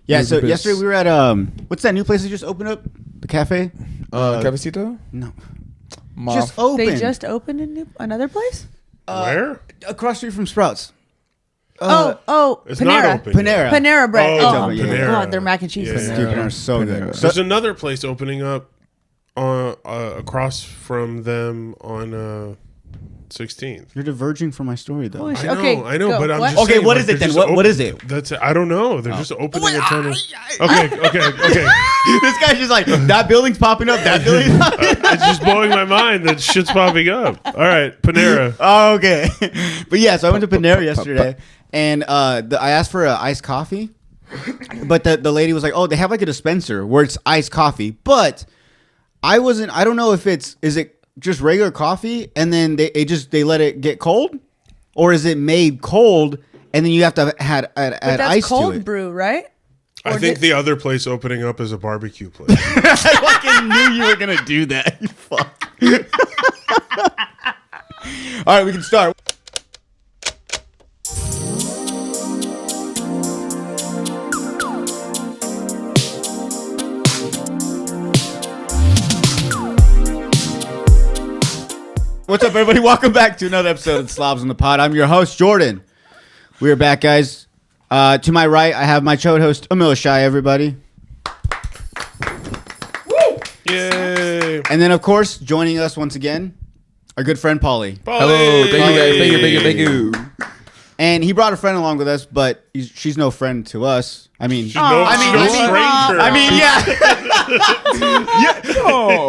Yeah, so yesterday we were at what's that new place that just opened up? The cafe? Cafecito? No. Just opened. They just opened another place? Where? Across the street from Sprouts. It's Panera. not open. Panera Bread. Panera. God, their mac and cheese is Panera is so good. There's another place opening up across from them on 16th. You're diverging from my story, though. I know, but I'm just okay. saying, What is it then? What is it? I don't know. They're just opening a ton of. Okay. This guy's just like, that building's popping up. That building's popping up. It's just blowing my mind that shit's popping up. All right, Panera. Oh, okay. But yeah, so I went to Panera yesterday, and I asked for an iced coffee, but the lady was like, "Oh, they have like a dispenser where it's iced coffee," but I don't know if is it just regular coffee and then they let it get cold, or is it made cold and then you have to add ice to it? That's cold brew, right? I think the other place opening up is a barbecue place. I fucking knew you were gonna do that. You fuck. All right, we can start. What's up, everybody? Welcome back to another episode of Slobs on the Pod. I'm your host, Jordan. We are back, guys. To my right, I have my co-host, Emil Shai, everybody. Woo! Yay! And then, of course, joining us once again, our good friend, Pauly. Hello. Thank you, guys. Thank you. And he brought a friend along with us, but she's no friend to us. I mean, she's no stranger. I mean, yeah.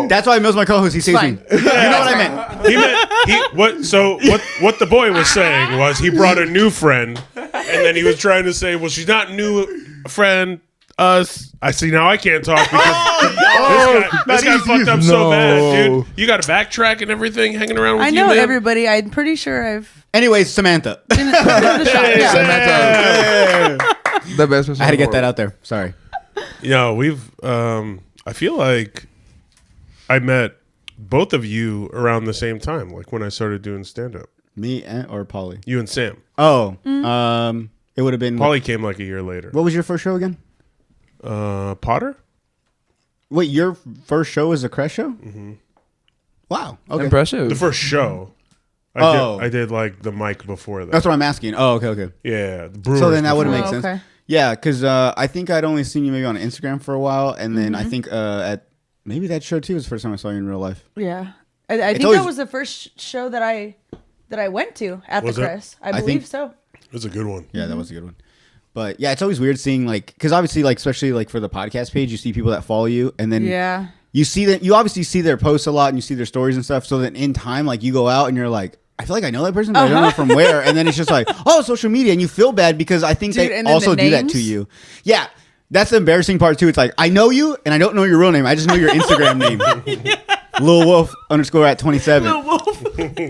That's why Emil's my co-host. He saves me. You know what I meant? What the boy was saying was he brought a new friend, and then he was trying to say, well, she's not new friend. Us. I see now. I can't talk because this guy fucked up so bad, dude. You got to backtrack and everything, hanging around with I you. know man. everybody. I'm pretty sure I've. Anyways, Samantha. Samantha. The best person. I had to get that out there. Sorry. We've. I feel like I met both of you around the same time, like when I started doing stand up. Me or Pauly? You and Sam. Oh, it would have been. Pauly came like a year later. What was your first show again? Potter. Wait, your first show was a Crest show? Mm-hmm. Wow. Okay. Impressive. The first show. I did like the mic before that. That's what I'm asking. Oh, okay. Yeah. So then that would make sense. Okay. Yeah, because I think I'd only seen you maybe on Instagram for a while, and then I think at maybe that show too was the first time I saw you in real life. Yeah, I think that was the first show that I went to at the Crest. I believe so. It was a good one. Yeah, that was a good one. But yeah, it's always weird seeing because obviously especially for the podcast page, you see people that follow you, and then you see that you obviously see their posts a lot and you see their stories and stuff. So then in time, you go out and you're like, I feel like I know that person, but I don't know from where. And then it's just like, oh, social media, and you feel bad because I think they also do that to you. Yeah, that's the embarrassing part too. It's like I know you and I don't know your real name. I just know your Instagram name. Lil Wolf _@27. Lil Wolf.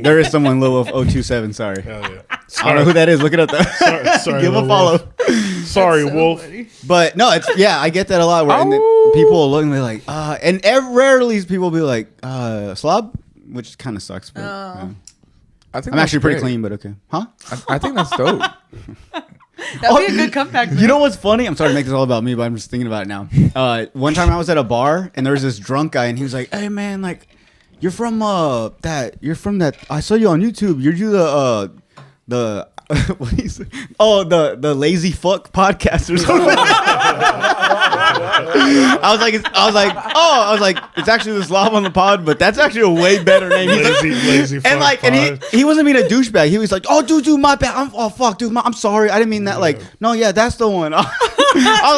There is someone Lil Wolf 027. Sorry. Hell yeah. I don't know who that is. Look it up though. Sorry, Give him a follow. Sorry, Wolf. Funny. But no, it's I get that a lot. Where and people will look and be like, and rarely people will be like, slob, which kind of sucks. But, I'm actually pretty clean, but okay. Huh? I think that's dope. That'd be a good comeback. You know what's funny? I'm sorry to make this all about me, but I'm just thinking about it now. One time I was at a bar and there was this drunk guy and he was like, "Hey man, you're from that. I saw you on YouTube. You do the what do you say? Oh, the lazy fuck podcast or something." I was like, it's actually the Slob on the Pod, but that's actually a way better name. Lazy fuck pod. And he wasn't being a douchebag. He was like, oh, dude, my bad. Fuck, dude, I'm sorry. I didn't mean that. No, yeah, that's the one. I was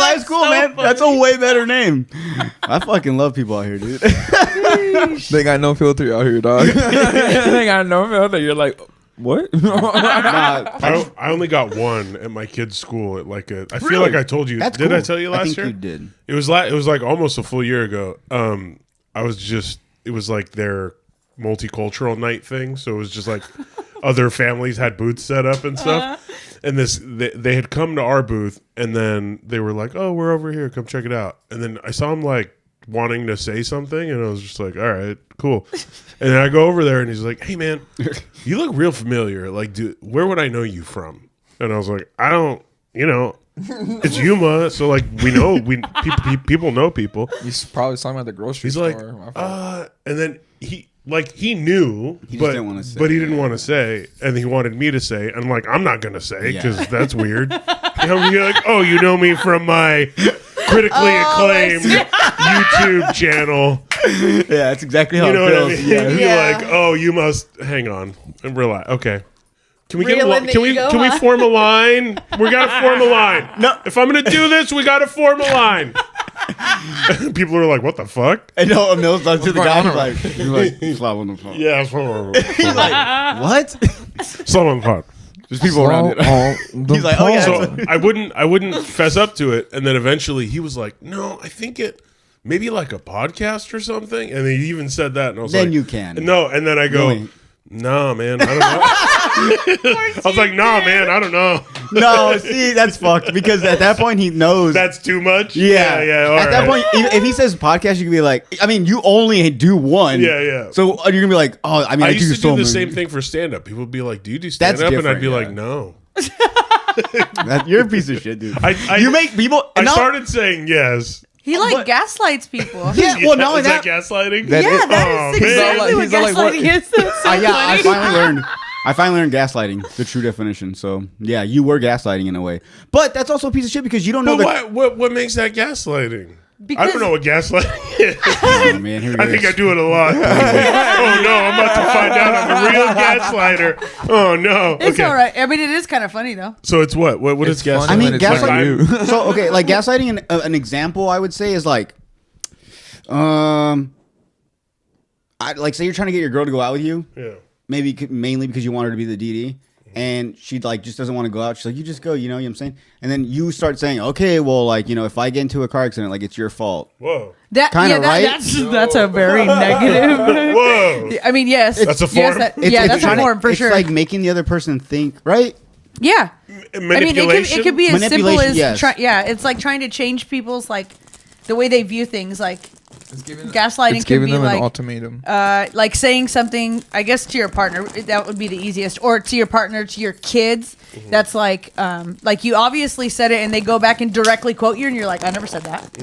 like, it's cool, so man. Funny. That's a way better name. I fucking love people out here, dude. They got no filter out here, dog. They got no filter. You're like, what? I only got one at my kid's school at I feel like I told you. That's did cool. I tell you last year? I think you did. It was like almost a full year ago. It was like their multicultural night thing. So it was just like other families had booths set up and stuff. And they had come to our booth and then they were like, "Oh, we're over here. Come check it out." And then I saw him wanting to say something, and I was just like, all right, cool. And then I go over there and he's like, "Hey man, you look real familiar. Where would I know you from?" And I was like, I don't, It's Yuma, so like we know people know people. He's probably talking about the grocery store. And then he knew, but he didn't want to say, and he wanted me to say, and I'm like, I'm not gonna say because that's weird. You're like, oh, you know me from my critically acclaimed YouTube channel. Yeah, that's exactly how it feels. What I mean? You're like, oh, you must hang on and relax. Okay. Can we can we form a line? We gotta form a line. No, if I'm gonna do this, we gotta form a line. People are like, "What the fuck?" I know Emil's done to the guy. He's like, slap on the phone. Yeah, he's like, what? Slap on the phone. There's people around it. He's like, oh yeah. So I wouldn't fess up to it, and then eventually he was like, "No, I think it maybe like a podcast or something." And he even said that, and I was like, "Then you can." No, and then I go, "No, man, I don't know." I was like, "No, man, I don't know." No, see, that's fucked because at that point he knows that's too much. Yeah. At that point, if he says podcast, you can be like, I mean, you only do one. Yeah. So you're gonna be like, oh, I mean, I used to do the many. same thing for stand up. People would be like, "Do you do stand up?" And I'd be like, "No." You're a piece of shit, dude. You make people. I started saying yes. He gaslights people. Yeah, well, not only that gaslighting. That is exactly what gaslighting is. I finally learned gaslighting, the true definition. So yeah, you were gaslighting in a way, but that's also a pice of shit because you don't know. What makes that gaslighting? Because I don't know what gaslighting is. Oh, man, I think I do it a lot. Oh no, I'm about to find out I'm a real gaslighter. Oh no, it's all right. I mean, it is kind of funny though. So it's what is gaslighting? I mean, gaslighting. So okay, like gaslighting. An example I would say is like, say you're trying to get your girl to go out with you. Yeah. Maybe mainly because you want her to be the DD. And she like just doesn't want to go out. She's like, you just go, you know what I'm saying? And then you start saying, okay, well, like, if I get into a car accident, like it's your fault. Whoa. Right? That's a very negative. Whoa. I mean, yes. That's a form. Yes, that's a form for sure. It's like making the other person think, right? Yeah. Manipulation. I mean, it could be as simple as yes. It's like trying to change people's like the way they view things. Like gaslighting could be them like an ultimatum. Like saying something, I guess, to your partner. That would be the easiest, or to your partner, to your kids. Mm-hmm. That's like you obviously said it, and they go back and directly quote you, and you're like, I never said that.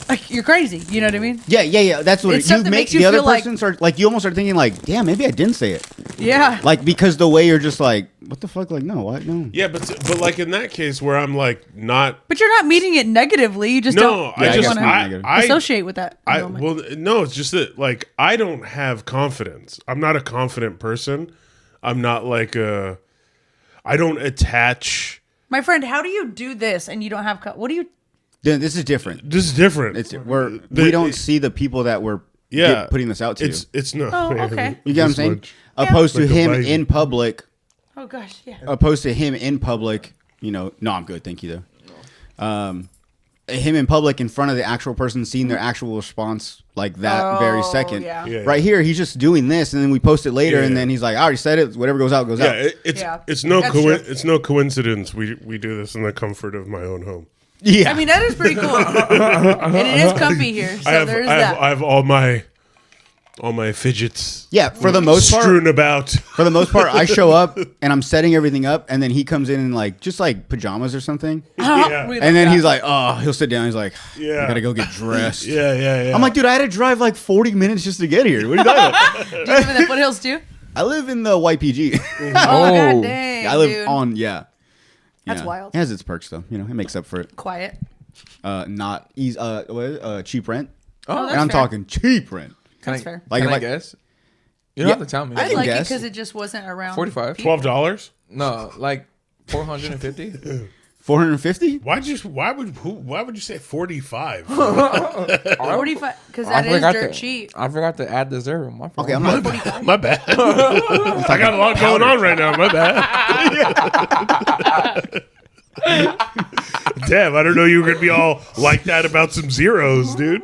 Like you're crazy. You know what I mean? Yeah. That's what it's you make the other person start. Like you almost start thinking, like, damn, maybe I didn't say it. Yeah. Like because the way you're just like, what the fuck? Like, no, what? No. Yeah, but like in that case where I'm like not. But you're not meaning it negatively. You just don't. I associate with that. Well, no, it's just that like I don't have confidence. I'm not a confident person. I'm not like a. I don't attach. My friend, how do you do this and you don't have? What do you? This is different. This is different. We don't see the people that we're putting this out to. It's no. Oh, okay. You get what I'm saying? Opposed to him in public. Oh gosh, yeah. Opposed to him in public, no, I'm good, thank you though. Him in public in front of the actual person, seeing their actual response like that very second. Yeah. Right here, he's just doing this, and then we post it later, and then he's like, I already said it. Whatever goes out, goes out. It's no coincidence we do this in the comfort of my own home. Yeah, I mean that is pretty cool, and it is comfy here. So I have all my fidgets. Yeah, for the most part, strewn about. For the most part, I show up and I'm setting everything up, and then he comes in like just like pajamas or something. Yeah. And then he's like, oh, he'll sit down. He's like, yeah, I gotta go get dressed. Yeah. I'm like, dude, I had to drive like 40 minutes just to get here. What are you talking about? Do you live in the foothills too? I live in the YPG. Oh, god dang! I live dude. on That's wild. It has its perks though. It makes up for it. Quiet. Not easy. Cheap rent. Oh, and I'm talking cheap rent. That's fair. Can I guess? You don't have to tell me. I like it because it just wasn't around. 45. $12? No, like 450. 450? Why would you say 45? 45 because that is dirt cheap. I forgot to add the zero. My fault. Okay, I'm not. My bad. I got a lot going on right now. My bad. Damn, I don't know you were gonna be all like that about some zeros, dude.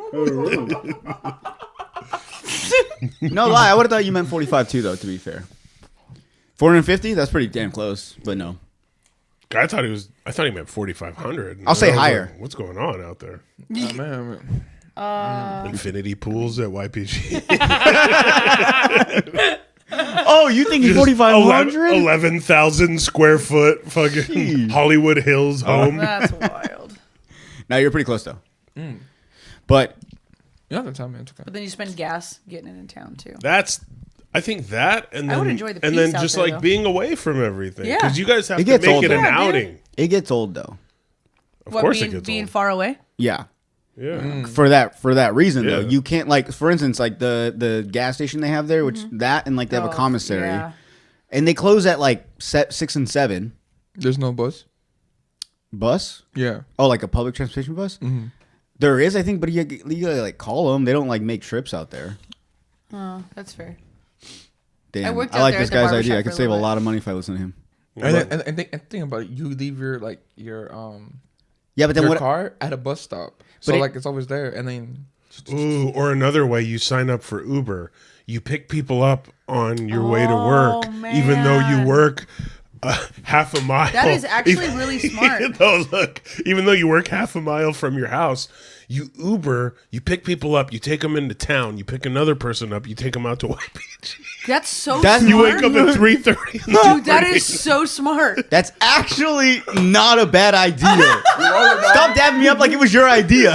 No lie, I would have thought you meant 45 too, though. To be fair, 450. That's pretty damn close, but no. I thought he meant 4,500. I'll say higher. Like, what's going on out there? Man. Infinity pools at YPG. Oh, you think 4,500? 11,000 square foot fucking Hollywood Hills home. That's wild. Now you're pretty close though. But yeah, that's how man. But then you spend gas getting it in town too. I think that, and then I would enjoy the and then peace out just there, like though. being away from everything. Yeah. Because you guys have It to gets make old, it an though. Yeah, dude. outing. it gets old though. Of course, it being, gets being old. far away. Yeah. Yeah. For that reason though, Yeah. you can't like for instance like the gas station they have there, which that and like they have a Oh, commissary, yeah. and they close at like 6 and 7. There's no bus. Bus? Yeah. Oh, like a public transportation bus? There is, I think, but you gotta like call them. They don't like make trips out there. Oh, that's fair. Damn, I worked I out like there this at the guy's barbershop idea. I for could a save a little lot of money if I listen to him. And think about it. You leave your Yeah, but then your what? car at a bus stop, so But like it's always there, and then Ooh, or another way, you sign up for Uber. You pick people up on your way to work, even though you man. work half a mile. That is actually really smart. No, look, even though you work half a mile from your house, you Uber, you pick people up, you take them into town, you pick another person up, you take them out to YPG. That's so That's- smart. You wake up at 3:30. Dude, that is so smart. That's actually not a bad idea. Stop dabbing me up like it was your idea.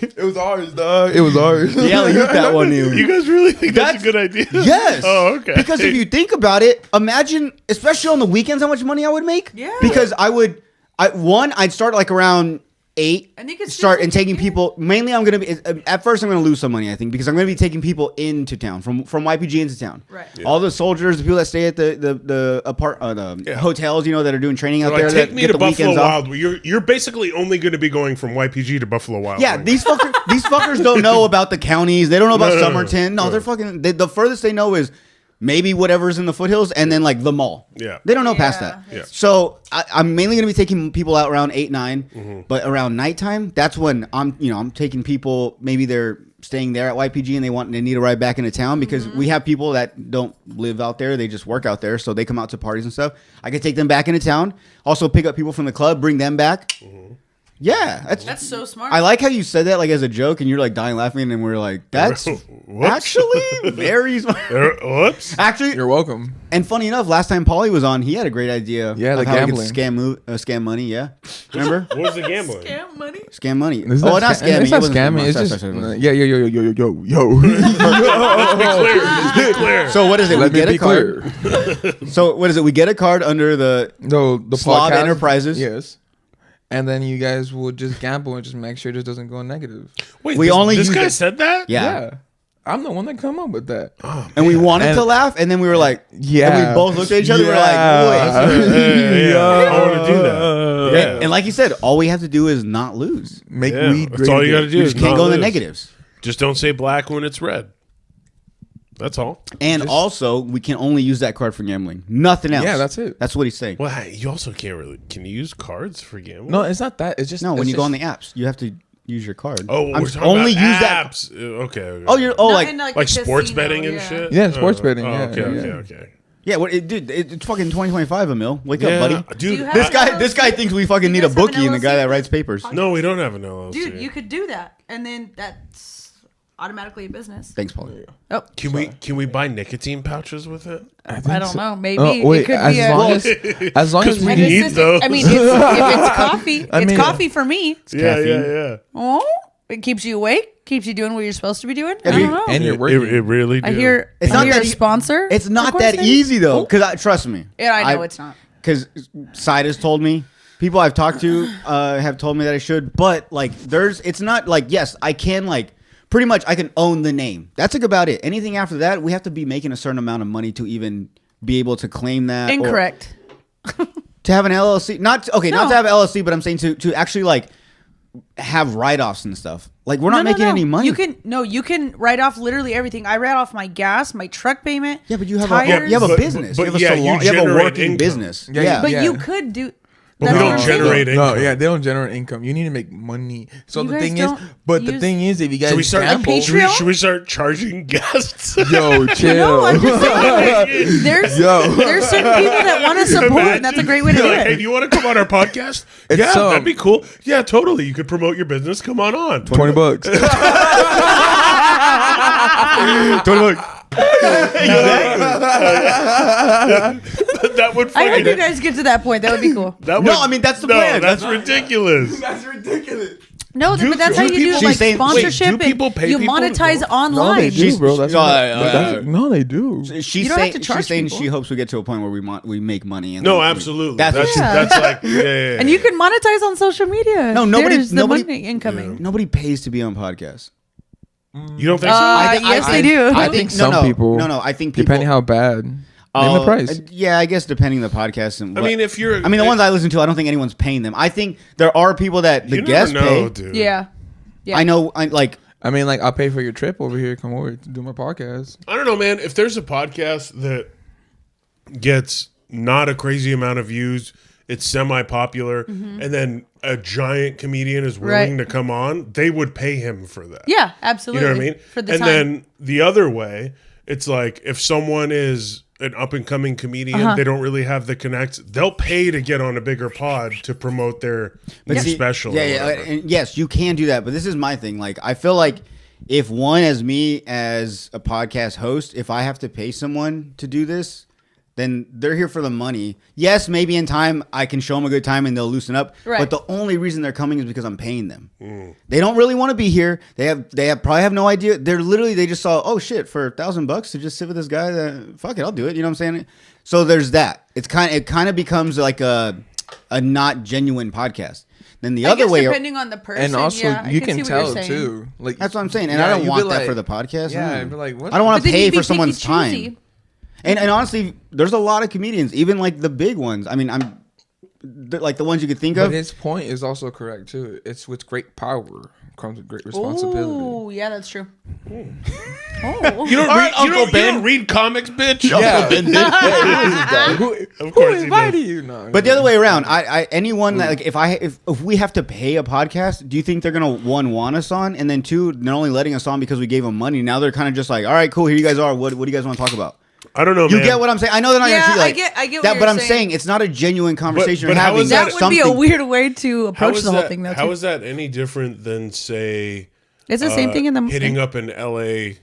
it was ours, dog. It was ours. Yeah, you that one, you. You guys really think that's a good idea? Yes. Oh, okay. Because if you think about it, imagine, especially on the weekends, how much money I would make. Yeah. Because I'd start like around 8. And you could start still and take taking it. people. Mainly, I'm gonna be at first. I'm gonna lose some money, I think, because I'm gonna be taking people into town from YPG into town. Right. Yeah. All the soldiers, the people that stay at the hotels, you know, that are doing training out Like, there. take that me get to the Buffalo weekends off. Wild. You're basically only going to be going from YPG to Buffalo Wild. Yeah, Wings. these fuckers don't know about the counties. They don't know about No, no, no, Somerton. No, no. they're fucking. The furthest they know is maybe whatever's in the foothills, and then like the mall. Yeah. They don't know past Yeah. that. Yeah. So I'm mainly gonna be taking people out around 8, 9, but around nighttime, that's when I'm taking people. Maybe they're staying there at YPG and they need a ride back into town because we have people that don't live out there. They just work out there, so they come out to parties and stuff. I could take them back into town. Also pick up people from the club, bring them back. Yeah, That's so smart. I like how you said that like as a joke, and you're like dying laughing, and we're like, that's Whoops. actually very smart. Whoops. Actually, You're welcome. and funny enough, last time Pauly was on, he had a great idea. Yeah, of the how we gambling. could scam money. Yeah, remember What was the gambling? Scam money. scam money? It's Oh, not scamming. It's not It wasn't scamming. It's sorry, just sorry, sorry. yo. Let's be clear. So what is it? Let We me get be a card. clear. So what is it? We get a card under the No, the Slav podcast, Enterprises. Yes. And then you guys will just gamble and just make sure it just doesn't go negative. Wait, We this, only this use guy it- said that? yeah. I'm the one that come up with that. And we wanted And- to laugh, and then we were like, Yeah. and we both looked at each other. Yeah. We were like, wait. Yeah, I want to do that. Yeah. And like you said, all we have to do is not lose. Make Yeah, weed that's great all you got to again. do. We is just can't not go in the lose. negatives. Just don't say black when it's red. That's all. And also, we can only use that card for gambling. Nothing else. Yeah, that's it. That's what he's saying. Well, hey, you also can't really. Can you use cards for gambling? No, it's not that. It's just No, when it's you go on just- the apps, you have to use your card. Oh, I'm we're just talking only about use that. apps. Okay. Oh, you're Not like in, like the sports casino, betting and yeah. shit. Yeah, sports betting, yeah, Okay. yeah, Okay. yeah. Okay. yeah. What, dude? It's fucking 2025, Emil. Wake Yeah, up, buddy. dude. Do you have- This guy thinks we fucking You need a guys have an bookie and the guy LLC? that writes papers. No, we don't have an LLC. Dude, you could do that, and then that's automatically a business. Thanks, Pauly. Oh, Can we buy nicotine pouches with it? I don't know. Maybe Oh, wait, it could as be a. long as long as we we an need assistant- those. I mean, if it's coffee, I it's mean- coffee for me. Yeah, caffeine. yeah. Oh, it keeps you awake, keeps you doing what you're supposed to be doing. I Yeah, don't know. and you're It working. really. I do. hear. It's I not hear that a e- sponsor. It's not of course, that maybe? easy though, because trust me. Yeah, I know it's not. Because Side has told me, people I've talked to have told me that I should, but like, it's not like, yes, I can like. Pretty much, I can own the name. That's like about it. Anything after that, we have to be making a certain amount of money to even be able to claim that. or Incorrect. to have an LLC, not to have an LLC, but I'm saying to actually like have write-offs and stuff. Like we're not making any money. You can write off literally everything. I write off my gas, my truck payment. Yeah, but you have tires. a But- business. but you have a yeah, salon. you You have a generate working income. business. Yeah, Yeah. But Yeah. you could do. But we that's don't what I'm saying. generate No, income. yeah, they don't generate income. You need to make money. So You the guys thing is, don't but the use- thing is, if you guys Should we start? gamble, Patreon? Should we start charging guests? yo, chill. No, I'm just saying. There's certain people that want to support, and that's a great way to do Like, hey, it. do you want to come on our podcast? It's Yeah, some- that'd be cool. Yeah, totally. You could promote your business. Come on. $20. That would. I hope you guys get to that point. That would be cool. I mean that's the plan. That's ridiculous. That's ridiculous. No, but that's how you do like sponsorship. Wait, do people pay you people? monetize online. No, they do, bro. That's no, they do. She's saying she hopes we get to a point where we make money. And No, absolutely. That's like And you can monetize on social media. No, There's the money incoming. Nobody pays to be on podcasts. You don't think so? Yes, they do. I think some people. No, I think people, depending how bad. Name the price. Yeah, I guess depending the podcast and. I mean, if you're, the ones I listen to, I don't think anyone's paying them. I think there are people that the guests pay. Dude. Yeah. I know. I'll pay for your trip over here. Come over to do my podcast. I don't know, man. If there's a podcast that gets not a crazy amount of views, it's semi-popular, and then a giant comedian is willing to come on, they would pay him for that. Yeah, absolutely. You know what I mean? For the and time. then the other way, it's like if someone is an up-and-coming comedian, they don't really have the connects, they'll pay to get on a bigger pod to promote their new special. Yeah. And yes, you can do that, but this is my thing. Like, I feel like if me as a podcast host, if I have to pay someone to do this, then they're here for the money. Yes, maybe in time I can show them a good time and they'll loosen up. Right. But the only reason they're coming is because I'm paying them. They don't really want to be here. They probably have no idea. They just saw, oh shit, for $1,000 to just sit with this guy. Fuck it, I'll do it. You know what I'm saying? So there's that. It kind of becomes like a not genuine podcast. Then the other way, depending on the person, and also you can tell too. Like that's what I'm saying, and I don't want that for the podcast. Yeah, I'd be like, what? I don't want to pay for someone's time. And honestly, there's a lot of comedians, even like the big ones. I mean, like the ones you could think of. But his point is also correct too. It's with great power comes with great responsibility. Oh, yeah, that's true. You don't read comics, bitch. Yeah. Of course, who invited you? No, but the other way around, anyone that like if we have to pay a podcast, do you think they're gonna want us on, and then two, they're only letting us on because we gave them money? Now they're kind of just like, all right, cool, here you guys are. What do you guys want to talk about? I don't know, You get what I'm saying? I know they're not gonna treat like I get that, what but you're I'm saying it's not a genuine conversation. But how is that would be a weird way to approach the whole thing, though. How is that any different than, say, it's the same thing in the hitting up an LA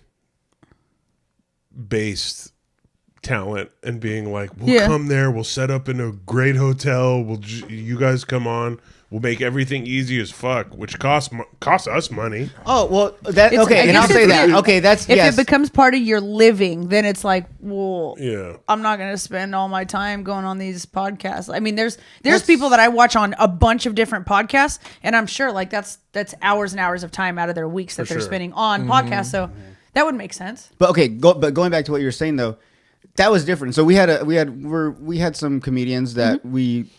based talent and being like, we'll come there, we'll set up in a great hotel, you guys come on, we'll make everything easy as fuck, which costs us money. Oh well, and I'll say that. Okay, that's if it becomes part of your living, then it's like, well, yeah, I'm not going to spend all my time going on these podcasts. I mean, there's people that I watch on a bunch of different podcasts, and I'm sure like that's hours and hours of time out of their weeks that they're spending on podcasts. So that would make sense. But okay, going back to what you were saying though, that was different. So we had some comedians that we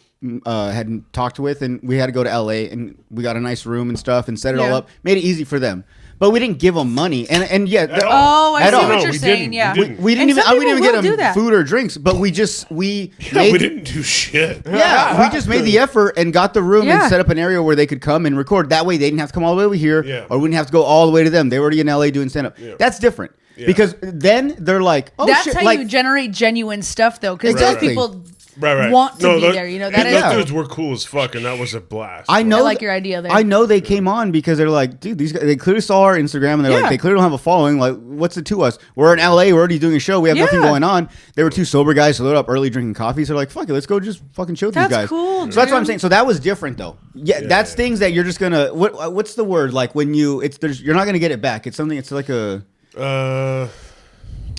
had talked with, and we had to go to LA, and we got a nice room and stuff, and set it all up, made it easy for them. But we didn't give them money, and I see what you're saying. Yeah, we didn't even get them food or drinks, but we didn't do shit. Yeah, we just made the effort and got the room and set up an area where they could come and record. That way, they didn't have to come all the way over here, or we didn't have to go all the way to them. They were already in LA doing stand up. Yeah. That's different. Yeah. Because then they're like, oh, that's shit. how you generate genuine stuff, though. Because those people want to be there. You know, those dudes were cool as fuck, and that was a blast. I know. I like your idea there. I know they came on because they're like, dude, these guys. They clearly saw our Instagram, and they're like, they clearly don't have a following. Like, what's it to us? We're in LA. We're already doing a show. We have nothing going on. They were two sober guys, so they're up early drinking coffee. So they're like, fuck it, let's go just fucking chill with these guys. Cool. So that's what I'm saying. So that was different, though. That's things that you're just gonna. What's the word? Like when you're not gonna get it back. It's something. It's like a.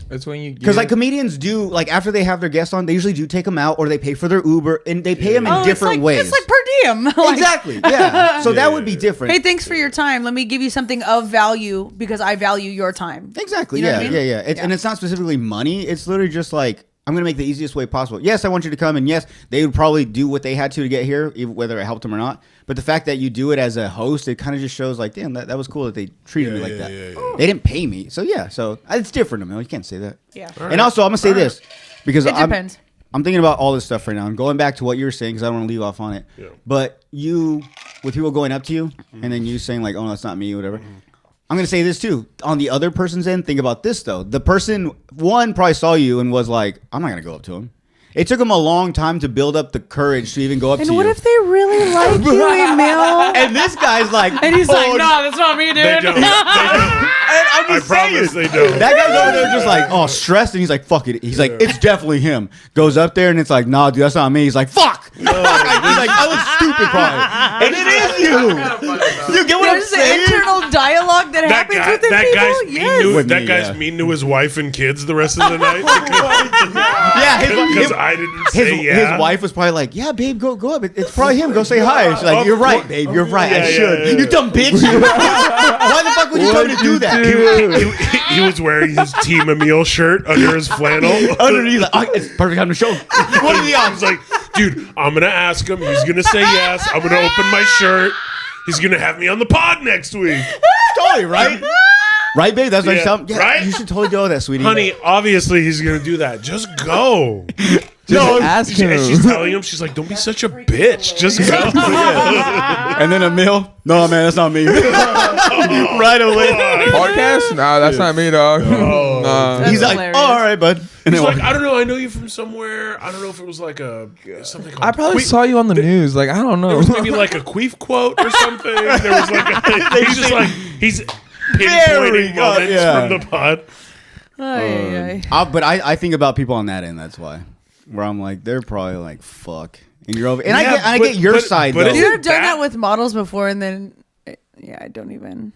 It's when you because like comedians do like after they have their guests on, they usually do take them out or they pay for their Uber and they pay them in different ways. It's like per diem. Exactly. Yeah. So that would be different. Hey, thanks for your time. Let me give you something of value because I value your time. Exactly. You know what I mean? Yeah. And it's not specifically money. It's literally just like, I'm going to make the easiest way possible. Yes, I want you to come, and yes, they would probably do what they had to get here, whether it helped them or not. But the fact that you do it as a host, it kind of just shows like, damn, that was cool that they treated me like that. Yeah. They didn't pay me. So it's different. I mean, you can't say that. Yeah. Right. And also, I'm going to say this because it depends. I'm thinking about all this stuff right now. I'm going back to what you were saying because I don't want to leave off on it. Yeah. But with people going up to you and then you saying like, oh, that's not me or whatever. I'm going to say this too. On the other person's end, think about this though. The person, one, probably saw you and was like, I'm not going to go up to him. It took him a long time to build up the courage to even go up to you. And what if they really like you, Emil? And this guy's like, and he's like, no, that's not me, dude. They don't. I'm just saying. Promise they don't. That guy's over there just like, oh, stressed, and he's like, fuck it. He's like, it's definitely him. Goes up there, and it's like, nah, dude, that's not me. He's like, fuck. He's like, I look stupid, probably. And it is you. You get what I'm There's saying? an internal dialogue that happens within people. Yes. That guy's mean to his wife and kids the rest of the night. Because I didn't say his wife was probably like, yeah, babe, go up. It's probably him. Go say hi. She's like, you're right, babe. You're right. I should. You dumb bitch. Why the fuck would you tell me to do that? He was wearing his Team Emil shirt under his flannel. Underneath, like, oh, it's perfect time to show. What are the odds? Like, dude, I'm gonna ask him. He's gonna say yes. I'm gonna open my shirt. He's gonna have me on the pod next week. Totally right. Right, babe? That's what I'm telling. Yeah, right? You should totally go with that, sweetie. Honey, obviously he's gonna do that. Just go. Just ask him. And she's telling him, she's like, don't be such a bitch. Just go. And then Emil, no, man, that's not me. Right away. Podcast? Nah, that's not me, dog. Nah. He's like, hilarious. oh, all right, bud. And He's then like, I don't know. I know you from somewhere. I don't know if it was like a something. Called I probably saw you on the news. Like, I don't know. There was maybe like a queef quote or something. There was like he's just like he's pinpointing moments from the pod. But I think about people on that end. That's why, where I'm like, they're probably like, fuck, and you're over. And I get your side though. You've done that with models before, and then I don't even.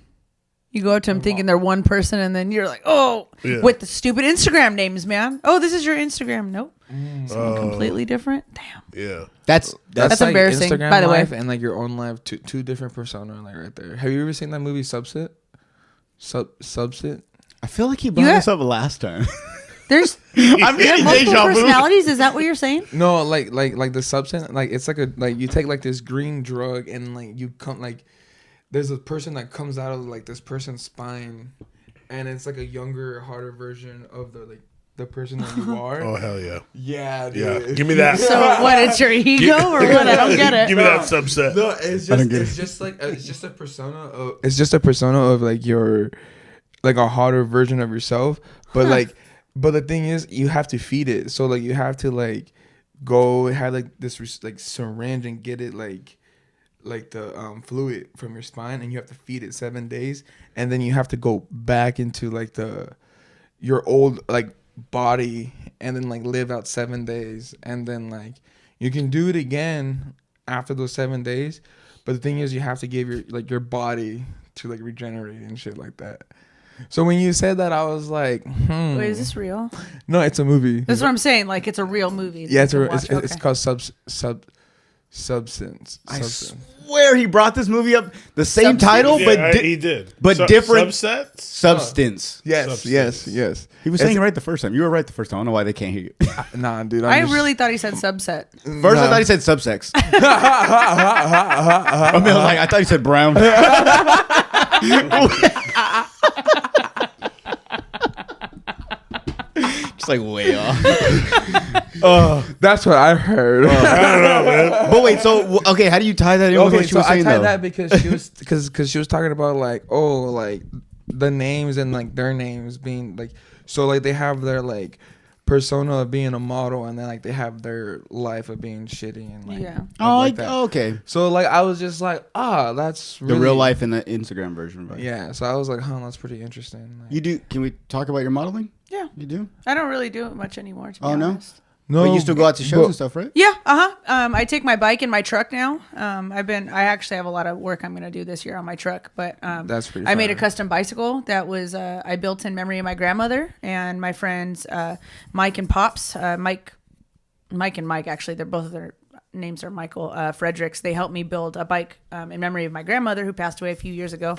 You go up to them thinking they're one person, and then you're like, with the stupid Instagram names, man. Oh, this is your Instagram. Nope. Someone completely different. Damn. Yeah. That's like embarrassing, Instagram by the way. life and like your own life, two different personas, like right there. Have you ever seen that movie Subset? Subset? I feel like he brought this up last time. There's I'm getting multiple deja vu. personalities. Is that what you're saying? No, like the substance, like it's like you take like this green drug and like you come like there's a person that comes out of like this person's spine, and it's like a younger, harder version of the person that you are. Oh hell yeah. Yeah, dude. Yeah. Give me that. So what? It's your ego or what? I don't get it. Give me that subset. No, it's just a persona of like your like a harder version of yourself, but like. But the thing is, you have to feed it. So like you have to like go have like this like syringe and get it like the fluid from your spine, and you have to feed it 7 days, and then you have to go back into like your old like body, and then like live out 7 days, and then like you can do it again after those 7 days. But the thing is, you have to give your body to like regenerate and shit like that. So when you said that, I was like, Wait, is this real? No, it's a movie. That's what I'm saying. Like, it's a real movie. Yeah, it's called Substance. I swear he brought this movie up the same title, but he did. But different subsets. Substance. Yes. He was saying it right the first time. You were right the first time. I don't know why they can't hear you. Nah, dude. I really thought he said subset. First, I thought he said subsex. I was like, I thought he said brown. Just like way off. That's what I heard. I don't know, man. But wait, so okay, how do you tie that in with what she was saying? I tied that because she was because she was talking about like like the names and like their names being like so like they have their like persona of being a model, and then like they have their life of being shitty and like okay. So like I was just like that's really, the real life in the Instagram version, right? Yeah. So I was like, that's pretty interesting. Like, You do? Can we talk about your modeling? Yeah. You do? I don't really do it much anymore, to be honest. No, but you still go out to shows and stuff, right? Yeah, I take my bike and my truck now. I actually have a lot of work I'm going to do this year on my truck, but that's pretty. I made a custom bicycle that was I built in memory of my grandmother and my friends Mike and Pops. Mike and Mike, actually, they're both of their names are Michael Fredericks. They helped me build a bike in memory of my grandmother who passed away a few years ago,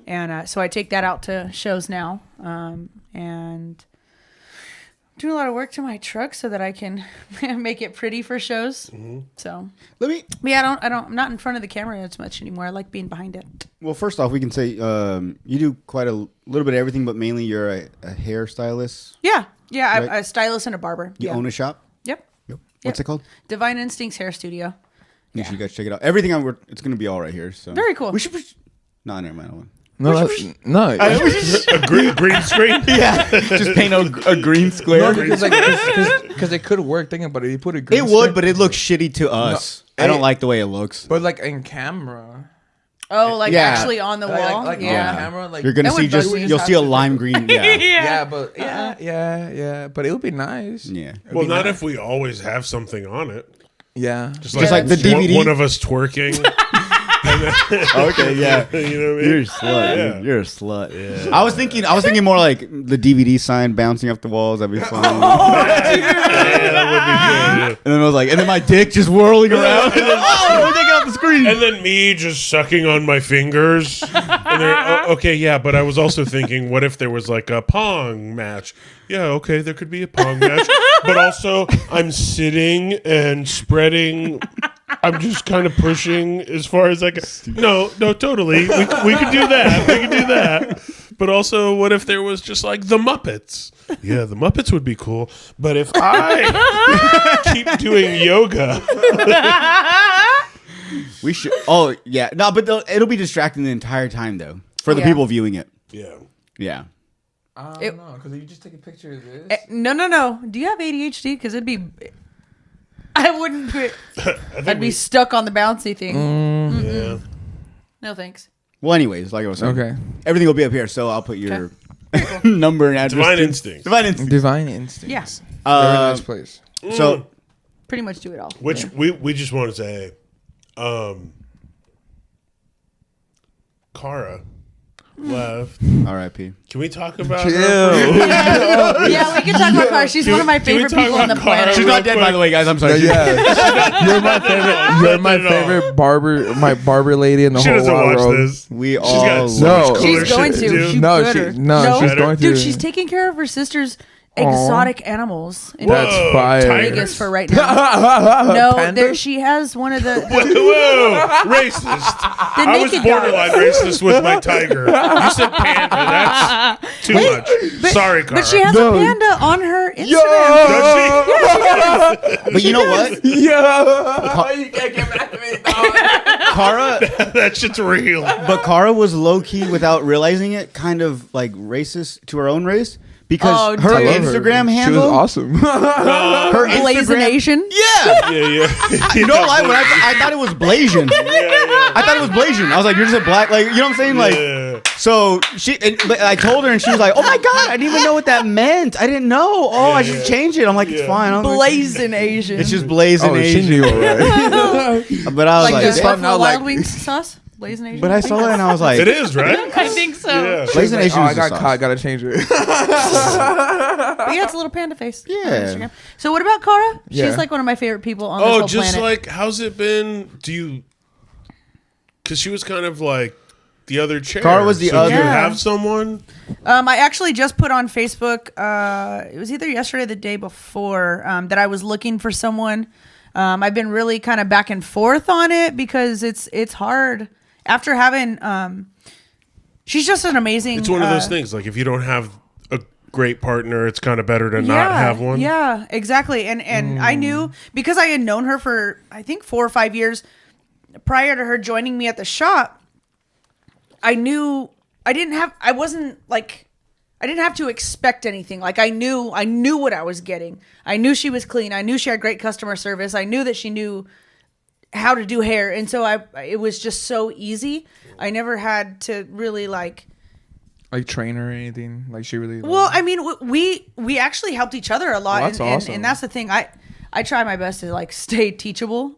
and so I take that out to shows now, and doing a lot of work to my truck so that I can make it pretty for shows. Mm-hmm. So I'm not in front of the camera as much anymore. I like being behind it. Well, first off, we can say you do quite a little bit of everything, but mainly you're a hairstylist. Yeah. Right? I'm a stylist and a barber. You own a shop? Yep. What's it called? Divine Instincts Hair Studio. Make sure you guys check it out. Everything it's going to be all right here. So very cool. We should. No, never mind. No, no. A green screen. Yeah, just paint a green square. No, because it could work. Thinking about it, you put a green. It would, but it looks shitty to us. I don't like the way it looks. But like in camera. Oh, like Yeah. actually on the wall. Like yeah. on camera, like You're gonna That see would just bug me. you'll see a lime green. Yeah, yeah, but yeah. But it would be nice. yeah. Well, not if we always have something on it. Yeah. Just like the DVD. One of us twerking. Okay, yeah. You know what I mean? You're a slut. Yeah. Dude. You're a slut. Yeah. I was thinking more like the DVD sign bouncing off the walls. That'd be fun. Yeah, that would be good. And then I was like, and then my dick just whirling around. And then, we're taking off the screen. And then me just sucking on my fingers. And okay, yeah, but I was also thinking, what if there was like a pong match? Yeah, okay, there could be a pong match. But also, I'm sitting and spreading. I'm just kind of pushing as far as I can. No, totally. We could do that. We could do that. But also, what if there was just like the Muppets? Yeah, the Muppets would be cool. But if I keep doing yoga. We should. Oh yeah, no, but it'll be distracting the entire time though for the Yeah. people viewing it. Yeah. Yeah. I don't know, because you just take a picture of this. No. Do you have ADHD? Because it'd be. I wouldn't. I'd be stuck on the bouncy thing. Yeah. No thanks. Well, anyways, like I was saying, Okay. everything will be up here, so I'll put your number and address. Divine instinct. Divine instinct. Divine instincts. Yeah. Very nice place. So Pretty much do it all. Which we just want to say, Cara left. R.I.P. Can we talk about Chill. her? Yeah, we can talk about Cara. She's one of my can we favorite talk people on the about Cara? planet. She's not dead, by the way, guys. I'm sorry. Yeah, you're my favorite. You're my Not at all. favorite barber lady in the She whole doesn't wide watch world. this. We She's all got so No. much cooler She's going shit to. do. She No, better. no, she's going to. Dude, she's taking care of her sister's exotic animals in That's Whoa, fire. tigers. Vegas for right now. No, Panda? there she has one of the Whoa, racist. I was naked borderline racist with my tiger. You said panda. That's too much. Sorry, Cara. but she has No. a panda on her Instagram. Does she? But you know what? Yeah. You can't get mad at me, dog. Cara, That shit's real. but Cara was low key without realizing it, kind of like racist to her own race because Oh, her dude. Instagram She handle, was awesome. her Instagram, Blazonation. yeah. Yeah. You know, like when I thought it was Blasian. I thought it was Blasian. I was like, you're just a black, like, you know what I'm saying? Like, Yeah. so I told her and she was like, oh my God, I didn't even know what that meant. I didn't know. Oh, I should change it. I'm like, it's fine. I'm like, Blazing Asian. it's just blazing Oh, she Asian. knew alright. But I was like like, the fun now, Buffalo like- Wild Wings sauce. Blazing Asian. but I saw it and I was like, It is, right? I think so. Yeah. Blazing Like, Asian oh, is I the got sauce. caught. Gotta change it. But yeah, it's a little panda face. on Yeah. Instagram. So what about Cara? Yeah. She's like one of my favorite people on this Oh, whole just planet. like, how's it been? Because she was kind of like the other chair. Cara was the so Do you other- have someone? I actually just put on Facebook. It was either yesterday or the day before that I was looking for someone. I've been really kind of back and forth on it because it's hard after having. She's just an amazing. It's one of those things. Like, if you don't have a great partner, it's kind of better to not have one. Yeah, exactly. And I knew because I had known her for I think 4 or 5 years prior to her joining me at the shop. I knew I didn't have to expect anything. Like I knew what I was getting. I knew she was clean. I knew she had great customer service. I knew that she knew how to do hair. And so it was just so easy. I never had to really like train her or anything. Like she really. well, I mean, we actually helped each other a lot, Oh, that's awesome. and that's the thing. I try my best to like stay teachable,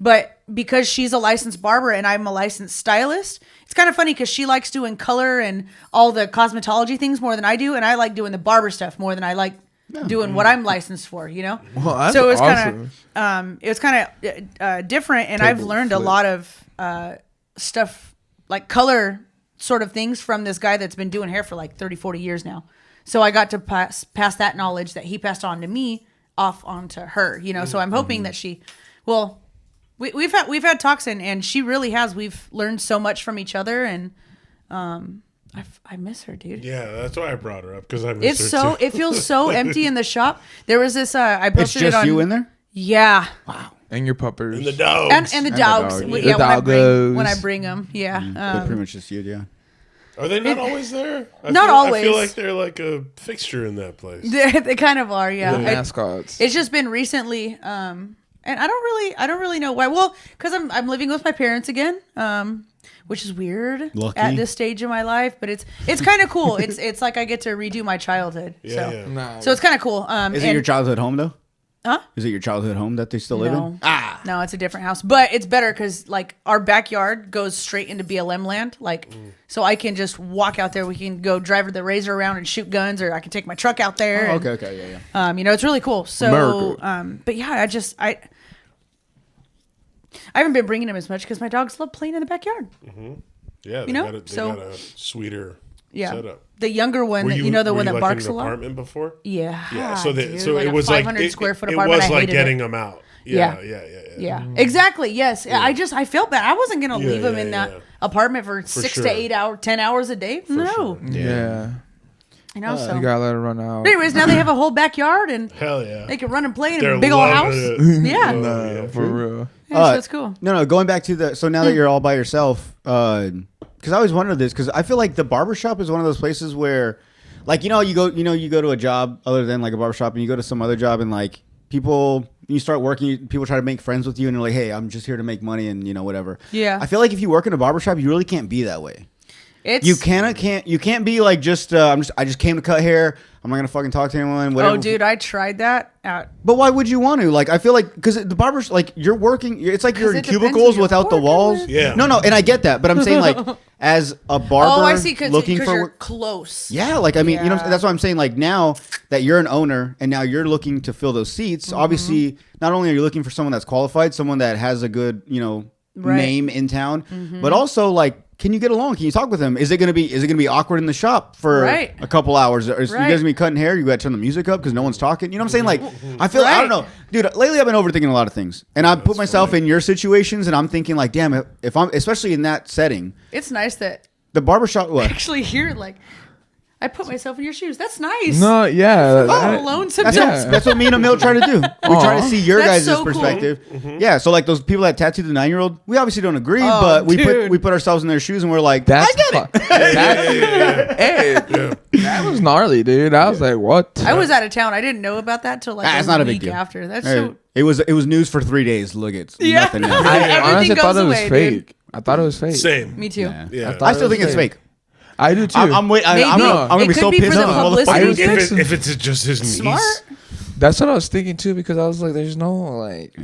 but because she's a licensed barber and I'm a licensed stylist, it's kind of funny because she likes doing color and all the cosmetology things more than I do, and I like doing the barber stuff more than I like doing what I'm licensed for. You know, Well, that's so it was awesome. kind of different, and I've Table learned a flip. lot of stuff like color sort of things from this guy that's been doing hair for like 30, 40 years now. So I got to pass that knowledge that he passed on to me off onto her, you know. So I'm hoping that she, well, we've had talks and she really has. We've learned so much from each other, and I miss her, dude. Yeah, that's why I brought her up, because I miss It's her so too. it feels so empty in the shop. There was this I it's posted it just on you in there? Yeah. And your puppers. And the dogs. And the dogs. dog, Yeah, yeah. The when I doggos. bring them. Yeah. But pretty much just you, yeah. Are they not always there? Not always. I feel like they're like a fixture in that place. They kind of are, yeah. Mascots. It's just been recently, and I don't really know why. Well, because I'm living with my parents again, which is weird at this stage of my life, but it's kind of cool. It's like I get to redo my childhood. Yeah. Nice. So it's kind of cool. Is it your childhood home though? Huh? Is it your childhood home that they still live in? No, it's a different house, but it's better because like our backyard goes straight into BLM land. Like, so I can just walk out there. We can go drive the Razor around and shoot guns, or I can take my truck out there. Oh, and, okay, yeah. it's really cool. So, but yeah, I haven't been bringing him as much because my dogs love playing in the backyard. Mm-hmm. Yeah, they got a sweeter setup. The younger one, the one that barks a lot. Apartment before? Yeah. So like it was 500 square foot apartment. It was like getting them out. Yeah. Exactly. Yes. Yeah. I felt bad. I wasn't gonna leave him in that apartment for 6 to 8 hours, 10 hours a day. No. Sure. Yeah. You know, so you gotta let it run out. But anyways, now they have a whole backyard and hell yeah, they can run and play in a big old house. Yeah. For real. Yeah, so that's cool. No, going back to so now that you're all by yourself, because I always wondered this, because I feel like the barbershop is one of those places where, like, you go to a job other than like a barbershop, and you go to some other job, and like you start working, people try to make friends with you, and they're like, hey, I'm just here to make money, and whatever. Yeah. I feel like if you work in a barbershop, you really can't be that way. You can't be like I just came to cut hair. I'm not gonna fucking talk to anyone. Whatever. Oh, dude, I tried that out. But why would you want to? Like, I feel like because the barbers, like, you're working. It's like you're in cubicles without the walls. Yeah. No, and I get that, but I'm saying like as a barber. Oh, I see. Because you're work, close. Yeah, like I mean, that's what I'm saying. Like now that you're an owner and now you're looking to fill those seats. Obviously, not only are you looking for someone that's qualified, someone that has a good name in town, but also like. Can you get along? Can you talk with him? Is it gonna be awkward in the shop for a couple hours? Or you guys gonna be cutting hair? You gotta turn the music up because no one's talking. You know what I'm saying? Like, I feel I don't know, dude. Lately, I've been overthinking a lot of things, and I put myself in your situations, and I'm thinking like, damn, if I'm especially in that setting, it's nice that the barbershop. What? Actually, hear like. I put myself in your shoes. That's nice. No, yeah. Alone sometimes. That's what me and Emil try to do. We try to see your guys' so perspective. Cool. Yeah, so like those people that tattooed the 9-year-old, we obviously don't agree, but we put ourselves in their shoes and we're like, I get it. That was gnarly, dude. I was like, what? I was out of town. I didn't know about that till like a week deal. After. That's it was news for 3 days. Look, it's nothing else. I honestly thought it was fake. Dude. I thought it was fake. Same. Me too. Yeah. I still think it's fake. I do too. I'm gonna be so pissed off. If it's just his Smart. niece. That's what I was thinking too, because I was like, "There's no like."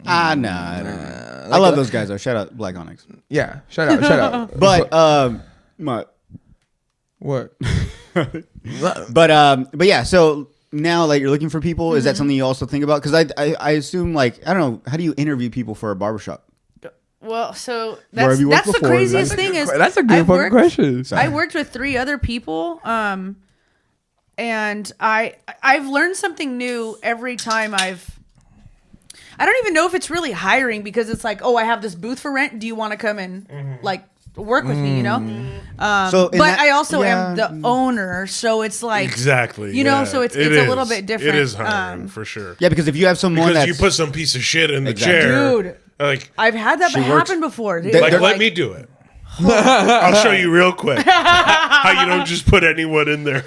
Nah. I love those guys though. Shout out Black Onyx. Yeah, shout out. But what? but yeah. So now, like, you're looking for people. Is that something you also think about? Because I assume, like, I don't know, how do you interview people for a barbershop? Well, so that's the craziest thing is that's a good fucking question. I worked with 3 other people, and I've learned something new every time I don't even know if it's really hiring, because it's like, oh, I have this booth for rent. Do you want to come and like work with me? But I also am the owner, so it's like exactly, so it's a little bit different. It is hiring for sure. Yeah, because if you have someone you put some piece of shit in the chair, dude. Like, I've had that happen before. Let me do it. I'll show you real quick how you don't just put anyone in there.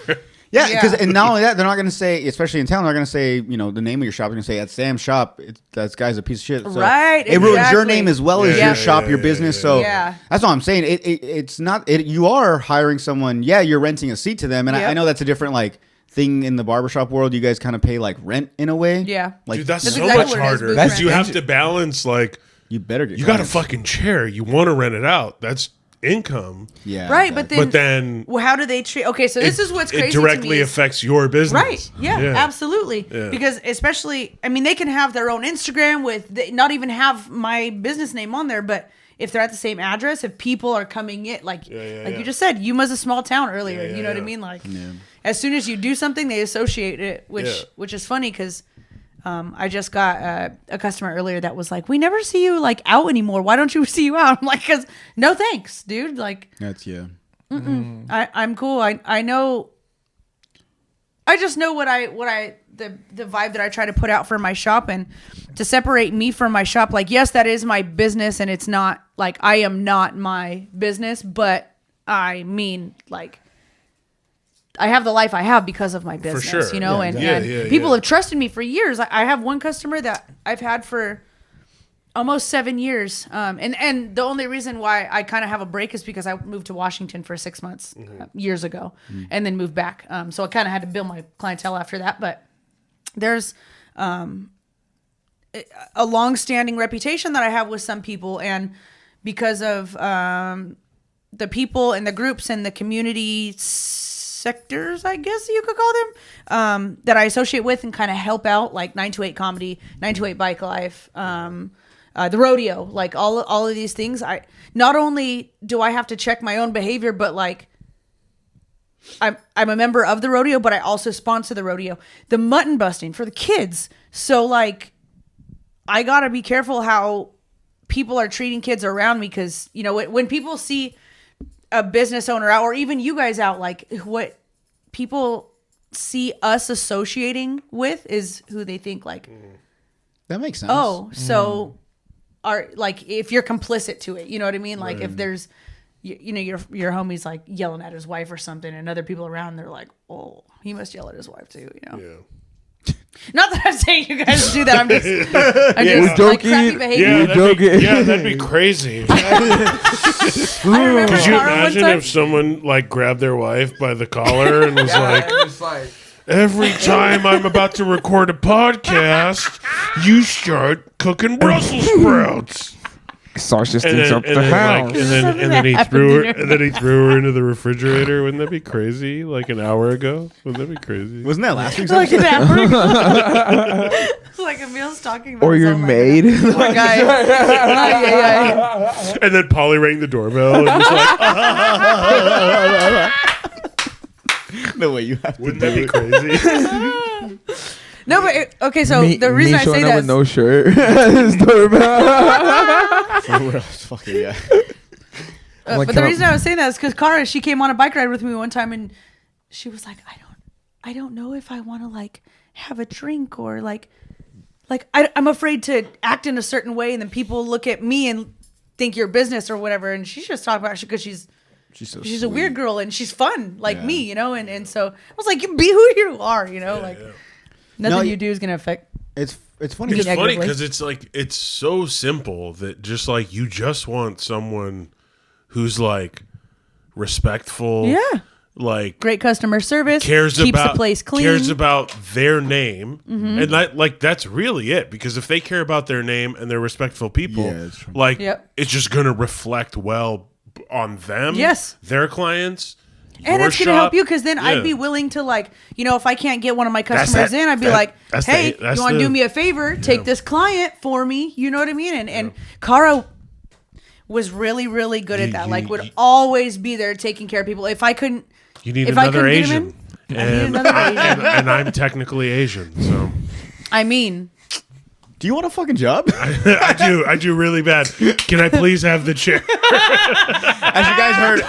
Yeah, because and not only that, they're not going to say, especially in town, they're going to say, the name of your shop. They're going to say, at Sam's shop, that guy's a piece of shit. So right, it ruins your name as well as your shop, your business. So that's what I'm saying. It's not. You are hiring someone. Yeah, you're renting a seat to them, and I know that's a different like thing in the barbershop world. You guys kind of pay like rent in a way. Yeah, like, dude, that's so much harder. Because you have to balance like. You better get. You got a fucking chair. You want to rent it out. That's income. Yeah. Right, exactly. but then well, how do they treat? Okay, so this is what's crazy. It directly affects your business. Right. Yeah. Absolutely. Yeah. Because especially, I mean, they can have their own Instagram with not even have my business name on there, but if they're at the same address, if people are coming in, like you just said, you was a small town earlier. You know what I mean? Like, as soon as you do something, they associate it, which is funny because. I just got a customer earlier that was like, we never see you like out anymore. Why don't you see you out? I'm like, cause no thanks, dude. Like that's I'm cool. I know. I just know the vibe that I try to put out for my shop, and to separate me from my shop. Like, yes, that is my business, and it's not like I am not my business, but I mean, like, I have the life I have because of my business, sure. you know, and people have trusted me for years. I have one customer that I've had for almost 7 years. And the only reason why I kind of have a break is because I moved to Washington for 6 months years ago and then moved back. So I kind of had to build my clientele after that. But there's a long-standing reputation that I have with some people. And because of the people and the groups and the community sectors, I guess you could call them, that I associate with and kind of help out, like 928 Comedy, 928 Bike Life, the rodeo, like all of these things. I not only do I have to check my own behavior, but like I'm a member of the rodeo, but I also sponsor the rodeo, the mutton busting for the kids. So like I gotta be careful how people are treating kids around me, because you know when people see a business owner out, or even you guys out, like what people see us associating with is who they think like. That makes sense. Oh, so are like if you're complicit to it, you know what I mean? Like if there's, you know, your homie's like yelling at his wife or something, and other people around, they're like, oh, he must yell at his wife too, you know? Yeah. Not that I'm saying you guys do that. I'm just like crappy behavior. Yeah, that'd be crazy. Could you imagine if someone like grabbed their wife by the collar and was like, every time I'm about to record a podcast, you start cooking Brussels sprouts. Sausage sticks up the house. Like, and then he threw her into the refrigerator. Wouldn't that be crazy? Like an hour ago? Wouldn't that be crazy? Wasn't that last week's like episode? an hour ago. Like Emil's talking about. Or your maid. Poor guy. And then Pauly rang the doorbell and was like, No way, you have to. wouldn't that be crazy? No, but okay. So the reason I say that with no shirt. His doorbell. Fucking yeah. But the reason I was saying that is because Cara, she came on a bike ride with me one time, and she was like, I don't know if I want to like have a drink, or like I'm afraid to act in a certain way, and then people look at me and think you're business or whatever. And she's just talking about it because she's a weird girl and she's fun like me, you know. And so I was like, be who you are, you know, nothing you do is gonna affect. It's funny. It's funny because it's like it's so simple that just like you just want someone who's like respectful, like great customer service, keeps the place clean, cares about their name, and that's really it. Because if they care about their name and they're respectful people, it's just gonna reflect well on them, their clients. And it's going to help you, because then I'd be willing to, like, you know, if I can't get one of my customers in, I'd be like, hey, you want to do me a favor? Take this client for me. You know what I mean? And Cara was really, really good at that. Like, would always be there taking care of people. If I couldn't, you need another Asian. And I'm technically Asian, so. I mean. Do you want a fucking job? I do really bad. Can I please have the chair? As you guys heard,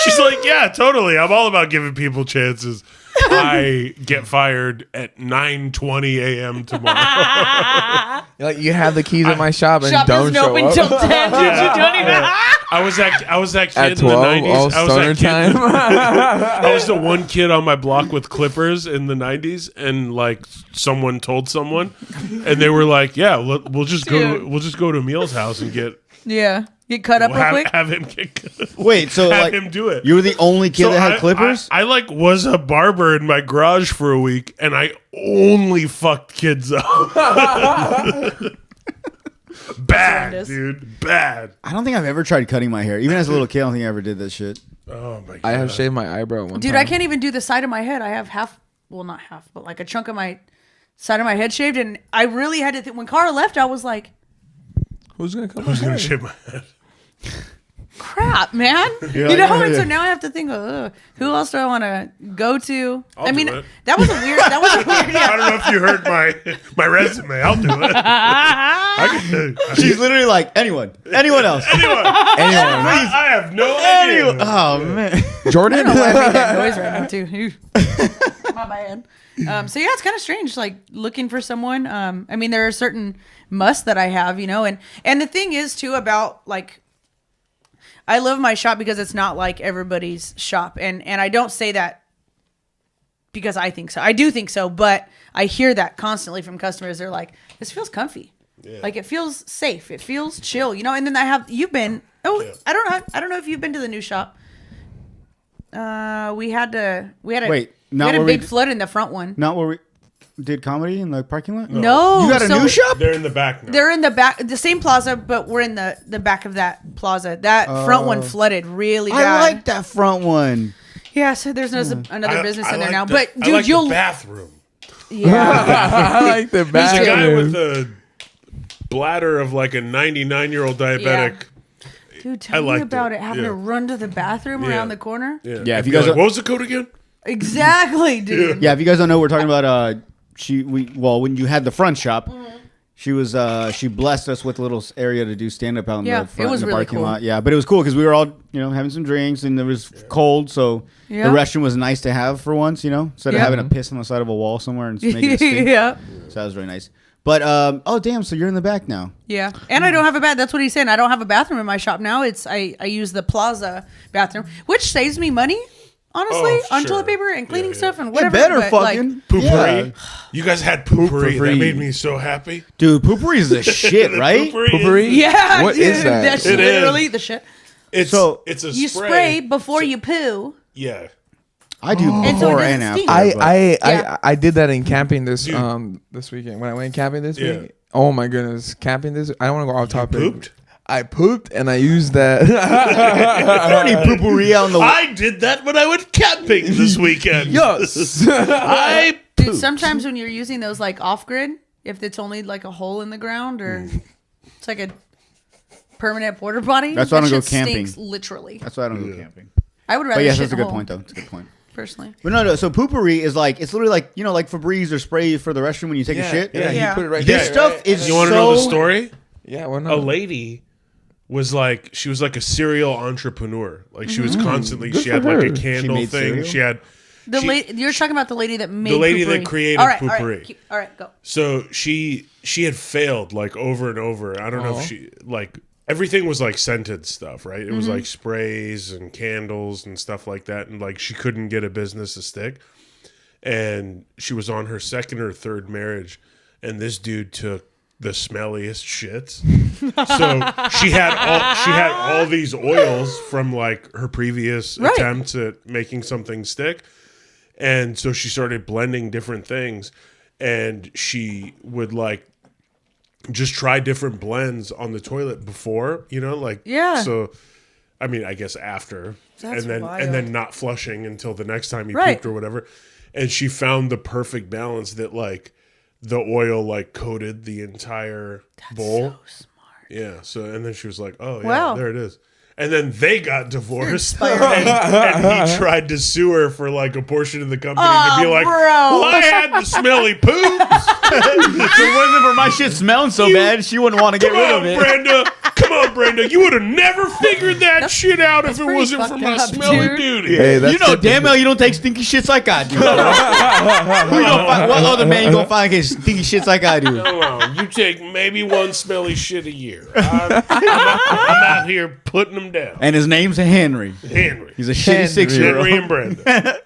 she's like, yeah, totally. I'm all about giving people chances. I get fired at 9:20 a.m. tomorrow. Like, you have the keys in my shop and shop don't show open up. Till 10. I was that kid at 12, in the 90s. all stoner time. I was the one kid on my block with clippers in the 90s, and like someone told someone, and they were like, "Yeah, we'll just go to Emil's house and get get cut up real quick. Have him get cut. Wait, so have like him do it. You were the only kid that had clippers? I like was a barber in my garage for a week, and I only fucked kids up. Bad, dude. Bad. I don't think I've ever tried cutting my hair. Even as a little kid, I don't think I ever did that shit. Oh my god. I have shaved my eyebrow one Dude, time. I can't even do the side of my head. I have half, well, not half, but like a chunk of my side of my head shaved. And I really had to think, when Cara left, I was like, who's going to come? Who's going to shave my head? crap, man. You know, and so now I have to think, who else do I want to go to? I mean, that was a weird. Yeah. I don't know if you heard my resume. I'll do it. She's literally like, anyone else. Anyone. I have no idea. Oh man, Jordan. I don't know why I made that noise right now too. My bad. So yeah, it's kind of strange, like looking for someone. I mean, there are certain musts that I have, you know, and the thing is too about like, I love my shop because it's not like everybody's shop. And I don't say that because I think so. I do think so, but I hear that constantly from customers. They're like, this feels comfy. Yeah. Like it feels safe. It feels chill, you know? And then you've been, I don't know if you've been to the new shop. We had a big flood in the front one. Not where we did comedy in the parking lot? No. You got a new shop? They're in the back now. They're in the back, the same plaza, but we're in the back of that plaza. That front one flooded really bad. I like that front one. Yeah, so there's another business in there now. But but dude, the bathroom. Yeah. I like the There's a guy bathroom. with a bladder of like a 99-year-old diabetic. Dude, tell me about it. Having to run to the bathroom around the corner. Yeah, if you guys what was the code again? Exactly, dude. Yeah, if you guys don't know, we're talking about when you had the front shop, she blessed us with a little area to do stand up out in the front it was in the really parking cool. lot. Yeah, but it was cool because we were all having some drinks and it was cold, so the restroom was nice to have for once, instead of having to piss on the side of a wall somewhere and make it stink. Yeah. So that was really nice. But oh damn, so you're in the back now. Yeah, and I don't have a bath. That's what he's saying. I don't have a bathroom in my shop now. I use the Plaza bathroom, which saves me money. Honestly, on toilet paper and cleaning stuff and whatever. Better but, fucking poopery. Yeah. You guys had poopery. That made me so happy. Dude, poopery is the shit, right? Poopery? Yeah, What dude, is that? That's It literally is. the shit. It's a You spray before you poo. Yeah. I do And so it before doesn't and after. stink. I did that in camping this weekend. When I went camping this Yeah. week. Oh my goodness, camping this. I don't want to go off topic. Pooped? I pooped and I used that. I don't need poopery out in the. I did that when I went camping this weekend. Yes. I Dude, pooped. sometimes when you're using those like off grid, if it's only like a hole in the ground or it's like a permanent porta potty, That's why I don't go shit camping. Stinks, literally. That's why I don't go camping. I would rather. But yes, shit that's a in a good hole, point though. It's a good point. personally. But no. So poopery is like it's literally like like Febreze or spray for the restroom when you take a shit. Yeah, Yeah. you put it right This there. stuff is You want to so. know the story? Yeah, why A not? lady was like, she was like a serial entrepreneur. Like she was constantly, Good she for had like her. a candle She made thing. cereal? She had, The she- lady you're talking about the lady that made The lady poopery. that created all right, poopery. All right, go. so she had failed like over and over. I don't know if she like everything was like scented stuff, right? It was like sprays and candles and stuff like that. And like she couldn't get a business to stick. And she was on her second or third marriage, and this dude took the smelliest shits. So she had all these oils from like her previous Right. attempts at making something stick. And so she started blending different things, and she would like just try different blends on the toilet before, Yeah. So I mean, I guess after, That's and wild. then not flushing until the next time you Right. pooped or whatever. And she found the perfect balance that like the oil like coated the entire bowl. So smart. Yeah. So and then she was like, "Oh yeah, Wow. there it is." And then they got divorced, inspiring. and he tried to sue her for like a portion of the company Oh, to be like, bro. "Well, I had the smelly poops." If it wasn't for my shit smelling so bad, she wouldn't want to get Come rid on, of it. Brenda. Come on, Brenda. You would have never figured that shit out if it pretty wasn't for fucked my up, smelly dude. duty. Hey, that's You know damn well you don't take stinky shits like I do. Who you gonna find, what other man you gonna find get stinky shits like I do? Well, you take maybe one smelly shit a year. I'm out here putting them down. And his name's Henry. Henry. He's a shitty 6-year-old. Henry and Brenda.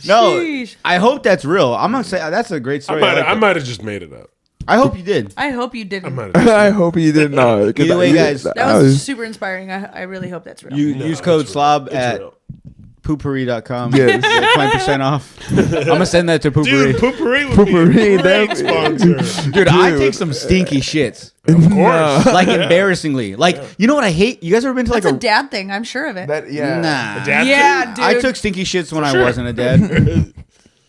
No, Sheesh. I hope that's real. I'm gonna say that's a great story. I might have just made it up. I hope you did. I hope you didn't. I might have. I hope you did not. 'Cause Either way, guys, That was super inspiring. I really hope that's real. You use code it's slob It's at real. poopery.com. Yes. Get 20% off. I'm gonna send that to Dude, Poopery. Poopery would Poopery, be a great that- sponsor. Dude, I take some stinky shits. Of course. Like embarrassly. Like you know what I hate? You guys ever been to like That's a dad thing. I'm sure of it. That yeah. Nah. Dad yeah, thing? dude. I took stinky shits when I wasn't a dad.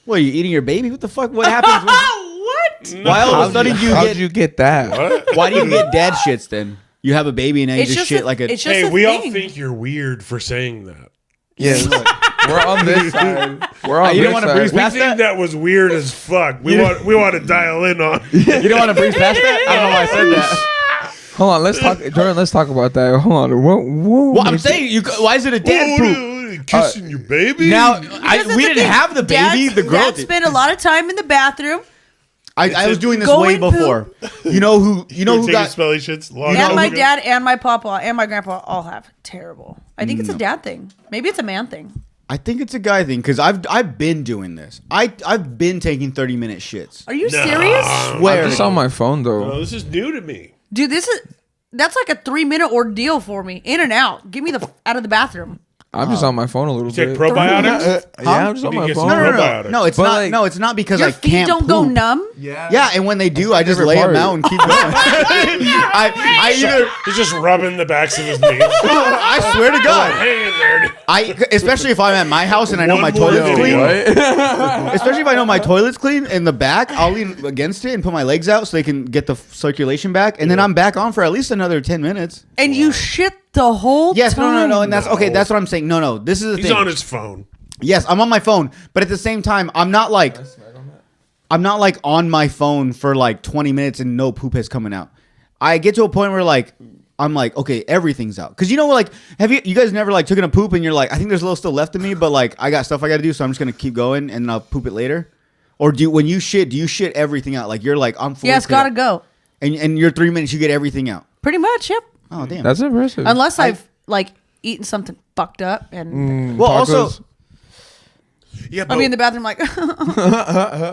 What, are you eating your baby? What the fuck? What happens? When, why all of a sudden you How'd get? you get that? What? Why do you get dad shits then? You have a baby and then you just shit like a. It's just Hey, a we all thing. think you're weird for saying that. Yeah, look, we're on this side. We're on You don't this wanna side. breeze We past think that was weird as fuck. We want to dial in on. You don't want to breeze past that? I don't know why I said that. Hold on, let's talk, Jordan. Let's talk about that. Hold on. Whoa. Well, I'm saying, why is it a dad poop? Kissing your baby? Now, Because we it's didn't a thing. have the baby. Dads- The girl dads did. spend a lot of time in the bathroom. I was doing this Go way and poop. before. You know who Taking got smelly shits. And my dad and my papa and my grandpa all have terrible. I think it's a dad thing. Maybe it's a man thing. I think it's a guy thing because I've been doing this. I've been taking 30-minute shits. Are you serious? Swear. I'm just on my phone though. No, this is new to me. Dude, that's like a 3-minute ordeal for me. In and out. Get me out of the bathroom. I'm just on my phone a little Take bit. probiotics. Yeah, I'm just on You my get phone. some No, probiotics. no, it's But, not. like, No, it's not because Your I feet can't don't poop. go numb? Yeah, and when they do, I just favorite lay them part. out and keep going. I either He's just rubbing the backs of his knees. I swear to God, Hang in there. especially if I'm at my house and I know One my more toilet's video. clean. Especially if I know my toilet's clean in the back, I'll lean against it and put my legs out so they can get the circulation back, and then I'm back on for at least another 10 minutes. And you shit the whole Yes, time. no, and that's okay. That's what I'm saying. No, this is the He's thing. on his phone. Yes, I'm on my phone, but at the same time, I'm not like on my phone for like 20 minutes and no poop is coming out. I get to a point where like I'm like, okay, everything's out. Cause you know, like, have you guys never like taken a poop and you're like, I think there's a little still left in me, but like I got stuff I got to do, so I'm just gonna keep going and I'll poop it later. Or when you shit, do you shit everything out? Like you're like, I'm full. Yeah, it's gotta go. And your 3 minutes, you get everything out. Pretty much, yep. Oh damn. That's impressive. Unless I've like eaten something fucked up and well, Tacos. also. Yeah, but I'll be in the bathroom like,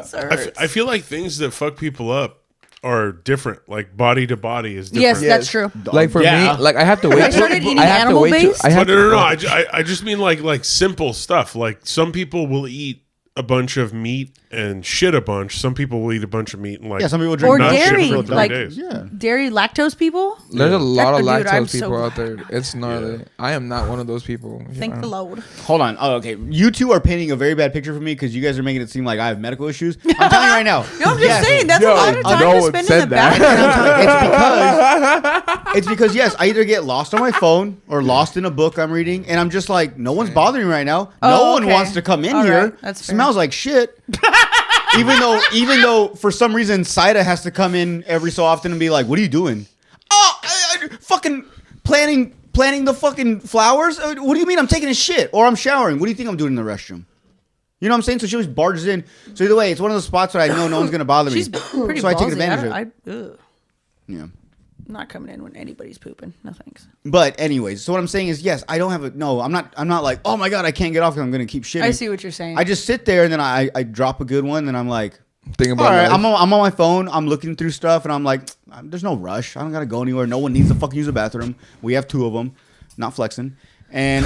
sorry. I feel like things that fuck people up are different. Like body to body is different. Yes, that's true. Like for Yeah. me, like I have to wait. I started eating I have to wait. animal-based. I have But no. to. I just mean like simple stuff. Like some people will eat a bunch of meat and shit a bunch. Some people will eat a bunch of meat and like Yeah, some people drink Or not shit dairy, for 3 like days. Yeah. dairy lactose people. There's a lot of Dude, I'm lactose so people out glad there. I'm not It's gnarly. I am not one of those people. Thank the Lord. Hold on. Oh, okay. You two are painting a very bad picture for me because you guys are making it seem like I have medical issues. I'm telling you right now. No, I'm just saying that's a lot of time no to one spend in said the that. bathroom. It's because yes, I either get lost on my phone or lost in a book I'm reading, and I'm just like, no one's bothering me right now. No Oh, one okay. wants to come in All here. right, that's fair. Smells like shit. even though for some reason Saida has to come in every so often and be like, "What are you doing?" Oh, fucking planting the fucking flowers. What do you mean? I'm taking a shit or I'm showering. What do you think I'm doing in the restroom? You know what I'm saying? So she always barges in. So either way, it's one of those spots where I know no one's gonna bother me. She's pretty so I take ballsy. advantage of it. Ugh. Yeah. I'm not coming in when anybody's pooping. No thanks. But anyways, so what I'm saying is, yes, I don't have a no. I'm not like, oh my god, I can't get off because I'm gonna keep shitting. I see what you're saying. I just sit there and then I drop a good one and I'm like, Think all about right, life. I'm on my phone, I'm looking through stuff and I'm like, there's no rush. I don't gotta go anywhere. No one needs to fucking use the bathroom. We have 2 of them, not flexing, and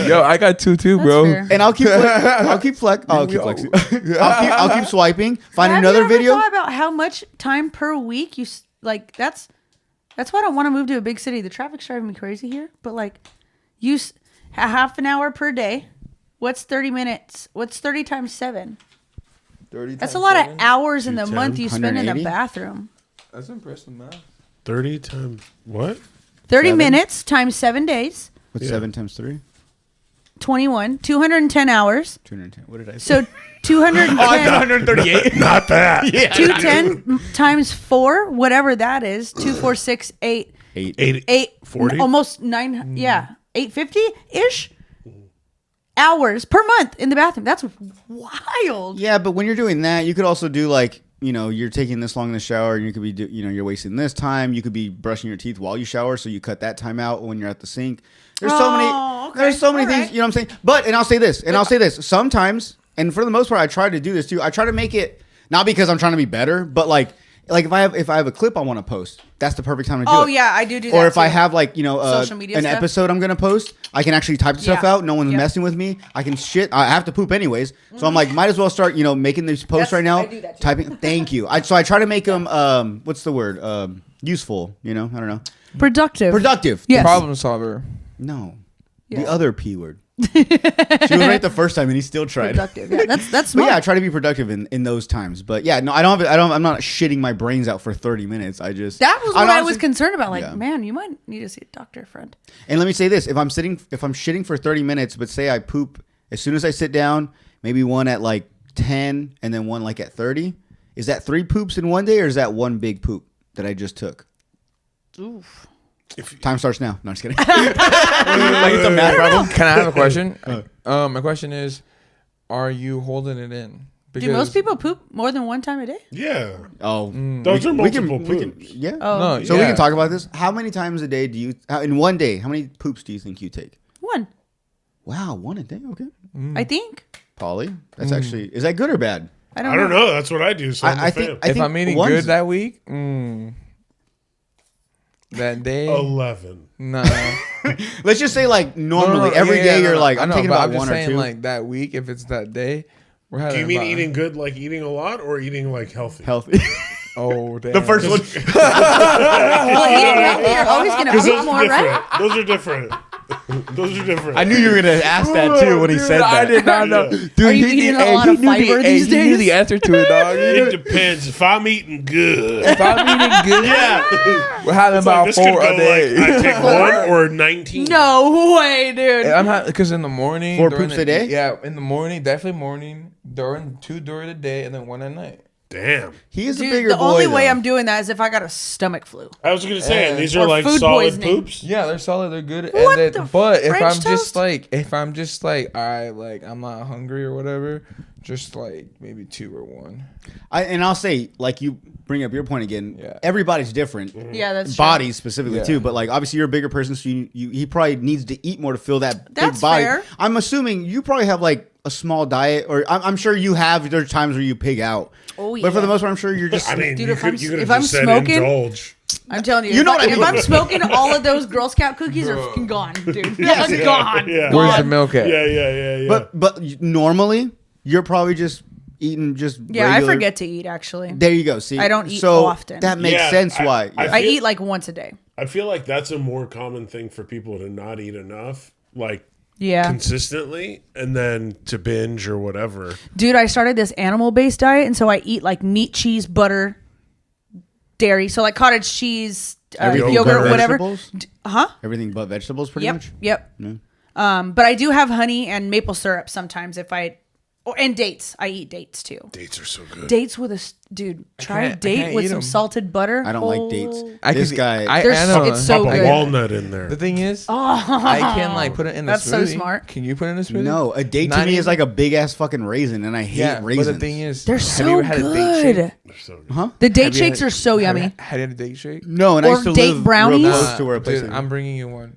Yo, I got 2 too, That's bro. fair. and I'll keep flexing. I'll keep swiping. Find Have another you ever video. thought about how much time per week you like? That's why I don't want to move to a big city. The traffic's driving me crazy here. But like, a half an hour per day. What's 30 minutes? What's 30 times 7? 30 That's a lot of hours in the 210, month you spend in the 180? bathroom. That's impressive, man. 30 times what? 30 7? minutes times 7 days. What's 7 times 3? 21. 210 hours. 210. What did I say? So 210. 138. Not that. 210 times 4, whatever that is. 2, 4, 6, 8. 8 40? Almost 9. Yeah. 850 ish hours per month in the bathroom. That's wild. Yeah, but when you're doing that, you could also do like, you know, you're taking this long in the shower and you could be, you're wasting this time. You could be brushing your teeth while you shower, so you cut that time out when you're at the sink. There's so okay. there's so many All things, right. you know what I'm saying? But, and I'll say this, sometimes, and for the most part, I try to do this too. I try to make it, not because I'm trying to be better, but like if I have a clip I want to post, that's the perfect time to do it. Oh, yeah, I do that. Or if too. I have like, Social media an stuff. episode I'm going to post, I can actually type the stuff Yeah. out. No one's Yeah. messing with me. I can shit. I have to poop anyways. So I'm like, might as well start, making these posts Yes, right now. I do that too. Typing. Thank you. So I try to make them, what's the word? Useful, I don't know. Productive. Productive. Yes. Problem solver. No. Yeah. The other P word. She was right the first time and he still tried. Productive. Yeah, that's But smart. yeah, I try to be productive in those times. But yeah, no, I'm not shitting my brains out for 30 minutes. That was That was what I was honestly- concerned about. Like, Yeah. man, you might need to see a doctor, friend. And let me say this: if I'm shitting for 30 minutes, but say I poop as soon as I sit down, maybe one at like 10 and then one like at 30, is that 3 poops in one day or is that one big poop that I just took? Oof. Time starts now. No, I'm just kidding. Like it's a math problem. Can I have a question? My question is, are you holding it in Do most people poop more than one time a day? Yeah. Oh, Those are multiple poops. yeah. Oh. No, So we yeah. can talk about this. How many times a day in one day, how many poops do you think you take? One, Wow, one a day. Okay. I think. Pauly, that's actually, is that good or bad? I I don't know. That's what I do. So I'm a I fan. think If I'm eating one's- good that week, that day, 11. nah. Let's just say like normally No, every yeah, day yeah, you're no, like I I'm know, taking but about I'm just one or saying, two. like that week, if it's that day, we're having. Do you mean about- eating good, like eating a lot, or eating like healthy? Healthy. Oh, damn. The first one. Well, eating healthy, you're always going to Because poop more, right? Those are different. Those are different. I knew you were gonna ask that too when he said that. I did not know. Yeah. Dude, Are you eating a lot of fiber these He knew days? the answer to it, dog. It depends. If I'm eating good, If I'm eating good, we're having it's like, about this could 4 go a day. like I take 1 or 19. No way, dude. I'm not because in the morning, 4 during poops the- a day? Yeah, in the morning, definitely morning. During the day, and then 1 at night. Damn. He is a Dude, bigger the boy. only way though. I'm doing that is if I got a stomach flu. I was gonna say, and these are Or like food solid poisoning. poops. Yeah, they're solid. They're good. What and the then, but if French I'm toast? just like, all right, like I'm not hungry or whatever, just like maybe 2 or 1. I'll say, like you bring up your point again. Yeah. Everybody's different. Yeah, that's true. Bodies specifically Yeah. too, but like obviously you're a bigger person, so he probably needs to eat more to fill that That's big body. fair. I'm assuming you probably have like a small diet, or I'm sure you have. There's times where you pig out. Oh, But for yeah. the most part, I'm sure you're just. I mean, Dude, you if I'm- could have if just I'm said smoking- indulge. I'm telling you, You know what I if mean. I'm smoking, all of those Girl Scout cookies are fucking gone, dude. Yes, They're yeah, gone. yeah. Gone. Where's the milk at? Yeah. But normally you're probably just eating just. Yeah, regular- I forget to eat, actually. There you go. See, I don't eat so often. That makes Yeah, sense. Why? I Yeah. I feel- eat like once a day. I feel like that's a more common thing for people to not eat enough, like Yeah. consistently, and then to binge or whatever. Dude, I started this animal-based diet, and so I eat like meat, cheese, butter, dairy. So like cottage cheese, Everything yogurt, but whatever. vegetables? Huh? Everything but vegetables, pretty much. Yep. But I do have honey and maple syrup sometimes if I, and dates. I eat dates too. Dates are so good. Dates with dude. Try a can't date with eat some 'em. salted butter. I don't like dates. I This could- guy. I There's- know. it's so Pop a good. walnut in there. The thing is, I can like put it in a That's so smoothie. smart. Can you put it in a smoothie? No, a date to Not me is even- like a big ass fucking raisin, and I hate Yeah, raisins. but the thing is, They're have you so ever had a date shake? good. They're so good. The date Have you shakes had- are so have you yummy. Had you had a date shake? No, and I Or used to date live brownies? real close to where a place. Dude, I'm bringing you one.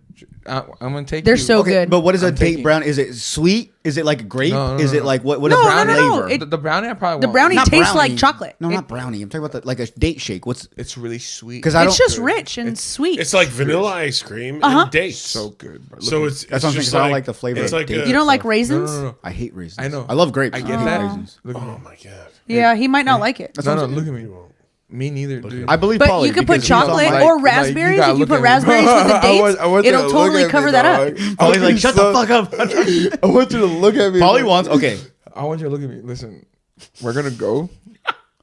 I'm gonna take. They're you. so Okay, good. but what is a I'm date taking- brown? Is it sweet? Is it like a grape? No, no, is no, it no. like what? What No, is no, brown no, no. flavor? It- The brownie I probably The won't. brownie Not tastes brownie. like chocolate. No, not brownie. I'm talking about like a date shake. What's? It's really sweet. Because I don't. It's just rich and sweet. It's like vanilla ice cream and dates. so good. Bro. So Look, it's That's what I'm saying, just 'cause I don't like the flavor It's of like dates. You don't like no, raisins? no, no. I hate raisins. I know. I love grapes. I I get hate that. raisins. Look at Oh me. my god. Yeah, he might not like it. No, no, look at me. Me neither, dude. I believe. But Pauly, you could put because he's on chocolate my- or raspberries. gotta If you look put at me. raspberries with the I want dates, you to it'll look totally at me, cover that up. dog. Pauly's like, shut the fuck up. I want you to look at me. Pauly wants. Okay. I want you to look at me. Listen, we're gonna go.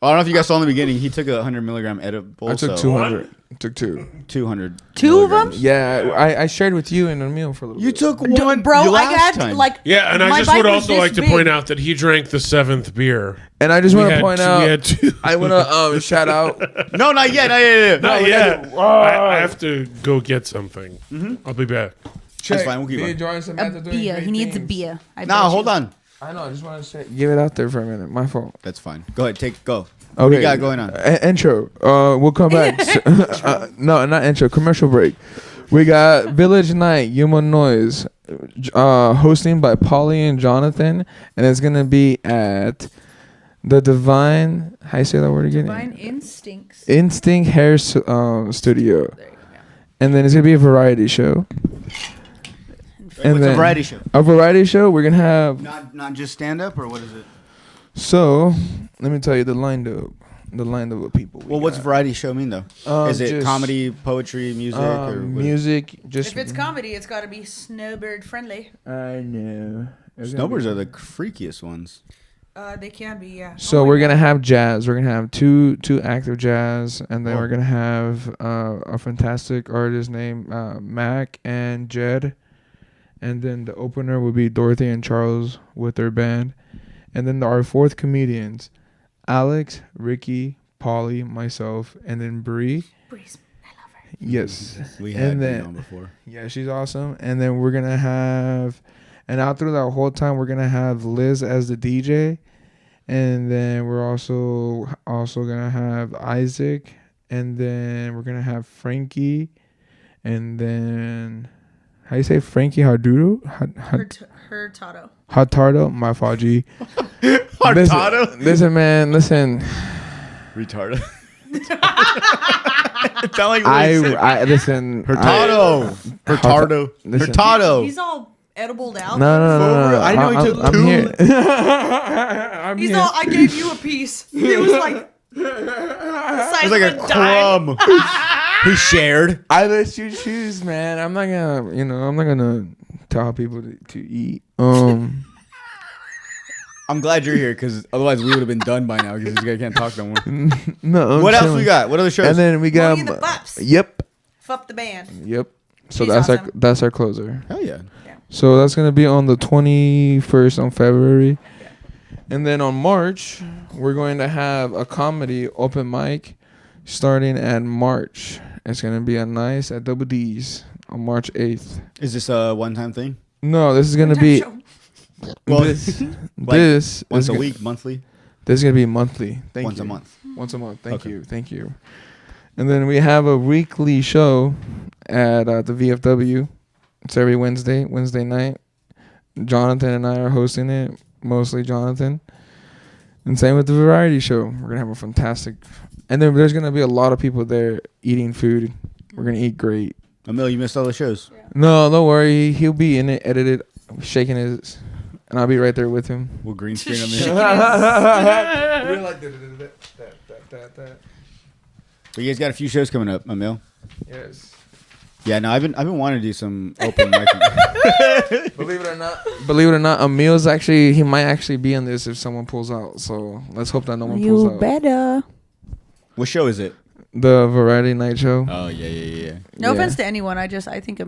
I don't know if you guys saw in the beginning. He took a 100 milligram edible. I took so 200. I took 2. 200. Two of them? milligrams. Yeah, I shared with you in a meal for a little You bit. took one, Bro, I last had time. like Yeah, and I my just bite would was also this like to big. point out that he drank the 7th beer. And I just We want to had point two- out. we had two. I want to shout out. No, not yet. Not yet. Not yet. I have to go get something. I'll be back. That's fine. We'll keep Me, going. Joy, and a Samantha doing beer. great He needs a things. beer. I Nah, bet hold you. on. I know. I just want to say, give it out there for a minute. My fault. That's fine. Go ahead. Go. Okay. What do you got going on? Intro. We'll come back. No, not intro. Commercial break. We got Village Night, Human Noise, hosting by Pauly and Jonathan, and it's gonna be at the Divine. How you say that word again? Divine instincts. Instinct Hair Studio, There you go. and then it's gonna be a variety show. And It's a then variety show. A variety show. We're gonna have. Not just stand up, or what is it? So let me tell you the lineup of people. Well, what's variety show mean though? Is it just, comedy, poetry, music, or what? music? Just If it's comedy, it's got to be snowbird friendly. I know. Snowbirds are the freakiest ones. They can be, yeah. So Oh my we're God. gonna have jazz. We're gonna have two active jazz, and then we're gonna have a fantastic artist named Mac and Jed, and then the opener will be Dorothy and Charles with their band, and then our 4th comedians, Alex, Ricky, Pauly, myself, and then Bree. Breeze. I love her. Yes, We And had then- been on before. yeah, she's awesome. And then we're gonna have, and out through that whole time, we're gonna have Liz as the DJ, And then we're also gonna have Isaac, and then we're gonna have Frankie, and then how you say Frankie Hardudo? Hurtado. Hatardo, my fault, G. Hurtado? Listen, man, listen. Retarded. It sound like I listen. Hurtado. Hurtado. Listen. Hurtado. He's all edibled out. No. I know he took I'm two. here. He's all, I gave you a piece. It was like, It was like a crumb. He shared. I let you choose, man. I'm not gonna tell people to eat. I'm glad you're here because otherwise we would have been done by now because this guy can't talk no more. No. What else we got? What other shows? And then we got. Money in the Pops. Yep. Fuck the band. Yep. So She's that's awesome. that's our closer. Hell yeah. So that's gonna be on the 21st on February, and then on March we're going to have a comedy open mic starting at March. It's gonna be at Nice at Double D's on March 8th. Is this a one-time thing? No, this is gonna be Well, this. like This once is a gonna- week, monthly, This is gonna be monthly. once a month. Once a month. Thank Okay. you. And then we have a weekly show at the VFW. It's every Wednesday night. Jonathan and I are hosting it, mostly Jonathan. And same with the variety show. We're gonna have a fantastic, and then there's gonna be a lot of people there eating food. We're gonna eat great. Emil, you missed all the shows. No, don't worry. He'll be in it, edited, shaking his, and I'll be right there with him. We'll green screen him Shaking in. We're like that. But you guys got a few shows coming up, Emil. Yes. Yeah, no, I've been wanting to do some open mic. Believe it or not, Emil's he might actually be in this if someone pulls out. So let's hope that no one pulls out. better. What show is it? The Variety Night Show. Oh yeah. No Yeah. offense to anyone. I think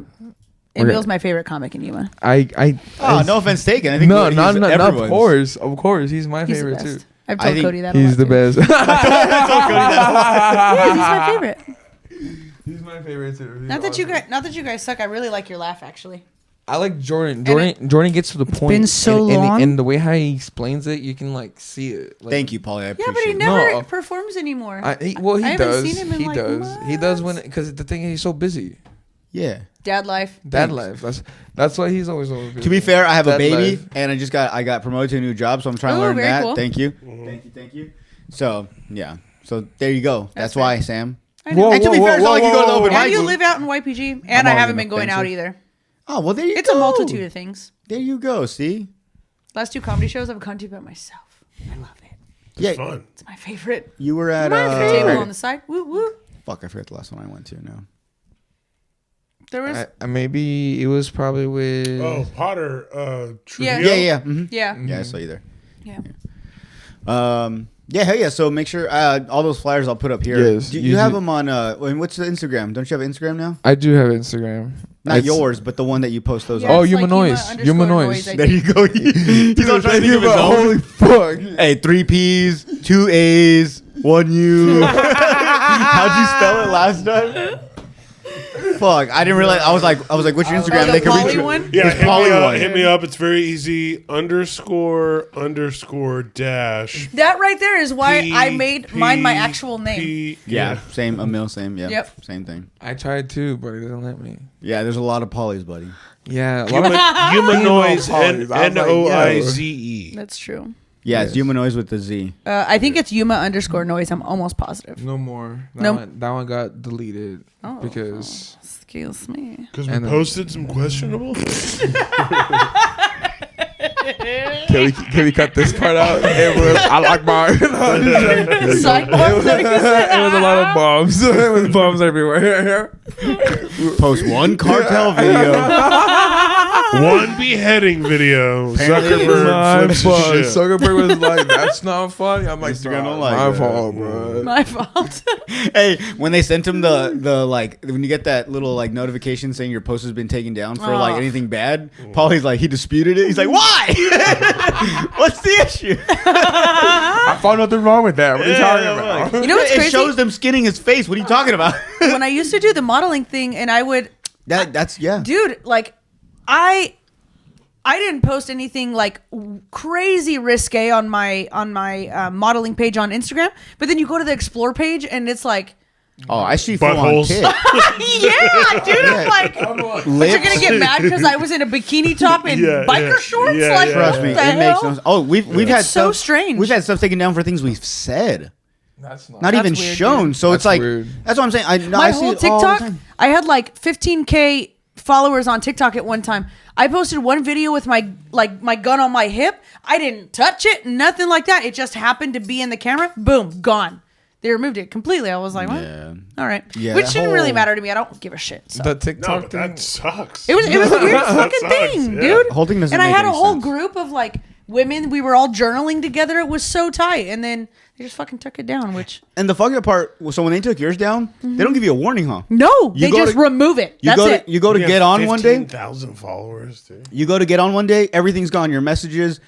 Emil's my favorite comic in Yuma. Oh, no offense taken. I think No, he's not everyone's. of course, he's my He's the favorite best. too. I've I told think Cody that. He's a the lot, too. best. Yeah, he's my favorite. He's my favorite too. Not that you guys suck. I really like your laugh, actually. I like Jordan. And Jordan gets to the point. been so and, long. and the way how he explains it, you can like see it. Like, Thank you, Pauly. I Yeah, appreciate but he it. never No. performs anymore. He I haven't does. seen him in, He like, does. He does months. because the thing is he's so busy. Yeah. Dad life. Dad Thanks. life. That's why he's always over. To be fair, I have a Dad baby, life. and I got promoted to a new job, so I'm trying to Ooh, learn very that. cool. Thank you. Thank you. So yeah. So there you go. That's fair. why, Sam. I know. Whoa, And to be fair, it's not like you go to the open And mic. you live out in YPG, and I always haven't been enough going out offensive. either. Oh well, there you It's go. a multitude of things. There you go. See. Last two comedy shows I've gone to by myself. I love it. Yeah. Fun. It's my favorite. You were at Table on the side. Woo woo. fuck. I forgot the last one I went to. Now. There was. Maybe it was probably with. Oh, Potter. Yeah. Trujillo? Yeah. Mhm. Yeah. Yeah, I saw you there. Yeah. Yeah, hell yeah. So make sure all those flyers I'll put up here. Yes, Do you you have do. them on? What's the Instagram? Don't you have Instagram now? I do have Instagram. Not It's- yours, but the one that you post those Yeah, Oh, on. it's Yuma Noise. Yuma Yuma underscore Noise. I There think. you go. He's all trying to think of his own. Holy fuck. Hey, 3 P's, 2 A's, 1 U. How'd you spell it last time? Fuck, I didn't realize. I was like, what's your Instagram? the They can reach Pauly you. one? Yeah, It's Pauly one. hit me up. It's very easy. __ dash. That right there is why P- I made mine my P- actual name. P- Yeah, same. Emil, same. Yeah, Yep. same thing. I tried too, but it doesn't let me. Yeah, there's a lot of Polys, buddy. Yeah. A lot of Humanoids. Female Pauly. Noise. That's true. Yeah, Yes. it's Humanoids with the Z. I think it's Yuma _ noise. I'm almost positive. No more. Nope. That one got deleted Oh, because Excuse me. Because we And, posted some questionable. can we cut this part out? It was I like mine. Psych. It was a lot of bombs. It was bombs everywhere. Post one cartel video. One beheading video. Apparently Zuckerberg My flips fault. his shit. Zuckerberg was like, "That's not funny." I'm like, Instagram don't "Bro, like my that." fault, bro." My fault. Hey, when they sent him the like, when you get that little like notification saying your post has been taken down for like Oh. anything bad, Pauly's like, he disputed it. He's like, why? What's the issue? I found nothing wrong with that. What are you talking I'm about? like, You know what's it crazy? shows them skinning his face. What are you talking about? When I used to do the modeling thing, and I would, That's yeah. dude, like, I I didn't post anything like crazy risque on my modeling page on Instagram, but then you go to the explore page and it's like, oh, I see full on buttholes. tit. yeah, dude. I'm like, but you're gonna get mad because I was in a bikini top and biker shorts. Like, Trust me, what the it makes hell? no. Oh, we've had so stuff, strange. We've had stuff taken down for things we've said, That's not even weird, shown. dude. So it's That's like weird. that's what I'm saying. My I whole see it all the TikTok, time. I had like 15K followers on TikTok at one time. I posted one video with my gun on my hip. I didn't touch it, nothing like that. It just happened to be in the camera. Boom, gone. They removed it completely. I was like, what? Yeah. All right. Yeah, Which that didn't really whole- matter to me. I don't give a shit. So. The No, TikTok but thing. that sucks. It was the weirdest fucking sucks, thing, yeah. dude. The whole thing doesn't And I make had a any whole sense. group of like women. We were all journaling together. It was so tight. And then they just fucking took it down, which... And the fucked up part, so when they took yours down, they don't give you a warning, huh? No, You they go just to- remove it. You That's go it. to you go to get on one day. 15,000 followers, dude. You go to get on one day, everything's gone. Your messages,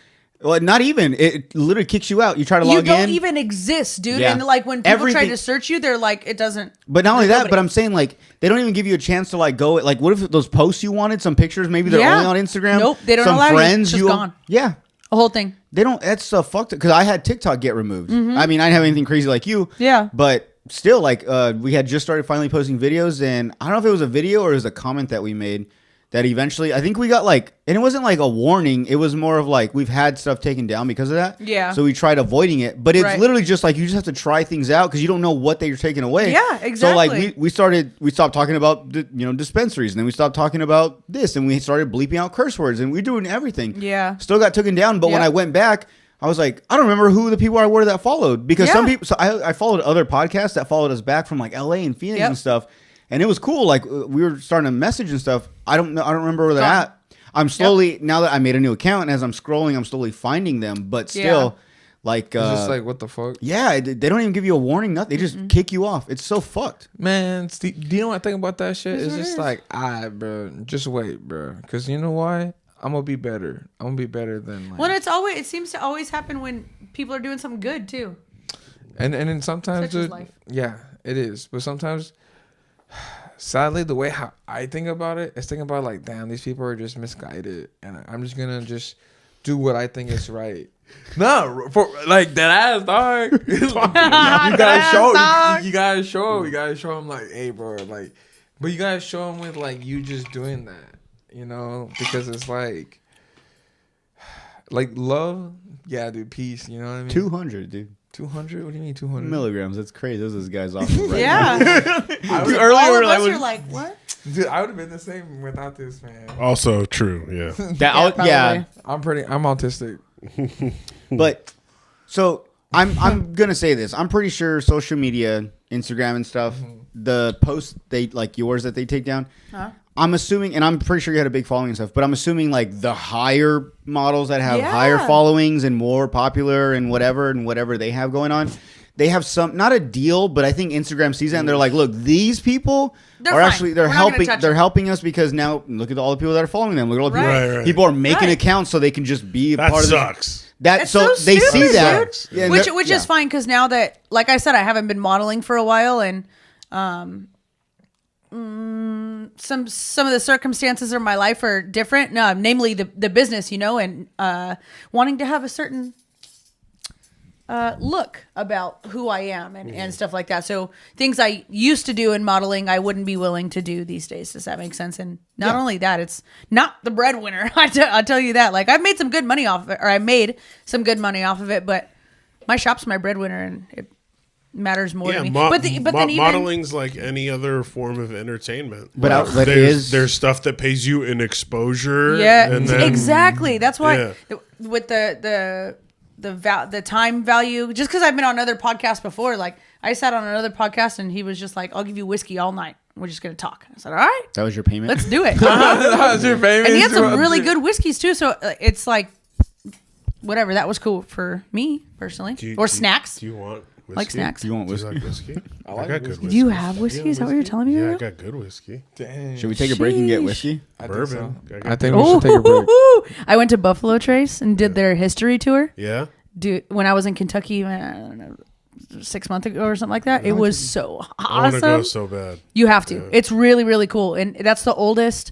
well, not even. It literally kicks you out. You try to You log don't in, even exist, dude. Yeah. And like when people try Everything- to search you, they're like, it doesn't... but not only that. nobody. But I'm saying like they don't even give you a chance to like go. Like, what if those posts you wanted, some pictures, maybe they're Yeah. only on Instagram. Nope, they don't some allow you. friends It's just gone. Yeah, A whole thing. they don't. That's fucked up. Because I had TikTok get removed. I mean, I didn't have anything crazy like you. Yeah. But still, like, we had just started finally posting videos, and I don't know if it was a video or it was a comment that we made that eventually, I think we got like, and it wasn't like a warning. It was more of like, we've had stuff taken down because of that. Yeah. So we tried avoiding it. But it's Right. literally just like, you just have to try things out because you don't know what they're taking away. Yeah, So like, exactly. we stopped talking about, dispensaries, and then we stopped talking about this, and we started bleeping out curse words, and we're doing everything. Yeah. Still got taken down. But when Yep. I went back, I was like, I don't remember who the people were that followed, because some Yeah. people. So I followed other podcasts that followed us back from like LA and Phoenix Yep. and stuff, and it was cool. Like we were starting to message and stuff. I don't know. I don't remember where they're Gone. at. I'm slowly now that I made a new account, and as I'm scrolling, I'm slowly finding them. But still, like, It's just like, what the fuck? yeah, they don't even give you a warning. Nothing. They just kick you off. It's so fucked. Man, Steve, do you know what I think about that shit? That's It's what it just is. like, bro, just wait, bro. Because you know why? I'm going to be better. I'm going to be better than like... Well, it seems to always happen when people are doing something good too. And then sometimes, Such is dude, life. yeah, it is. But sometimes, sadly, the way how I think about it is thinking about like, damn, these people are just misguided, and I'm just gonna just do what I think is right. No, for like that ass dog. you gotta show. You gotta show. You gotta show them like, hey, bro, like, but you gotta show them with like you just doing that, you know, because it's like love. Yeah, dude, peace. You know what I mean? 200, dude. 200? What do you mean 200? Milligrams. That's crazy. Those are those guys off. Right Yeah. Dude, All earlier of I us was are like, what? Dude, I would have been the same without this, man. Also true, yeah. yeah. probably. I'm autistic. But so I'm gonna say this. I'm pretty sure social media, Instagram and stuff, the posts they like yours that they take down. Huh? I'm assuming, and I'm pretty sure you had a big following and stuff, but I'm assuming like the higher models that have Yeah. higher followings and more popular and whatever they have going on, they have some, not a deal, but I think Instagram sees that and they're like, look, these people They're are fine. actually, We're not gonna touch they're them. helping us because now look at all the people that are following them. Look at all the people. Right. Right. People are making Right. accounts so they can just be a That part of sucks. that. It's So so they see stupid, that. dude. Yeah, and Which they're- is fine because now that, like I said, I haven't been modeling for a while, and some of the circumstances of my life are different. Namely the business, and wanting to have a certain look about who I am and stuff like that. So things I used to do in modeling, I wouldn't be willing to do these days. Does that make sense? And not only that, it's not the breadwinner. I'll tell you that. Like I've made some good money off of it, or I made some good money off of it, but my shop's my breadwinner, and it matters more to me. But then even modeling's like any other form of entertainment. But outlet there's is- stuff that pays you in exposure. yeah, and then, exactly. That's why Yeah. with the time value, just because I've been on other podcasts before, like I sat on another podcast and he was just like, I'll give you whiskey all night. We're just going to talk. I said, all right, That was your payment. let's do it. That's your favorite. And he had some really good whiskeys too. So it's like, whatever. That was cool for me personally. Or snacks. Do you want whiskey? Like snacks. You want Do you whiskey? like whiskey? I like got good whiskey. whiskey. Do you have whiskey? Is that what you're telling me Yeah, I right got good whiskey. Damn. Should we take a break and get Sheesh. whiskey? I think Bourbon. so. I got I think now? we should take a break. Ooh, I went to Buffalo Trace and did their history tour. Yeah. Dude, when I was in Kentucky, I don't know, 6 months ago or something like that. It was so I want to go awesome. so bad. You have to. It's really, really cool. And that's the oldest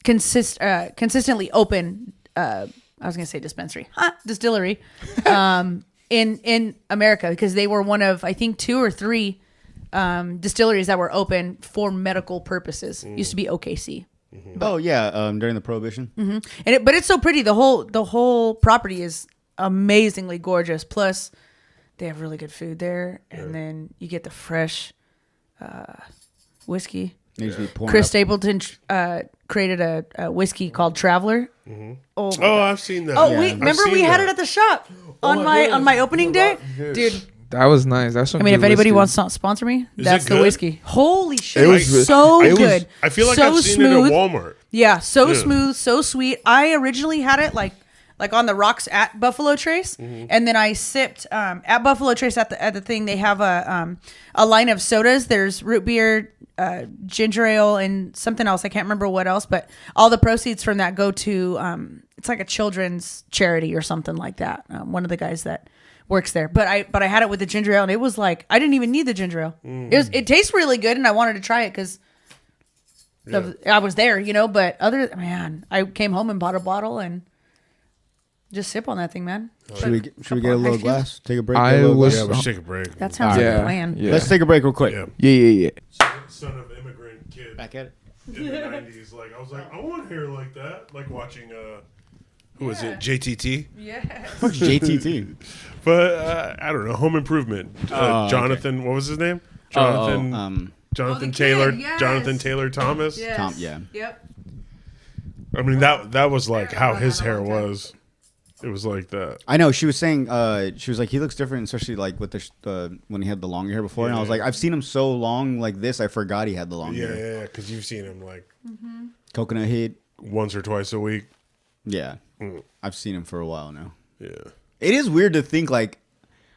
consistently open. I was gonna say dispensary, distillery, in America, because they were one of, I think, 2 or 3 distilleries that were open for medical purposes. Used to be OKC. Oh yeah, during the Prohibition. And but it's so pretty. The whole property is amazingly gorgeous. Plus, they have really good food there, and then you get the fresh whiskey. Chris Stapleton created a whiskey called Traveler. Oh, I've seen that. Oh, remember we had it at the shop on my opening day, dude. That was nice. That's some. I mean, if anybody wants to sponsor me, that's the whiskey. Holy shit, it was so good. I feel like so I've seen smooth. it at Walmart. Yeah, smooth, so sweet. I originally had it like on the rocks at Buffalo Trace, and then I sipped at Buffalo Trace at the thing. They have a line of sodas. There's root beer, ginger ale, and something else. I can't remember what else, but all the proceeds from that go to it's like a children's charity or something like that. One of the guys that works there, but I had it with the ginger ale, and it was like I didn't even need the ginger ale. It tastes really good, and I wanted to try it because I was there, But I came home and bought a bottle and just sip on that thing, man. Should we get a little glass? Take a break. We should take a break. That sounds like a plan. Yeah. Let's take a break real quick. Yeah. Son of immigrant kid. Back at it. In the 90s, I was like, I want hair like that. Like watching who was it? JTT. Yes. Fuck's JTT? But I don't know. Home Improvement. Jonathan. Okay. What was his name? Jonathan. Jonathan Taylor. Yes. Jonathan Taylor Thomas. Yes. Tom, yeah. Yep. I mean that was like how his hair was. It was like that. I know. She was saying. She was like, he looks different, especially like with the when he had the longer hair before. And I was like, I've seen him so long like this. I forgot he had the long hair. Yeah. Because you've seen him like Coconut Head. once or twice a week. Yeah. I've seen him for a while now. Yeah. It is weird to think like,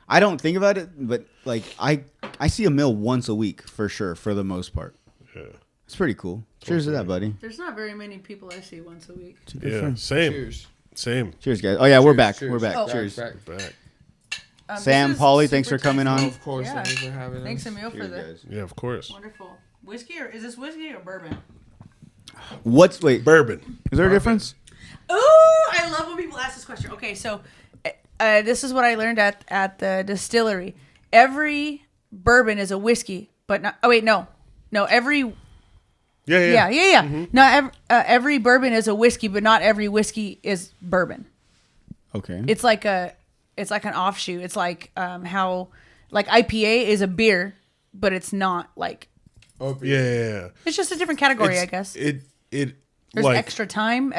I don't think about it, but like I see a meal once a week for sure, for the most part. Yeah. It's pretty cool. Cheers to that, buddy. There's not very many people I see once a week. Yeah. Same. Cheers. Same. Cheers, guys. Oh yeah, we're back. Cheers. We're back. Oh. Cheers. Back. Sam, Pauly, thanks for coming on. Of course. Yeah. Thank you for having Thanks, us. Emil, for the Yeah, of course. wonderful whiskey. Or is this whiskey or bourbon? Wait, Bourbon. is there a difference? Oh, I love when people ask this question. Okay, so this is what I learned at the distillery. Every bourbon is a whiskey, but not. Oh wait, no. Every Yeah. Mm-hmm. No, every bourbon is a whiskey, but not every whiskey is bourbon. Okay. It's like an offshoot. It's like how like IPA is a beer, but it's not like. Yeah. It's just a different category, I guess. There's like extra time,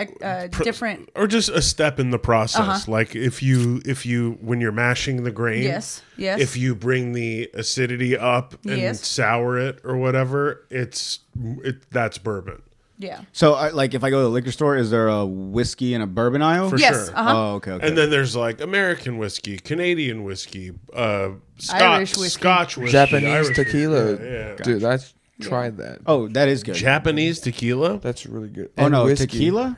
different. or just a step in the process. Like if you when you're mashing the grain, Yes. if you bring the acidity up and sour it or whatever, that's bourbon. Yeah. So, like, if I go to the liquor store, is there a whiskey and a bourbon aisle? For Yes. sure. Oh, okay. And then there's like American whiskey, Canadian whiskey, Irish whiskey. Scotch whiskey, Japanese Irish tequila. whiskey. Yeah. Dude, that's tried that. Oh, that is good. Japanese tequila. That's really good. Oh And no, whiskey. tequila.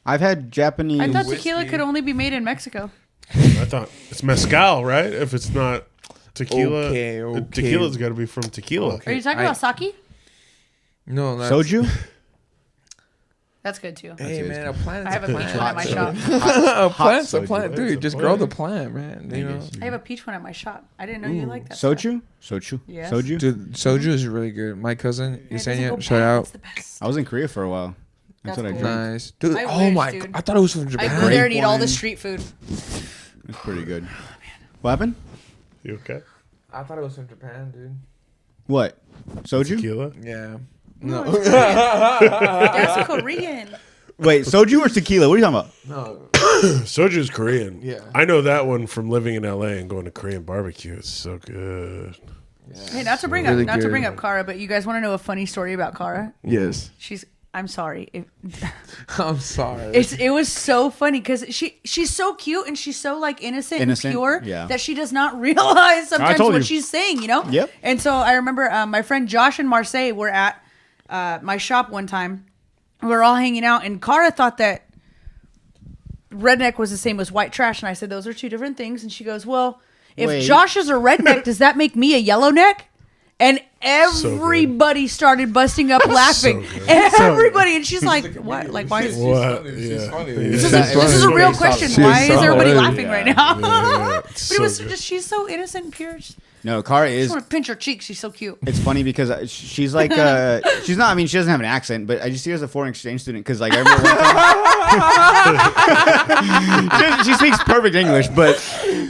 I've had Japanese. I thought tequila could only be made in Mexico. I thought it's mezcal, right? If it's not tequila, Okay. tequila's got to be from tequila. Are you talking about sake? No, that's, soju. That's good too. Hey man, a plant's I have a a peach plant. one at my shop. A plant's a soju. plant, dude. Just grow the plant, man. You know, I have a peach one at my shop. I didn't know you like that. Soju. Yes. Soju. dude, soju is really good. My cousin It doesn't go Yesenia, shout bad. out. It's the best. I was in Korea for a while. That's what I cool. drank. Nice, dude. I Oh wish, my! dude. I thought it was from I Japan. go there and Grape eat all the wine. street food. It's pretty good. What happened? You okay? I thought it was from Japan, dude. What? Soju? Tequila. Yeah. No. That's Korean. Wait, soju or tequila? What are you talking about? No. Soju's Korean. Yeah. I know that one from living in LA and going to Korean barbecue. It's so good. Hey, not to bring Really up good. Kara, but you guys want to know a funny story about Kara? Yes. I'm sorry. I'm sorry. It was so funny because she's so cute and she's so like innocent and pure that she does not realize sometimes what she's saying, you know? Yep. And so I remember my friend Josh and Marseille were at my shop one time. We were all hanging out and Kara thought that redneck was the same as white trash. And I said, those are two different things. And she goes, well, if Wait. Josh is a redneck, does that make me a yellow neck? And everybody started busting up laughing. Everybody, and she's like, "What? Like, why is What? She's funny. this is a real question? Why is everybody laughing right now?" But it So was good. just she's so innocent and pure. No, Cara I is. just want to pinch her cheek. She's so cute. It's funny because she's like, she's not. I mean, she doesn't have an accent, but I just see her as a foreign exchange student because, like, I remember one time, she speaks perfect English, but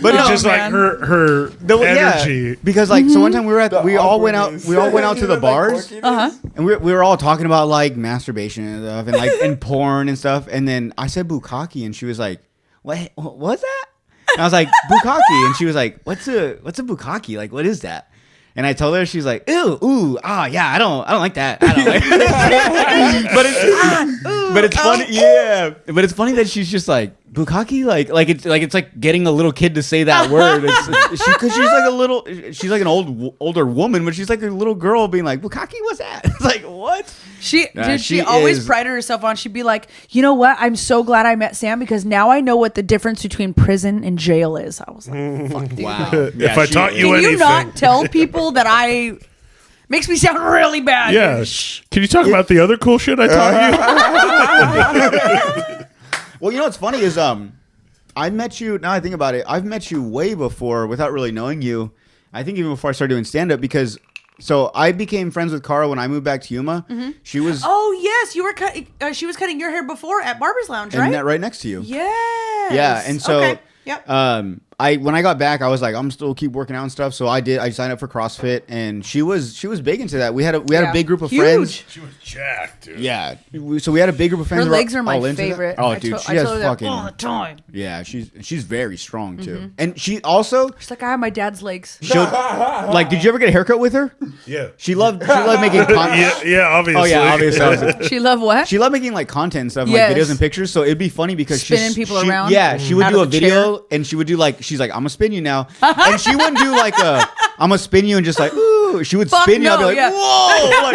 Oh, just like man. her energy. Yeah, because like so one time we all went out to the bars, and we were all talking about like masturbation and stuff and like and porn and stuff, and then I said bukkake, and she was like, what's that? And I was like, bukkake, and she was like, what's a bukkake? Like, what is that? And I told her, she's like, yeah, I don't like that. I don't like but it's funny, yeah. But it's funny that she's just like bukkake, like it's like getting a little kid to say that word. Because she's like an older woman, but she's like a little girl being like, bukkake, what's that? It's like, what? She always prided herself on. She'd be like, you know what? I'm so glad I met Sam because now I know what the difference between prison and jail is. I was like, fuck, dude. Wow. If I taught you Can anything, you not tell people that I makes me sound really bad? yeah. Dude. Can you talk about the other cool shit I taught you? Well, you know what's funny is I met you. Now I think about it, I've met you way before without really knowing you. I think even before I started doing stand up because. So I became friends with Cara when I moved back to Yuma. Mm-hmm. She was. Oh yes, you were. She was cutting your hair before at Barber's Lounge, right? And that right next to you. Yes. Yeah, and so. Okay. Yep. When I got back, I was like, I'm still keep working out and stuff. So I signed up for CrossFit, and she was big into that. We had a big group of friends. She was jacked, dude. Yeah, so we had a big group of friends. Her legs are my all into that. favorite. Oh, dude, she has fucking all the time. Yeah, she's very strong too, and she also. She's like, I have my dad's legs. Like, did you ever get a haircut with her? Yeah. She loved making content. Yeah, obviously. Oh yeah, obviously. She loved what? She loved making like content and stuff, Yes. like videos and pictures. So it'd be funny because Spinning people around? Yeah, she would Out do a of the video chair? and she would do like, she's like, I'm gonna spin you now, and she wouldn't do like I'm gonna spin you and just like, ooh. She would spin you. I'd be like, yeah. whoa.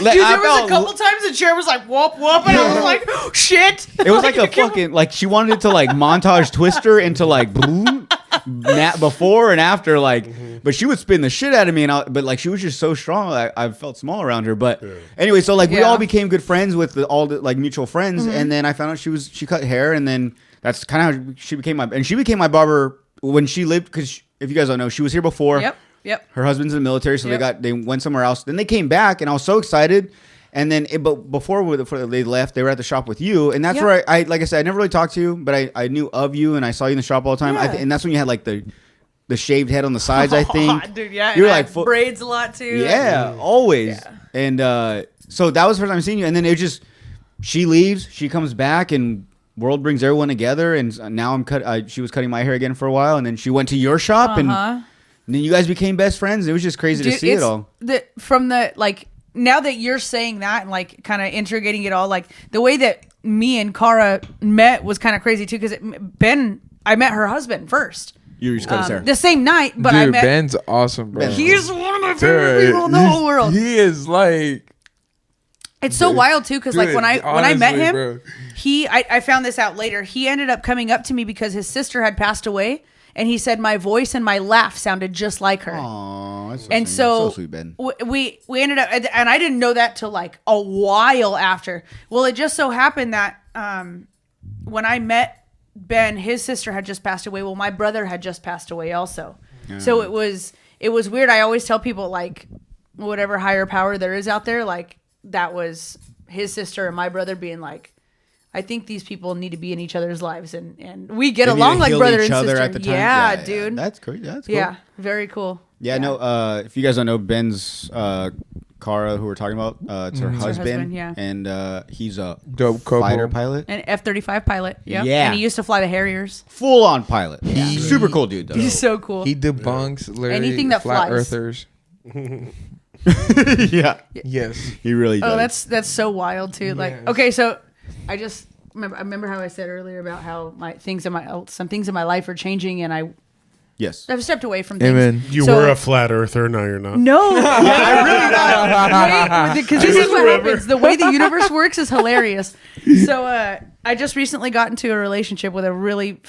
Like, Dude, there was a couple times the chair was like whoop whoop, and I was like, oh, shit. It was like a fucking like she wanted it to like montage Twister into like boom, before and after like, but she would spin the shit out of me, but like she was just so strong, I felt small around her. But anyway, so like we all became good friends with all the like mutual friends, and then I found out she cut hair, and then that's kind of how she became my barber when she lived, because if you guys don't know, she was here before. Yep. Her husband's in the military, so they went somewhere else. Then they came back, and I was so excited. And then, but before they left, they were at the shop with you, and that's where I like I said, I never really talked to you, but I knew of you, and I saw you in the shop all the time. Yeah. And that's when you had like the shaved head on the sides, I think. Dude, yeah. You were and like braids a lot too. Yeah, always. Yeah. And so that was the first time seeing you. And then it was just she leaves, she comes back, and world brings everyone together. And now she was cutting my hair again for a while, and then she went to your shop, and then you guys became best friends. It was just crazy to see it all. Now that you're saying that and like kind of integrating it all, like the way that me and Cara met was kind of crazy too, because I met her husband first. You just cut his hair The same night, but Dude, I met Ben's awesome, bro. He's one of my favorite people in the whole world. He is like. It's so wild too, because like when I met him, bro. I found this out later. He ended up coming up to me because his sister had passed away, and he said my voice and my laugh sounded just like her. Aww, that's and sweet. so sweet, Ben. we ended up, and I didn't know that till like a while after. Well, it just so happened that when I met Ben, his sister had just passed away. Well, my brother had just passed away also. So it was weird. I always tell people, like, whatever higher power there is out there, like that was his sister and my brother being like, I think these people need to be in each other's lives, and we get along like brother and sister. At the time. Yeah, dude. That's great. That's cool. Yeah, very cool. Yeah, no. If you guys don't know, Ben's Cara, who we're talking about, it's her husband. Yeah, and he's a dope fighter pilot, an F-35 pilot. Yep. Yeah, and he used to fly the Harriers. Full on pilot. Yeah, super cool dude. Though. He's so cool. He debunks literally anything that flat flies. earthers. Yeah. Yes. He really does. Oh, that's so wild too. Like, Yes. okay, so I just remember how I said earlier about how some things in my life are changing, and I've stepped away from things. Amen. You were a flat earther, now you're not. No, I really because this is what happens. The way the universe works is hilarious. So I just recently got into a relationship with a really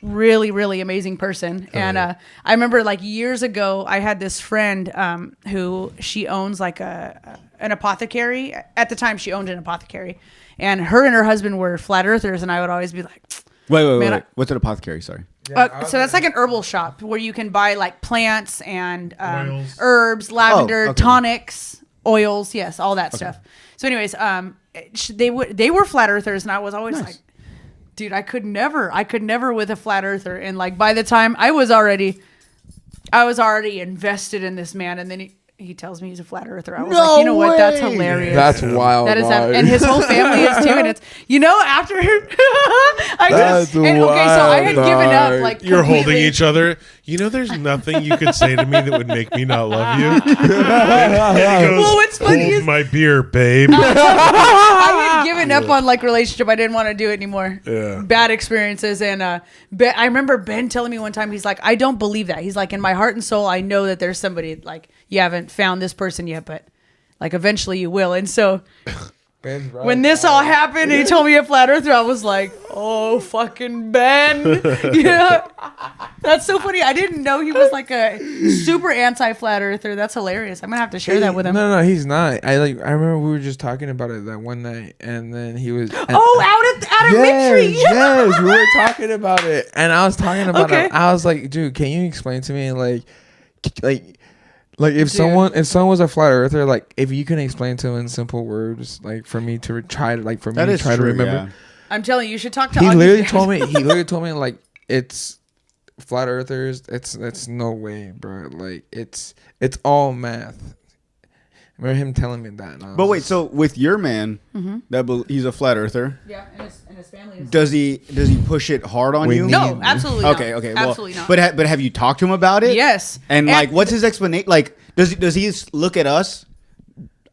really, really amazing person. And I remember like years ago, I had this friend who she owns like an apothecary. At the time, she owned an apothecary. And her husband were flat earthers. And I would always be like, wait. What's an apothecary? Sorry. So that's like an herbal shop where you can buy like plants and herbs, lavender, tonics, oils. Yes, all that stuff. So anyways, they were flat earthers. And I was always like, dude, I could never with a flat earther. And like by the time I was already invested in this man, and then he tells me he's a flat earther. I was like, you know what? That's hilarious. That's wild. That is, and his whole family is too. And it's, after okay, so I had given up. Like you're holding each other. There's nothing you could say to me that would make me not love you. Well, what's funny is my beer, babe. I had given up on like relationship. I didn't want to do it anymore. Yeah. Bad experiences. And I remember Ben telling me one time, he's like, I don't believe that. He's like, in my heart and soul, I know that there's somebody, like, you haven't found this person yet, but like eventually you will. And so when this all happened, he told me a flat earther, I was like, oh, fucking Ben. That's so funny. I didn't know he was like a super anti-flat earther. That's hilarious. I'm gonna have to share that with him. No, he's not. I remember we were just talking about it that one night, and then he was out at Victory. Yes, we were talking about it, and I was talking about it. I was like, dude, can you explain to me like if someone was a flat earther, like if you can explain to him in simple words, like for me to try to to remember. Yeah. I'm telling you should talk to. He literally told me like it's flat earthers. It's no way, bro. Like it's all math. I remember him telling me that. But wait, so with your man, he's a flat earther. Yeah, and his family is. Does he push it hard on you? No, absolutely not. Okay. Absolutely not. But have you talked to him about it? Yes. And like, what's his explanation? Like, does he look at us?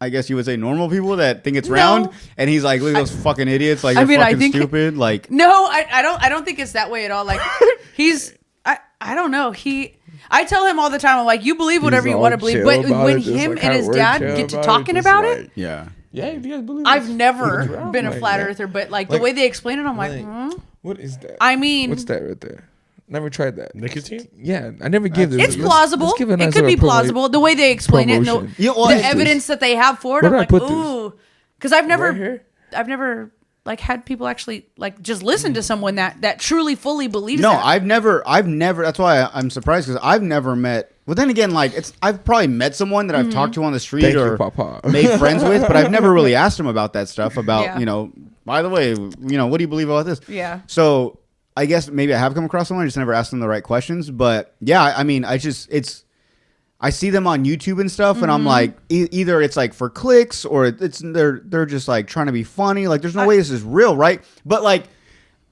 I guess you would say normal people that think it's round, and he's like, look at those fucking idiots. Like, they're fucking stupid. Like, no, I don't think it's that way at all. Like, I don't know. I tell him all the time, I'm like, you believe whatever you want to believe. But when him and his dad get to talking about it, yeah, if you guys believe I've never been a flat earther, but like the way they explain it, I'm like, what is that? I mean, what's that right there? Never tried that. Nicotine? Yeah, I never give this. It's plausible. It could be plausible. The way they explain it, and the evidence that they have for it, I'm like, ooh, because I've never like had people actually like just listen to someone that truly fully believes. No, that. I've never. That's why I'm surprised, because I've never met. Well, then again, like I've probably met someone that I've talked to on the street or made friends with, but I've never really asked them about that stuff. About by the way, what do you believe about this? Yeah. So I guess maybe I have come across someone. I just never asked them the right questions. But yeah, I mean, I see them on YouTube and stuff, and I'm like, either it's like for clicks or they're just like trying to be funny. Like, there's no way this is real, right? But like,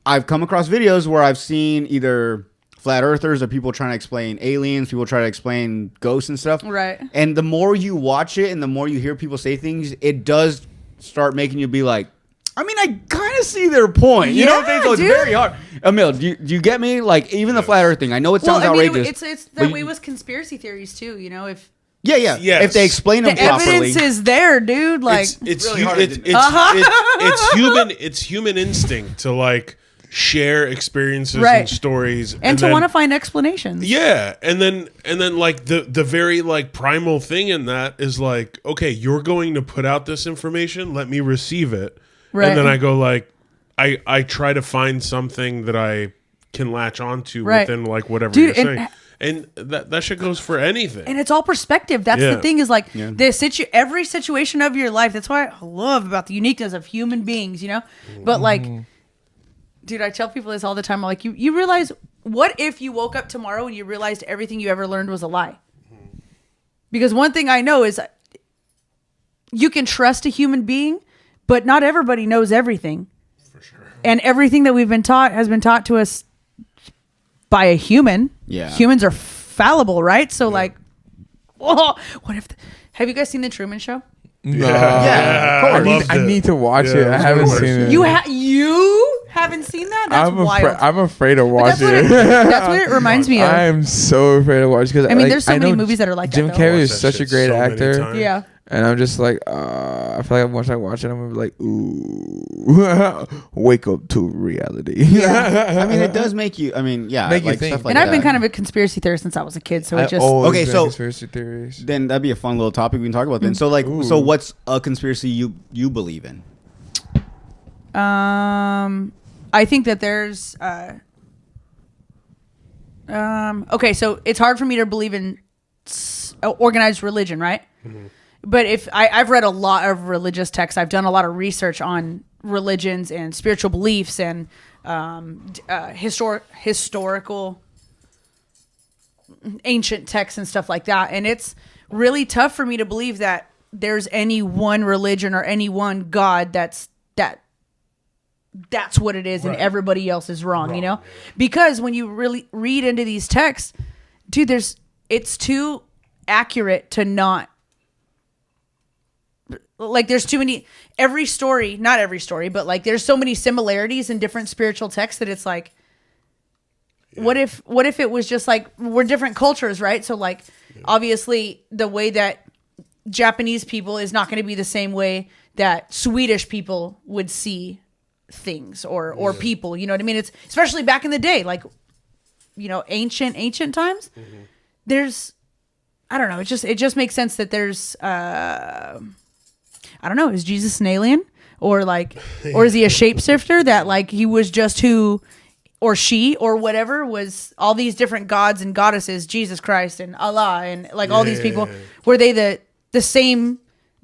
I've come across videos where I've seen either flat earthers or people trying to explain aliens, people try to explain ghosts and stuff. Right. And the more you watch it and the more you hear people say things, it does start making you be like, I mean, I kind of see their point. You know what I'm saying? So it's very hard. Emil, do you get me? Like, even the flat earth thing. I know it sounds outrageous. It's that way with conspiracy theories too. If yes. If they explain them properly, the evidence is there, dude. Like, it's human instinct to like share experiences and stories, and to want to find explanations. Yeah, and then like the very like primal thing in that is like, okay, you're going to put out this information, let me receive it. Right. And then I go like, I try to find something that I can latch onto within like whatever you're saying. And that shit goes for anything. And it's all perspective. That's the thing is like every situation of your life. That's why I love about the uniqueness of human beings, But like, dude, I tell people this all the time. I'm like, you realize, what if you woke up tomorrow and you realized everything you ever learned was a lie? Because one thing I know is you can trust a human being, but not everybody knows everything. For sure. And everything that we've been taught has been taught to us by a human. Yeah. Humans are fallible, right? So like, what if... have you guys seen The Truman Show? Yeah. I need to watch it. I haven't seen it. You haven't seen that? That's wild. I'm afraid of watching it. That's what it reminds me of. I am so afraid of watching it. I mean, there's so many movies that are like Jim that. Jim Carrey is such a great actor. Yeah. And I'm just like, I feel like once I watch it, I'm gonna be like, ooh, wake up to reality. Yeah. I mean, it does make you. I mean, yeah, Make you like think. stuff like And that. I've been kind of a conspiracy theorist since I was a kid, so it just Okay, so conspiracy theories. Then that'd be a fun little topic we can talk about. Then, so like, so what's a conspiracy you believe in? I think that there's okay, so it's hard for me to believe in organized religion, right? Mm-hmm. But if I've read a lot of religious texts, I've done a lot of research on religions and spiritual beliefs and historical ancient texts and stuff like that, and it's really tough for me to believe that there's any one religion or any one God that's what it is, right, and everybody else is wrong, you know? Because when you really read into these texts, dude, it's too accurate to not, like, there's too many, not every story, but like there's so many similarities in different spiritual texts that it's like, yeah, what if it was just like, we're different cultures, right? So like, yeah, obviously the way that Japanese people is not going to be the same way that Swedish people would see things or yeah, people, you know what I mean? It's especially back in the day, like, you know, ancient times. Mm-hmm. There's, I don't know. It just makes sense that there's, I don't know. Is Jesus an alien or like, or is he a shapeshifter that like he was just who, or she or whatever was all these different gods and goddesses, Jesus Christ and Allah and like all these people, were they the same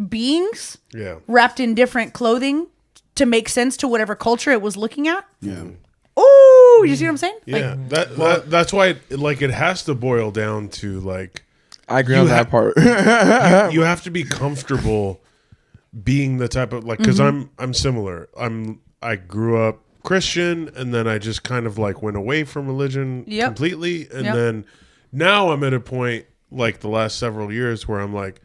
beings, yeah, wrapped in different clothing to make sense to whatever culture it was looking at? Yeah. Oh, you see what I'm saying? Yeah, like, that's why like it has to boil down to like, I agree on that part. you have to be comfortable being the type of like, because mm-hmm, I'm similar. I grew up Christian, and then I just kind of like went away from religion, yep, completely, and yep, then now I'm at a point like the last several years where I'm like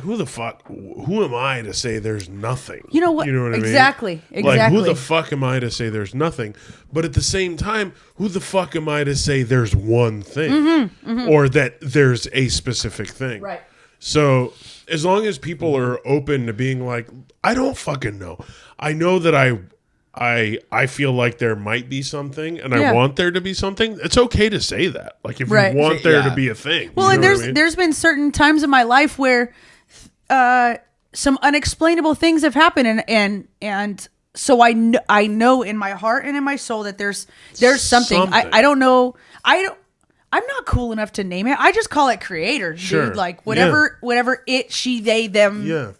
who the fuck, who am I to say there's nothing? You know what? You know what I mean? Exactly. Like, who the fuck am I to say there's nothing? But at the same time, who the fuck am I to say there's one thing, mm-hmm, mm-hmm, or that there's a specific thing? Right. So as long as people are open to being like, I don't fucking know. I know that I feel like there might be something, and yeah, I want there to be something. It's okay to say that. Like if right, you want there to be a thing. Well, and there's been certain times in my life where some unexplainable things have happened, and so I know in my heart and in my soul that there's something. I don't know. I'm not cool enough to name it. I just call it creator, sure, dude. Like whatever it, she, they, them, yeah,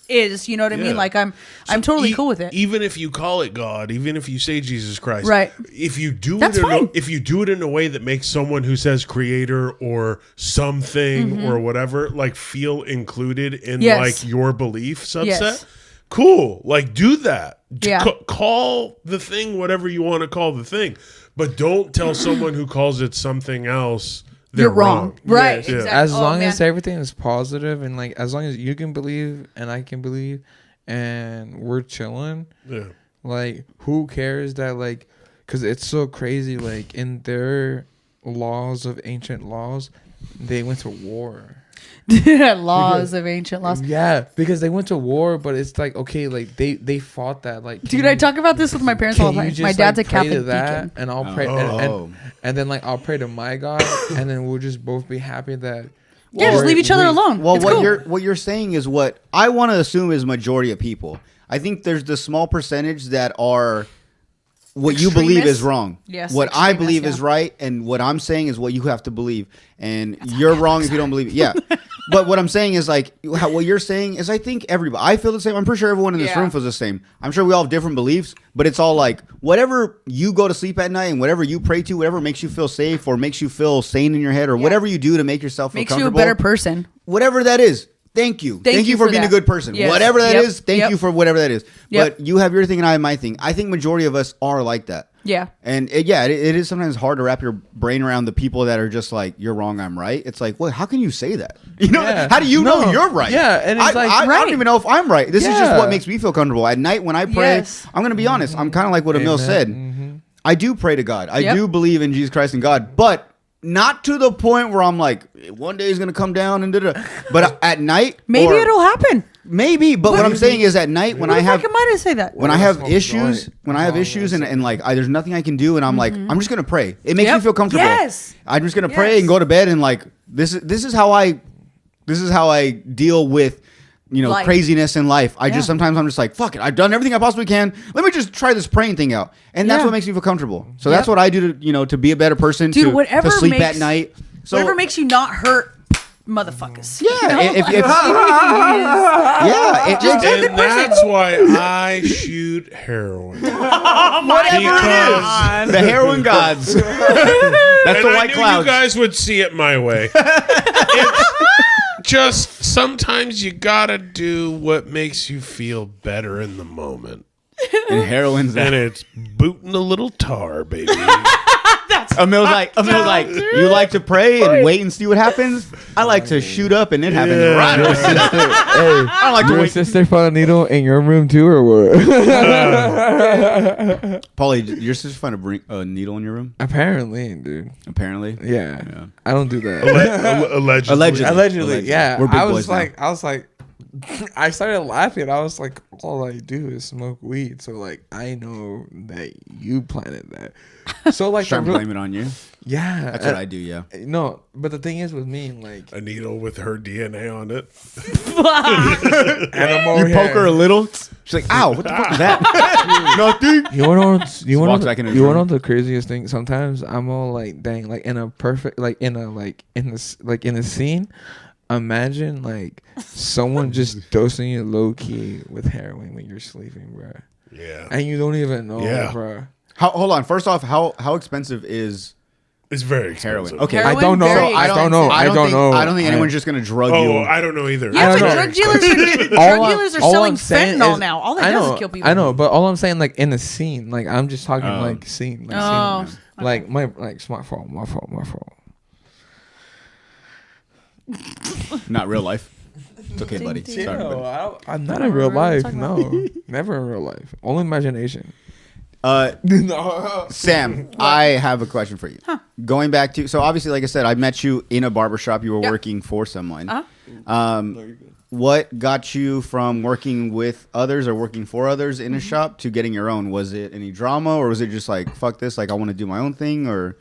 is, you know what I mean? Like I'm totally cool with it. Even if you call it God, even if you say Jesus Christ, right? If you do it in a way that makes someone who says creator or something, mm-hmm, or whatever, like feel included in, yes, like your belief subset, yes, cool. Like do that. Yeah. Call the thing whatever you want to call the thing, but don't tell someone who calls it something else you're wrong. Right. Yes. Exactly. As long as everything is positive, and like as long as you can believe and I can believe and we're chilling, yeah, like who cares that, like, because it's so crazy, like in their laws of ancient laws, they went to war. Laws of ancient laws. Yeah, because they went to war, but it's like, okay, like they fought that. Like, dude, I talk about this with my parents all the time. My dad's like, a Catholic deacon, and I'll pray, and then like I'll pray to my God, and then we'll just both be happy that. Yeah, just leave each other alone. Well, what you're saying is what I want to assume is majority of people. I think there's the small percentage that are what you believe is wrong. Yes, what I believe is right, and what I'm saying is what you have to believe, and you're wrong if you don't believe it. Yeah. But what I'm saying is like what you're saying is I think everybody, I feel the same. I'm pretty sure everyone in this room feels the same. I'm sure we all have different beliefs, but it's all like whatever you go to sleep at night and whatever you pray to, whatever makes you feel safe or makes you feel sane in your head or whatever you do to make yourself feel comfortable. Makes you a better person. Whatever that is. Thank you. Thank you for being a good person. Yes. Whatever that is, thank you for whatever that is. But you have your thing and I have my thing. I think majority of us are like that. Yeah. And it is sometimes hard to wrap your brain around the people that are just like, you're wrong, I'm right. It's like, well, how can you say that? You know, how do you know you're right? Yeah. And it's I don't even know if I'm right. This is just what makes me feel comfortable. At night when I pray, I'm going to be honest. I'm kind of like what Emil said. Mm-hmm. I do pray to God. I do believe in Jesus Christ and God, but not to the point where I'm like, one day is gonna come down and but at night, maybe it'll happen. Maybe, but what I'm saying is at night when I have, might say that when I have issues, and like there's nothing I can do, and I'm like, I'm just gonna pray. It makes me feel comfortable. Yes, I'm just gonna pray and go to bed, and like this is how I deal with. Life. Craziness in life. Sometimes I'm just like, fuck it. I've done everything I possibly can. Let me just try this praying thing out. And that's what makes me feel comfortable. So that's what I do to, to be a better person, dude, to sleep at night. So whatever makes you not hurt motherfuckers. Yeah. And that's why I shoot heroin. Whatever it is. The heroin gods. That's and the white clouds. You guys would see it my way. Just sometimes you gotta do what makes you feel better in the moment. And heroin's that. And it's booting a little tar, baby. Emil's like, you like to pray and wait and see what happens? I like to shoot up and it happens right away. I don't like to wait. Your sister found a needle in your room too, or what? Pauly, your sister found a needle in your room? Apparently, dude. Apparently? Yeah. I don't do that. Allegedly. Yeah. We're big boys now. I was like, I started laughing. I was like, all I do is smoke weed. So, like, I know that you planted that. So, like, trying to blame it on you? Yeah. That's what I do, yeah. No, but the thing is with me, like... A needle with her DNA on it. And I'm you poke her a little. She's like, ow, what the fuck is that? Nothing. You want to know the craziest thing? Sometimes I'm all like, dang, like, in a perfect... Like, in a scene... Imagine like someone just dosing you low key with heroin when you're sleeping, bro. Yeah. And you don't even know, bro. Hold on. First off, how expensive is? It's very expensive. Heroin. Okay, I don't know. I don't know. I don't think anyone's just gonna drug you. Oh, I don't know either. Yeah, but drug dealers are selling fentanyl now. All that does is kill people. I know, but all I'm saying, like in the scene, like I'm just talking like scene, like scene. Like it's my fault. Not real life. It's okay, buddy. Sorry, I'm not in real life. No, never in real life. Only imagination. Sam, I have a question for you. Going back to, so obviously, like I said, I met you in a barbershop. You were working for someone. What got you from working with others or working for others in a shop to getting your own? Was it any drama, or was it just like, fuck this, like I want to do my own thing? Or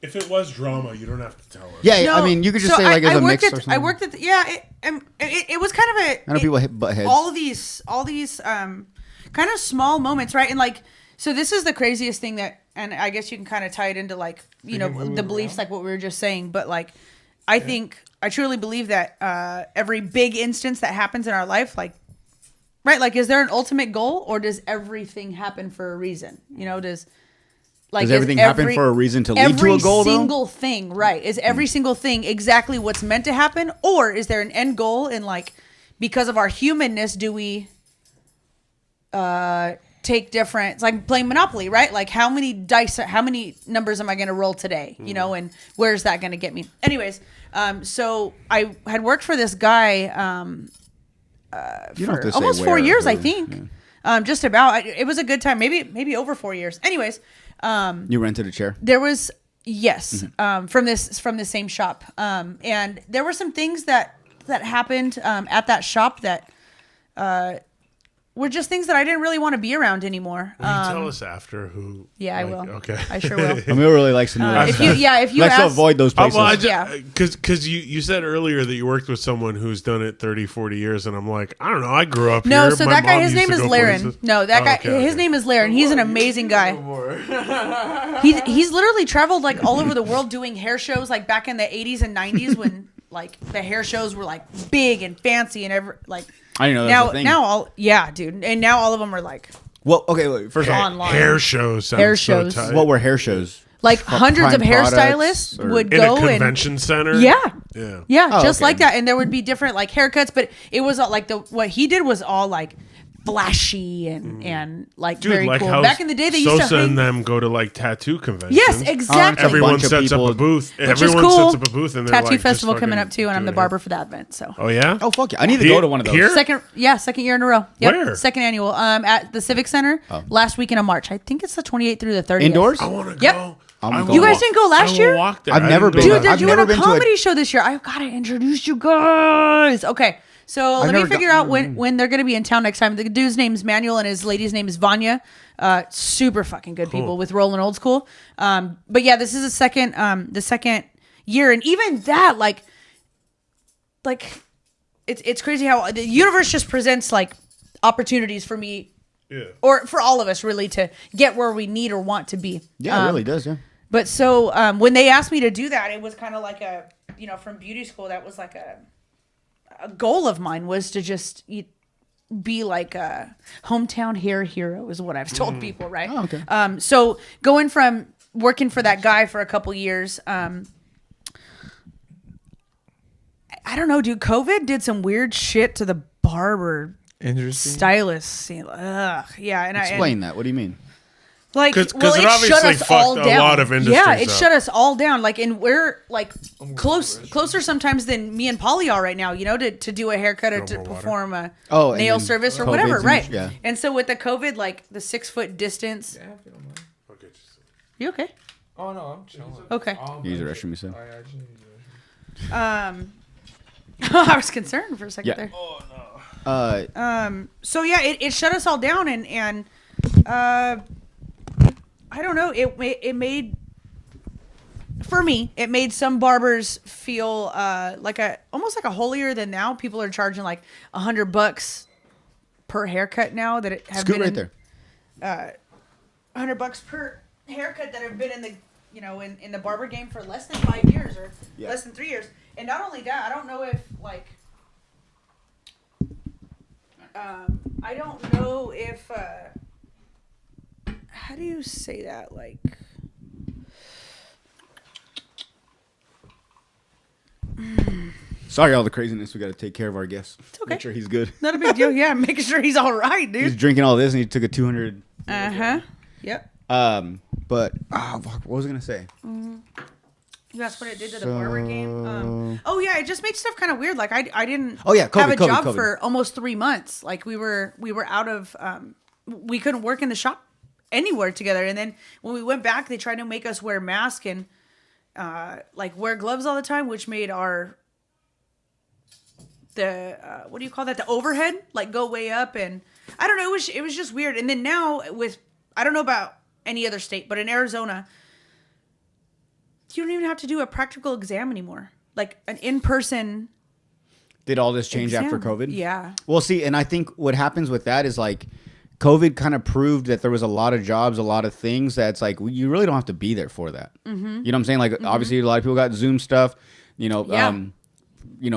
if it was drama, you don't have to tell us. Yeah, no, I mean, you could just say like as a mix or something. I worked at it was kind of a. I know people butt heads. All these kind of small moments, right? And like, so this is the craziest thing that, and I guess you can kind of tie it into like, the beliefs, like what we were just saying. But like, I truly believe that every big instance that happens in our life, like, right, like, is there an ultimate goal, or does everything happen for a reason? Does everything happen for a reason to lead to a goal, though? Every single thing, right. Is every single thing exactly what's meant to happen? Or is there an end goal? And, like, because of our humanness, do we take different... It's like playing Monopoly, right? Like, how many numbers am I going to roll today? And where's that going to get me? Anyways, so I had worked for this guy for almost 4 years, I think. Yeah. Just about. It was a good time. Maybe over 4 years. Anyways... you rented a chair? There was, yes, from this same shop. And there were some things that happened at that shop that were just things that I didn't really want to be around anymore. Will you tell us after who? Yeah, I will. Okay. I sure will. Emil really likes to know that. If you let's ask, avoid those places. Because you said earlier that you worked with someone who's done it 30, 40 years, and I'm like, I don't know, I grew up here. No, so that guy, his name is Laren. No, that guy, his name is Laren. He's an amazing guy. He's literally traveled like all over the world doing hair shows, like back in the 80s and 90s when like the hair shows were like big and fancy and like. I didn't know that was a thing. Now dude, and now all of them are like. Well, okay, wait, first online hair shows. Hair shows. So tight. What were hair shows? Like hundreds of hairstylists would go in a convention center. Yeah, oh, just like that, and there would be different like haircuts, but it was all like what he did was all like flashy and like Dude, very like cool. how Back in the day, they used Sosa to and them go to like tattoo conventions. Yes, exactly. Everyone bunch of sets up people- a booth. Which Everyone is cool. sets up a booth, and they're Tattoo like, festival just coming fucking up too, and I'm the doing it. barber for that event. So Oh yeah. Oh fuck yeah! I need to go to one of those. Here? second year in a row. Yep. Where? Second annual. At the Civic Center last weekend of March. I think it's the 28th through the 30th. Indoors? I want to Yep. go. I'm I going. will You guys walk- didn't go last I will year? walk there. I've I never didn't go been. Dude, last they're I've doing never a been to a- comedy show this year. I've got to introduce you guys. Okay. So let me never figure out when they're going to be in town next time. The dude's name's Manuel and his lady's name is Vanya. Super fucking good people with Rolling Old School. But yeah, this is the second year, and even that, like it's crazy how the universe just presents like opportunities for me, or for all of us, really, to get where we need or want to be. Yeah, it really does. Yeah. But so when they asked me to do that, it was kind of like a, from beauty school, that was like a goal of mine, was to just be like a hometown hair hero, is what I've told people, right? Oh, okay. So going from working for that guy for a couple years, I don't know, dude. COVID did some weird shit to the barber Interesting. stylist scene. Ugh, yeah. And Explain that. What do you mean? Like, 'Cause well, it it obviously shut us fucked all a down. lot of industries Yeah, it up. shut us all down. Like, and we're like closer sometimes than me and Pauly are right now. To do a haircut or to more water. perform a Oh, and nail then service or COVID's whatever, and- right? yeah. And so with the COVID, like the 6 foot distance. You okay? Oh no, I'm chilling. Okay. Use the restroom, you said. I was concerned for a second Yeah. there. So yeah, it shut us all down, and I don't know. It made, for me, it made some barbers feel almost like a holier than thou. People are charging like $100 per haircut now that have scoot been right there. $100 per haircut that have been in the in the barber game for less than 5 years or less than 3 years. And not only that, I don't know if I don't know if how do you say that, like Sorry, all the craziness. We got to take care of our guests. It's okay. Make sure he's good. Not a big deal. Yeah, making sure he's all right, dude. He's drinking all this, and he took a 200. Yep. But fuck, what was I gonna say? You asked what it did to the barber game. Oh yeah, it just made stuff kind of weird. Like I didn't. Oh, yeah, have a COVID. job for almost 3 months. Like we were out of. We couldn't work in the shop anywhere together. And then when we went back, they tried to make us wear masks and like wear gloves all the time, which made our what do you call that? The overhead like go way up, and I don't know. It was just weird. And then now with, I don't know about any other state, but in Arizona, you don't even have to do a practical exam anymore. Like an in-person. Did all this change after exam. COVID? Yeah. Well, see, and I think what happens with that is like COVID kind of proved that there was a lot of jobs, a lot of things that's like you really don't have to be there for that. Mm-hmm. You know what I'm saying? Like obviously a lot of people got Zoom stuff.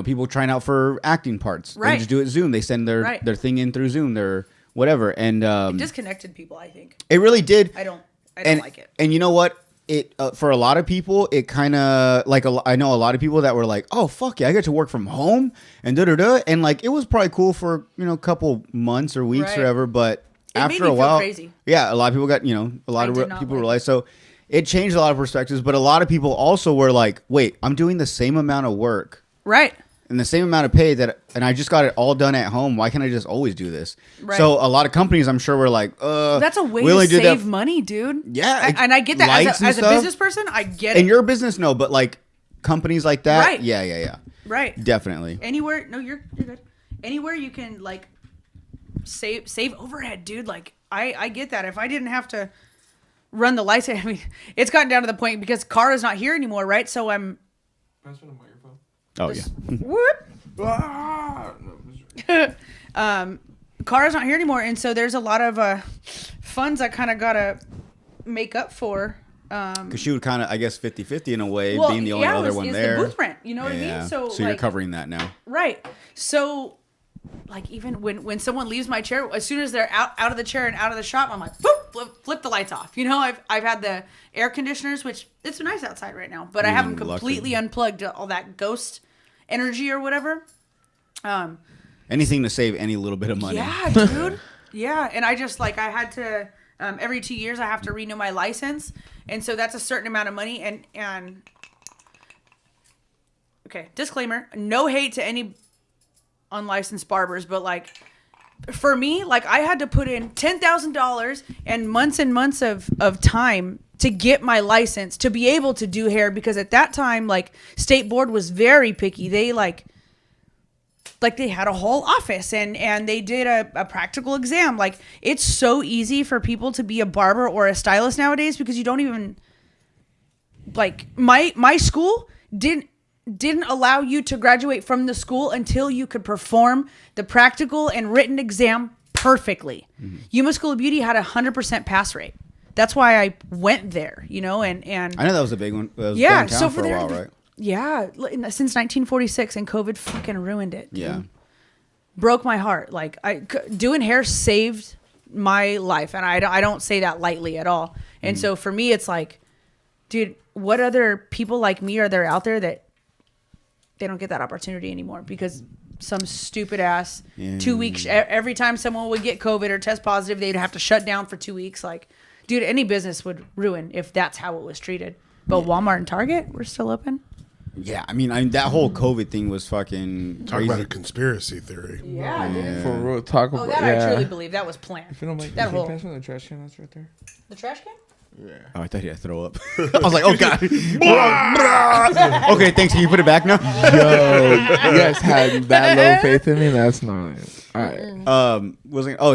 People trying out for acting parts. Right. They just do it Zoom. They send their thing in through Zoom. Their whatever, and It disconnected people, I think. it really did. I don't like it. And you know what? It for a lot of people, it kind of like I know a lot of people that were like, "Oh fuck yeah, I get to work from home," and and like it was probably cool for a couple months or weeks or whatever. But after a while, crazy. Yeah, a lot of people got a lot of people realized so. It changed a lot of perspectives, but a lot of people also were like, "Wait, I'm doing the same amount of work, Right. and the same amount of pay and I just got it all done at home. Why can't I just always do this?" Right. So a lot of companies, I'm sure, were like, That's a way we only to did save that money, dude. Yeah, And I get that lights and as a stuff. business person. I get it. In your business, no, but like companies like that, Right. yeah, right. definitely. Anywhere, no, you're good. Anywhere you can like save overhead, dude. Like I get that. If I didn't have to run the lights, I mean, it's gotten down to the point because car is not here anymore, right? So I'm. Oh just, yeah. Whoop. Car's not here anymore, and so there's a lot of funds I kind of gotta make up for. Because she would kind of, I guess, 50-50 in a way, being the only other one there. The booth rent, you know what I mean? So you're covering that now, right? So, like, even when someone leaves my chair, as soon as they're out of the chair and out of the shop, I'm like, boop, flip the lights off. I've had the air conditioners, which it's nice outside right now, but I have them completely unplugged, all that ghost energy or whatever. Anything to save any little bit of money. Yeah, dude. Yeah, and I just like I had to every 2 years I have to renew my license, and so that's a certain amount of money. And okay, disclaimer: no hate to any unlicensed barbers, but like for me, like I had to put in $10,000 and months of time to get my license to be able to do hair, because at that time, like state board was very picky. They like they had a whole office and they did a practical exam. Like it's so easy for people to be a barber or a stylist nowadays because you don't even like my school didn't allow you to graduate from the school until you could perform the practical and written exam perfectly. Mm-hmm. Yuma School of Beauty had 100% pass rate. That's why I went there, you know, and I know that was a big one. That was yeah, downtown so for a while, right? Yeah, since 1946, and COVID fucking ruined it. Yeah, dude. Broke my heart. Like doing hair saved my life, and I don't say that lightly at all. And so for me, it's like, dude, what other people like me are there out there that they don't get that opportunity anymore because some stupid ass 2 weeks every time someone would get COVID or test positive, they'd have to shut down for 2 weeks. Like, dude, any business would ruin if that's how it was treated. But Walmart and Target, we're still open. Yeah, I mean that whole COVID thing was fucking talk crazy. about a conspiracy theory. Yeah. For real, talk about that I truly believe that was planned. If you don't like that whole pass me the trash can that's right there. The trash can? Yeah. Oh, I thought he had to throw up. I was like, oh god. Okay, thanks. Can you put it back now? Yo, you guys had that low faith in me. That's not it. All right.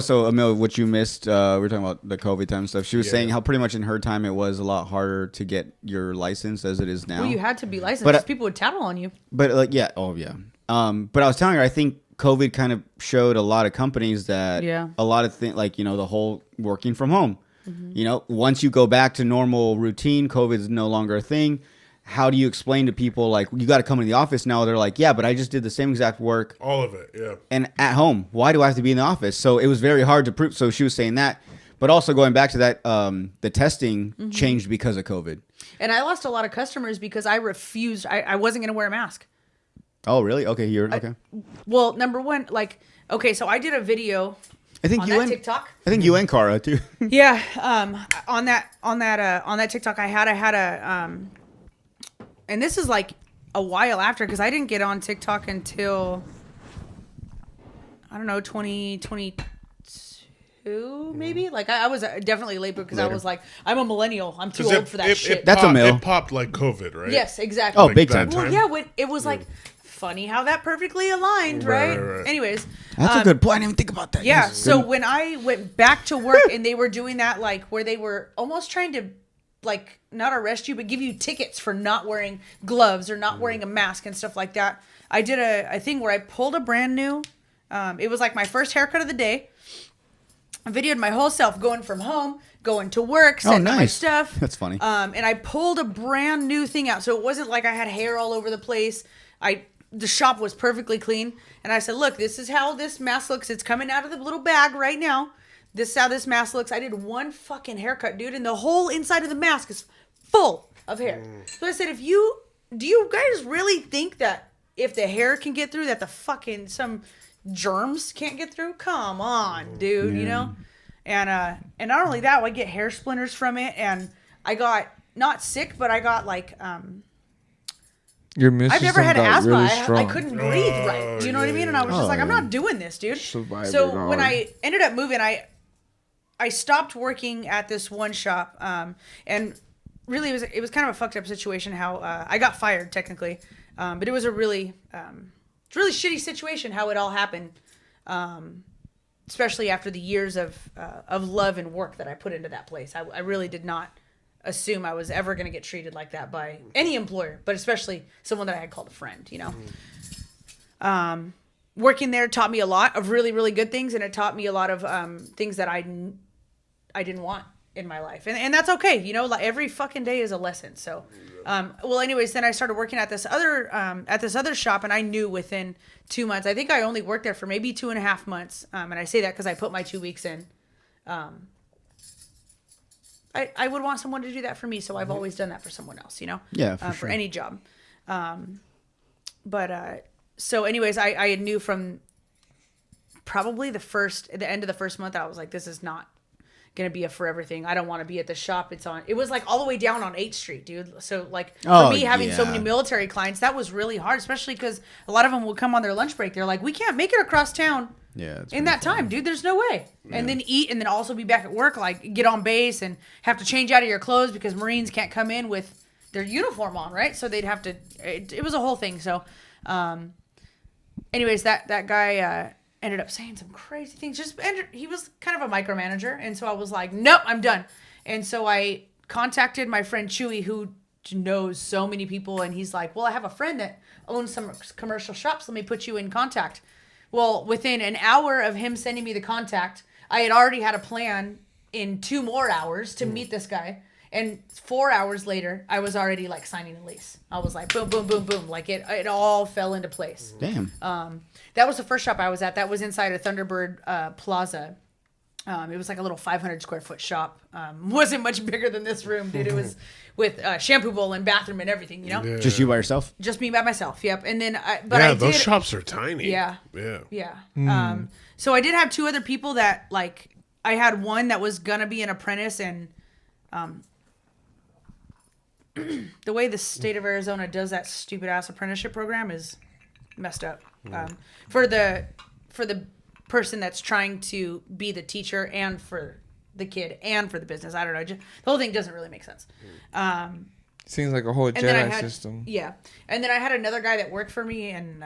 So Emil, what you missed? We were talking about the COVID time stuff. She was saying how pretty much in her time it was a lot harder to get your license as it is now. Well, you had to be licensed But, because people would tattle on you. But like, yeah, but I was telling her, I think COVID kind of showed a lot of companies that a lot of things, like, you know, the whole working from home. Mm-hmm. You know, once you go back to normal routine, COVID is no longer a thing. How do you explain to people, like, you got to come in the office now? They're like, yeah, but I just did the same exact work. All of it, yeah. And at home, why do I have to be in the office? So it was very hard to prove. So she was saying that. But also going back to that, the testing changed because of COVID. And I lost a lot of customers because I refused. I wasn't going to wear a mask. Oh, really? Okay, okay. Well, number one, like, okay, so I did a video I think on you that and TikTok. I think you and Cara too. Yeah, on that TikTok I had a and this is like a while after, because I didn't get on TikTok until I don't know 2022 maybe. Like I was definitely late because I was like, I'm a millennial. I'm too old for that shit. That's a mill. It popped like COVID, right? Yes, exactly. Oh, like big time. Well, yeah, it was like funny how that perfectly aligned, right? Anyways, that's a good point. I didn't even think about that. Yeah. Yes. So when I went back to work and they were doing that, like where they were almost trying to, like, not arrest you, but give you tickets for not wearing gloves or not wearing a mask and stuff like that. I did a thing where I pulled a brand new, it was like my first haircut of the day. I videoed my whole self going from home, going to work, setting up my stuff. That's funny. And I pulled a brand new thing out. So it wasn't like I had hair all over the place. The shop was perfectly clean. And I said, look, this is how this mask looks. It's coming out of the little bag right now. This is how this mask looks. I did one fucking haircut, dude. And the whole inside of the mask is full of hair. So I said, do you guys really think that if the hair can get through, that the fucking, some germs can't get through? Come on, dude, you know? And not only that, I get hair splinters from it. And I got, not sick, but I got like, I've never had asthma. Really I couldn't breathe right. Do you know what I mean? And I was just like, I'm not doing this, dude. So when I ended up moving, I stopped working at this one shop. And really it was kind of a fucked up situation how I got fired technically. But it was a really shitty situation how it all happened. Especially after the years of love and work that I put into that place. I really did not assume I was ever going to get treated like that by any employer, but especially someone that I had called a friend, you know. Working there taught me a lot of really, really good things, and it taught me a lot of things that I didn't want in my life. And that's okay, you know, like every fucking day is a lesson. So well, anyways, then I started working at this other shop, and I knew within 2 months, I think I only worked there for maybe 2.5 months. And I say that because I put my 2 weeks in. I would want someone to do that for me, so I've always done that for someone else, you know? Yeah, for sure. For any job. So anyways, I knew from probably at the end of the first month, I was like, this is not gonna be a forever thing. I don't want to be at the shop. It was like all the way down on 8th Street, dude. So like for me having so many military clients, that was really hard, especially because a lot of them would come on their lunch break. They're like, we can't make it across town in that time, dude. There's no way. And then eat and then also be back at work, like get on base and have to change out of your clothes because Marines can't come in with their uniform on, right? So they'd have to, it was a whole thing. So anyways, that guy ended up saying some crazy things. He was kind of a micromanager, and so I was like, nope, I'm done. And so I contacted my friend Chewy, who knows so many people, and he's like, well, I have a friend that owns some commercial shops. Let me put you in contact. Well, within an hour of him sending me the contact, I had already had a plan in 2 more hours to meet this guy. And 4 hours later, I was already like signing a lease. I was like, boom, boom, boom, boom. Like it all fell into place. Damn. That was the first shop I was at. That was inside a Thunderbird Plaza. It was like a little 500 square foot shop. Wasn't much bigger than this room, dude. It was with shampoo bowl and bathroom and everything, you know? Yeah. Just you by yourself? Just me by myself, yep. And then, those shops are tiny. Yeah. Yeah. So I did have 2 other people that, like, I had one that was going to be an apprentice, and the way the state of Arizona does that stupid ass apprenticeship program is messed up. For the person that's trying to be the teacher and for the kid and for the business, I don't know. The whole thing doesn't really make sense. Seems like a whole Jedi system. Yeah, and then I had another guy that worked for me and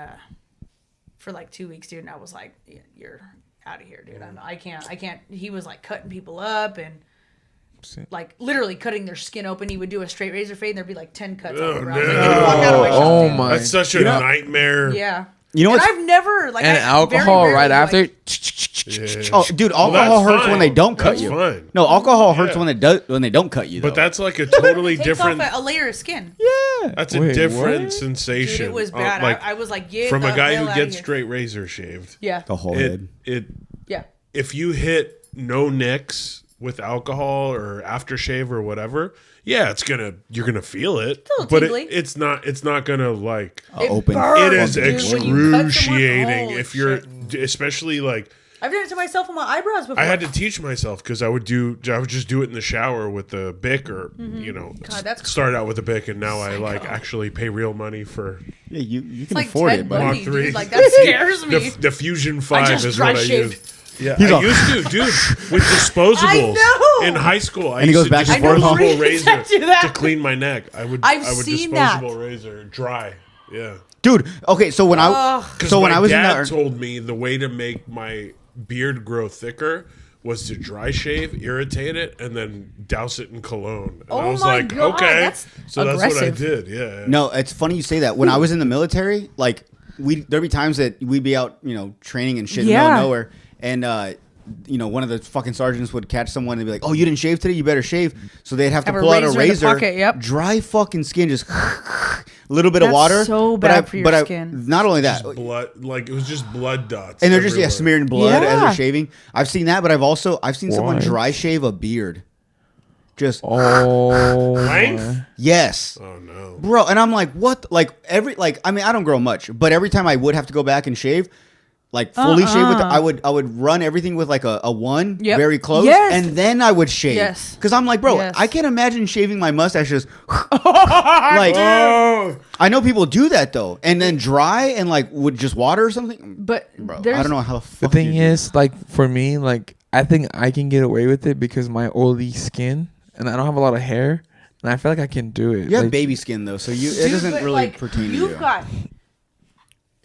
for like 2 weeks, dude. And I was like, "You're out of here, dude. I can't." He was like cutting people up and. Like literally cutting their skin open. He would do a straight razor fade and there'd be like 10 cuts all around. No. Like, get the fuck out of my shop, dude. That's such a nightmare. Yeah. You know what? I've never like and alcohol right after. Oh, dude, alcohol hurts when they don't cut you. Fine. No, alcohol hurts when they don't cut you. But that's like a totally it different. takes off a layer of skin. Yeah, that's a different what? sensation. Dude, it was bad. I was like, get from a guy who hell gets outta straight razor shaved. Yeah. the whole head. Yeah. If you hit no nicks with alcohol or aftershave or whatever, you're gonna feel it, but it's not gonna like open. It is dude, excruciating if you're especially like. I've done it to myself on my eyebrows before. I had to teach myself because I would just do it in the shower with the Bic or start out with a Bic, and now I like actually pay real money for. Yeah, you can like afford Ted it, but Bundy, Mach 3. dude. Like that scares me. The Fusion 5 is what I shaved. use. Yeah, I used to, dude, with disposables. I know. In high school. I And he used goes to back and forth. disposable razor do that. to clean my neck. I would seen disposable razor dry. Yeah, dude. Okay, so when I was in dad that, told me the way to make my beard grow thicker was to dry shave, irritate it, and then douse it in cologne. And I was my like, God, okay, that's so that's what I aggressive. did. Yeah. no, it's funny you say that. When I was in the military, like there'd be times that we'd be out, training and shit in the middle of nowhere, and one of the fucking sergeants would catch someone and be like, "Oh, you didn't shave today? You better shave." So they'd have to pull out a razor, in the pocket, yep. dry fucking skin, just a little bit of water. So bad for your skin. Not only that, Just blood, like it was just blood dots, and they're everywhere. just smearing blood as Yeah. they're shaving. I've seen that, but I've seen someone dry shave a beard. Just length. yes. Oh no, Bro, and I'm like, what? I don't grow much, but every time I would have to go back and shave, like fully shave with I would run everything with like a 1 very close, and then I would shave. Yes. Because I'm like, bro, Yes. I can't imagine shaving my mustache just like. I know people do that though, and then dry and like with just water or something. But Bro, I there's don't know how the The fuck. thing is, like for me, like I think I can get away with it because my oily skin and I don't have a lot of hair, and I feel like I can do it. You have like, baby skin though, so it Dude, doesn't but, really like, pertain to you. You've got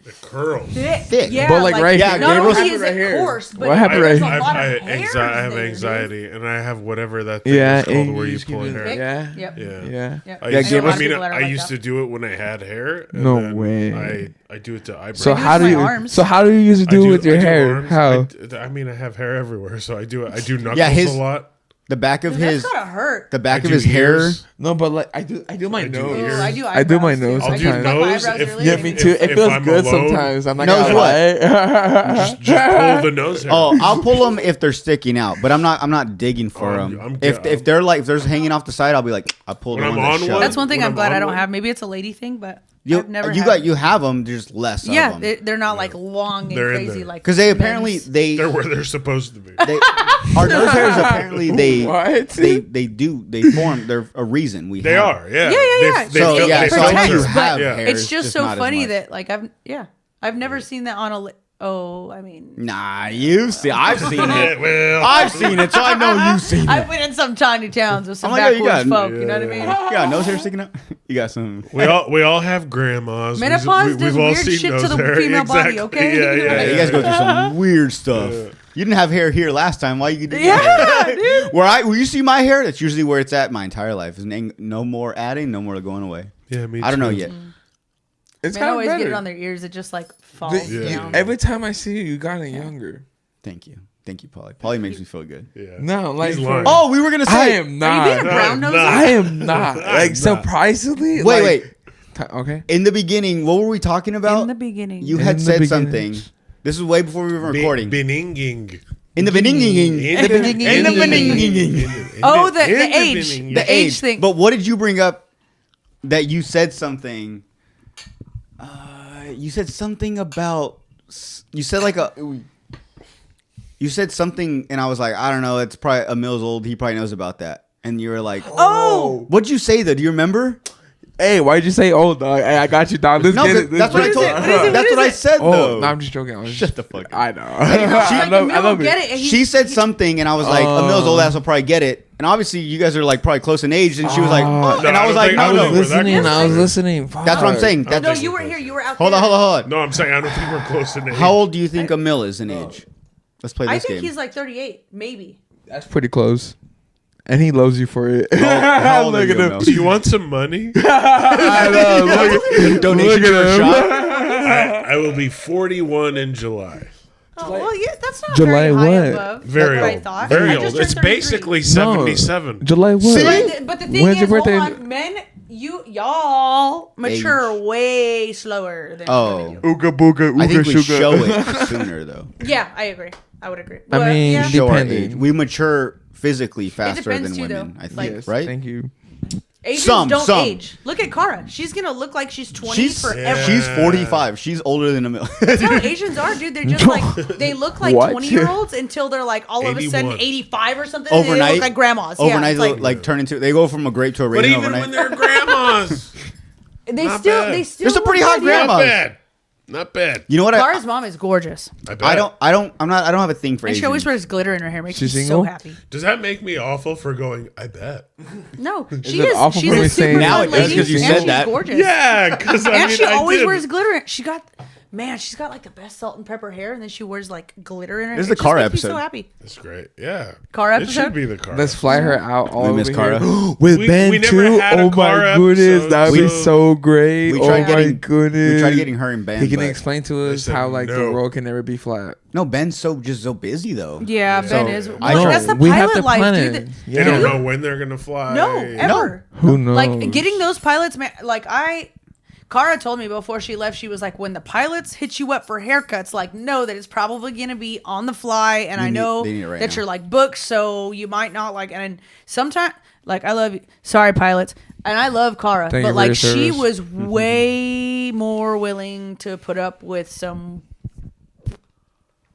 the curls. thick. Yeah, But, like, right not here. Not Gabriel's only is right it here. coarse, but What happened there's right a here? lot I of hairs have there, dude. anxiety, and I have whatever that thing Yeah, is called and where you just pull give hair. it- Yeah. Yep. Yeah. Yeah. Yep. Yeah, Gabriel- I used to do it when I had hair. And No then way. I do it to eyebrows. So do it how with do my you? arms. So how do you usually do it with your hair? arms. How? I mean, I have hair everywhere, so I do it. I do knuckles his- a lot. The back of Dude, his, that's gotta hurt. the back I of do his hair. ears. No, but like I do my I do nose. ears. Ooh, I do I do my eyebrows, too. nose I just sometimes. cut my Nose, eyebrows if- earlier. Yeah, me too. It if feels I'm good alone- sometimes. I'm not Nose gonna lie. Just pull the nose hair. Oh, I'll pull them if they're sticking out, but I'm not digging for Oh, them. I'm If they're hanging off the side, I'll be like, I pull When the I'm one that on shows. one- That's one thing When I'm I'm glad on I don't one- have. Maybe it's a lady thing, but You never you have them. There's less. Yeah, of them. they're not like long and They're in crazy there. like Because they apparently They're where they're supposed to be. our nose hairs apparently What? they form. They're a reason we. They have are. Yeah. Yeah. They So feel- yeah, they so I know you filter. have Yeah. hairs. It's just so not as funny much. that like I've never seen that on a. I mean, Nah, I've seen it. Well, I've seen it, so I know you've seen I it. went in some tiny towns with some I'm like, oh, you backwoods got- folk. You know what I mean? You got nose hair sticking out. You got some. we all have grandmas. Menopause does all weird seen shit those to the hair. female body, Exactly. okay? Yeah, Yeah, you guys go through some weird stuff. You didn't have hair here last time. Why you do Yeah, dude. where you see my hair, that's usually where it's at my entire life. Is no more adding, no more going away. Yeah, me I don't know too. yet. It's Men kind of always better. get it on their ears. It just like falls down. Every time I see you, you gotten younger. Thank you, Pauly. Pauly makes me feel good. Yeah. No, like He's lying. Oh, we were gonna I say. am Are you not. being a brown nose? nah. I am not. Like not. surprisingly. Wait. Okay. In the beginning, what were we talking about? In the beginning. You In had the said beginning. something. This is way before we were recording. Beninging. In the beginning. Oh, the age. The age thing. But what did you bring up that you said something? You said something about. You said like a. You said something, and I was like, I don't know. It's probably Emil's old. He probably knows about that. And you were like, Oh! What'd you say though? Do you remember? Hey, why'd you say old dog? Hey, I got you, dog. Let's No, get it. that's what I told. That's what I said though. Oh, no, I'm just joking. I was Shut the fuck up. I know. I love get it. it. She said something, and I was like, Emil's old ass will probably get it. And obviously, you guys are like probably close in age. And she was like, Oh. and I was like, I no, don't no. think we're that I was close. listening. That's what I'm saying. No, That's, you weren't here. You were out hold there. on. No, I'm saying I don't think we're close in age. How old do you think Emil is in age? Let's play I this think game. he's like 38, maybe. That's pretty close. And he loves you for it. How old are Look you, at him. Emil? Do you want some money? I know. Donation Look for at a him. shot? I will be 41 in July. Oh, well, yeah, that's not July very high what? above. Very what I old. thought. Very I old. just turned It's 33. basically 77. July what? But the thing When's is, your hold birthday? on, men, y'all mature way slower than women do. Ooga booga, I think we sugar. show it sooner though. Yeah, I agree. I would agree. I But, mean, yeah. Show our Depending. age. We mature physically faster depends than too, women. though. I think, Like- Yes, right? Thank you. Asians Some. don't age. Look at Kara. She's gonna look like she's 20 forever. She's 45. She's older than Emil. That's how Asians are, dude. They're just like they look like What? 20-year-olds until they're like all of a sudden 81. 85 or something. And they Overnight, look like grandmas. overnight, yeah, it's like turn into. They go from a grape to a But raisin even overnight. when they're grandmas, they not still bad. they still. There's some look pretty hot good, yeah. grandmas. not bad. Not bad. You know what? Kara's mom is gorgeous, I bet. I don't have a thing for and Asians. she always wears glitter in her hair. Makes me She's so single? happy. Does that make me awful for going, I bet? No, she it is. awful She's for a me super saying Now fun it does lady, 'cause you and said she's that. gorgeous. Yeah, because And she always wears glitter. She got, man, she's got like the best salt and pepper hair, and then she wears like glitter in her. This is hair. the Kara It just makes me episode. so happy. That's great. Yeah. Car It episode? should be the car. Let's fly her out all We over miss here. Kara. With We Ben never too. had a Oh car my goodness, episode, that'd be so- so great. We Oh tried my getting. goodness. We tried getting her in band. He can but- explain to They us said how like the no. world can never be flat. No, Ben's so busy though. Yeah, Ben So, is. I Well, know. that's the we have pilot to life, plan dude. it. They don't know when they're going to fly. No, ever. Who knows? Like getting those pilots, man. Like Kara told me before she left, she was like, when the pilots hit you up for haircuts, like know that it's probably gonna be on the fly, and I know they need it right that now. you're like booked, so you might not like. And sometimes, like I love you, sorry pilots, and I love Kara, Thank you but for like your she service. was way more willing to put up with some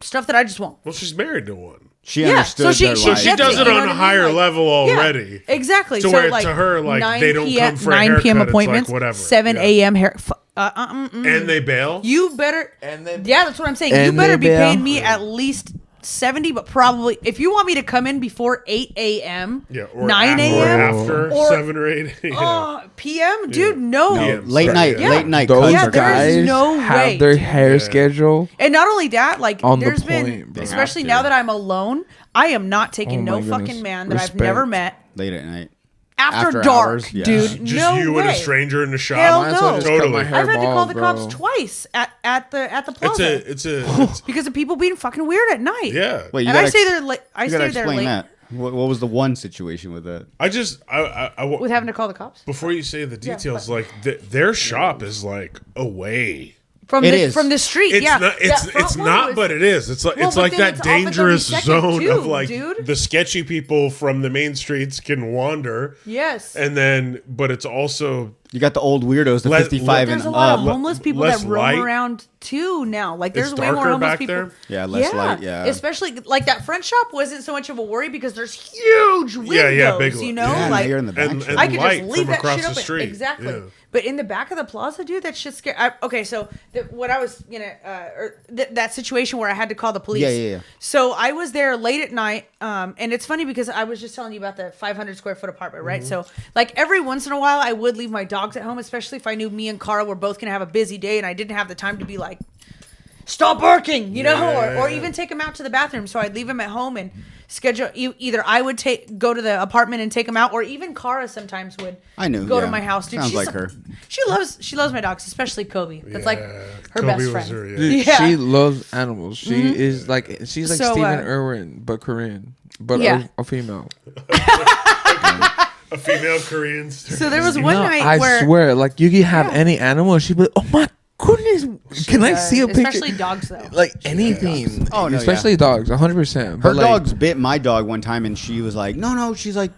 stuff that I just won't. Well, she's married to one. She Yeah, understood so she- their she life. She gets does it, it you know on what a I mean? higher Like, level Yeah, already. exactly. To So where like to her, like, 9 they don't PM, come for a 9 p.m. haircut, it's like, appointments, whatever. 7 Yeah. a.m. hair. And they bail. You better. And they- Yeah, that's what I'm saying. You and better they be bail. paying me at least 70, but probably if you want me to come in before 8 a.m. Yeah, or 9 Or a.m. after or- 7 or 8. Yeah. p.m. Dude, no. Yeah. Late Sorry, night, yeah. late night. Those Yeah, cuts. there is guys no have way, their dude. hair Yeah. schedule. And not only that, like On the there's been, point, bro. especially Have now to. that I'm alone, I am not taking Oh no my goodness. fucking man that I've Respect. never met Late at night. after After dark, hours, yeah. dude. Just no you way. and a stranger in the shop. Hell Might as well no. just cut Totally. my hair I've had to call bald, the bro. cops twice at the plaza It's a because of people being fucking weird at night. yeah. Wait, you And I gotta stay there late. I You gotta stay there explain late that. What was the one situation with that? with having to call the cops Before you say the details, like their shop is like away. from It the is. from the street. It's yeah, not. That It's front one not. was- But it is. It's like Well, it's but like then that it's off at dangerous 32nd zone too, of like dude. the sketchy people from the main streets can wander. Yes. And then, but it's also You got the old weirdos, the 55 and there's a lot of up. homeless people that roam around too now. Like there's way more homeless people there. Yeah, less light. Yeah, especially like that French shop wasn't so much of a worry because there's huge windows. big. You know, yeah, like you're in the back. and I could light just leave from that across shit the open. street. Exactly. Yeah. But in the back of the plaza, dude, that shit's scary. Okay, so what I was that situation where I had to call the police. Yeah. So I was there late at night, and it's funny because I was just telling you about the 500 square foot apartment, right? So like every once in a while, I would leave my dogs at home, especially if I knew me and Carl were both gonna have a busy day and I didn't have the time to be like, stop barking, you know, or even take him out to the bathroom. So I'd leave him at home and schedule. Either I would go to the apartment and take him out, or even Cara sometimes would. Go to my house. Dude, Sounds like her. She loves my dogs, especially Kobe. That's like her Kobe best was friend. her, Dude, she loves animals. She's like So, Stephen Irwin, but Korean, but a female. A female Korean. So there was one night where I swear, like you can have any animal, and she'd be like, "Oh my goodness, can I see a picture?" Especially dogs, though. Like anything. Oh, no, especially dogs, 100%. Her dogs bit my dog one time, and she was like, "No." She's like,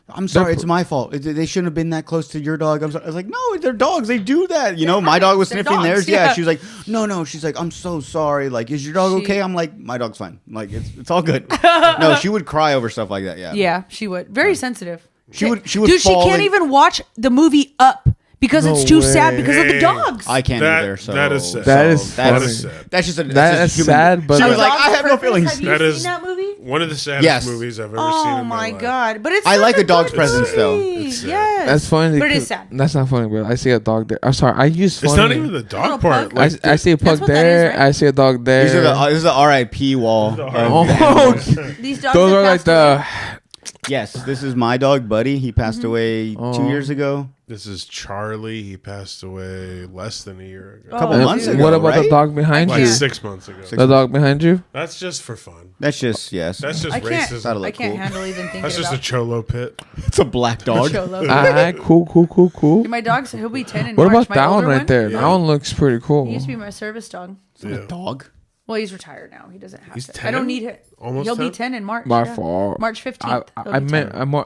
"I'm sorry, it's my fault. They shouldn't have been that close to your dog." I was like, "No, they're dogs. They do that." You know, my dog was They're sniffing dogs, theirs. Yeah. yeah. She was like, "No." She's like, "I'm so sorry. Like, is your dog okay?" I'm like, "My dog's fine. Like, it's all good." No, she would cry over stuff like that. Yeah. Yeah, she would. Very sensitive. She would. Dude, she can't even watch the movie Up because it's too sad because of the dogs. I can't either. So that is sad. That is sad. That's just That's sad, but she was like- like, "I have no feelings." Have you That seen is that movie? one of the saddest movies I've ever seen Oh in my my life. god! But it's I such like a dog's good presence, though. movie. It's sad. Yes, That's funny. but it is sad. That's not funny, but I see a dog there. I'm sorry. I use funny. It's not even the Little dog part. pug. Like, I see a pug what that there. is, right? I see a dog there. These are this is the RIP wall. Oh, These dogs those have are like passed away. Yes, this is my dog, Buddy. He passed away 2 years ago. this is Charlie. He passed away less than a year ago. A couple Oh, months dude. ago. What about the right? dog behind Like you? 6 months ago. The dog behind you? That's just for fun. That's just That's just I can't. racism. That'll I look can't cool. handle even thinking That's just a about cholo pit. It's a black dog. Cholo. Alright, cool. My dog's he'll be 10 in What March. about My that one older right there? Yeah. That one looks pretty cool. He used to be my service dog. Yeah. Dog. Well, he's retired now. He doesn't have He's to. 10? I don't need it. Almost He'll be 10? 10 in March. My yeah. fault. March 15th. I meant I'm more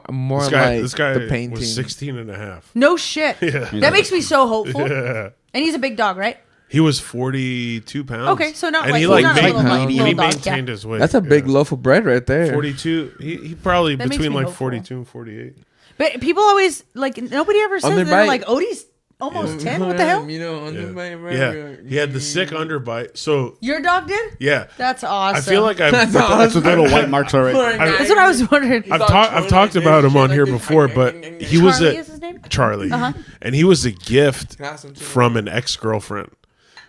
This like guy the painting. was 16 and a half. No shit. Yeah. That makes me so hopeful. Yeah. And he's a big dog, right? He was 42 pounds. Okay, so not and like he he's like not a made- little dog. and he Little dog, maintained yeah. his weight. That's a big Yeah. loaf of bread right there. 42. He probably That makes between me like hopeful. 42 and 48. But people always like nobody ever says their that. They're bite. like Odie's almost 10. What the hell? You know, Yeah, he had the sick underbite. So Your dog did? yeah, That's awesome. I feel like I've That's what little white marks are right. That's what I was wondering. I've talked about him on here before, but he was Charlie a is his name? Charlie, and he was a gift from an ex-girlfriend.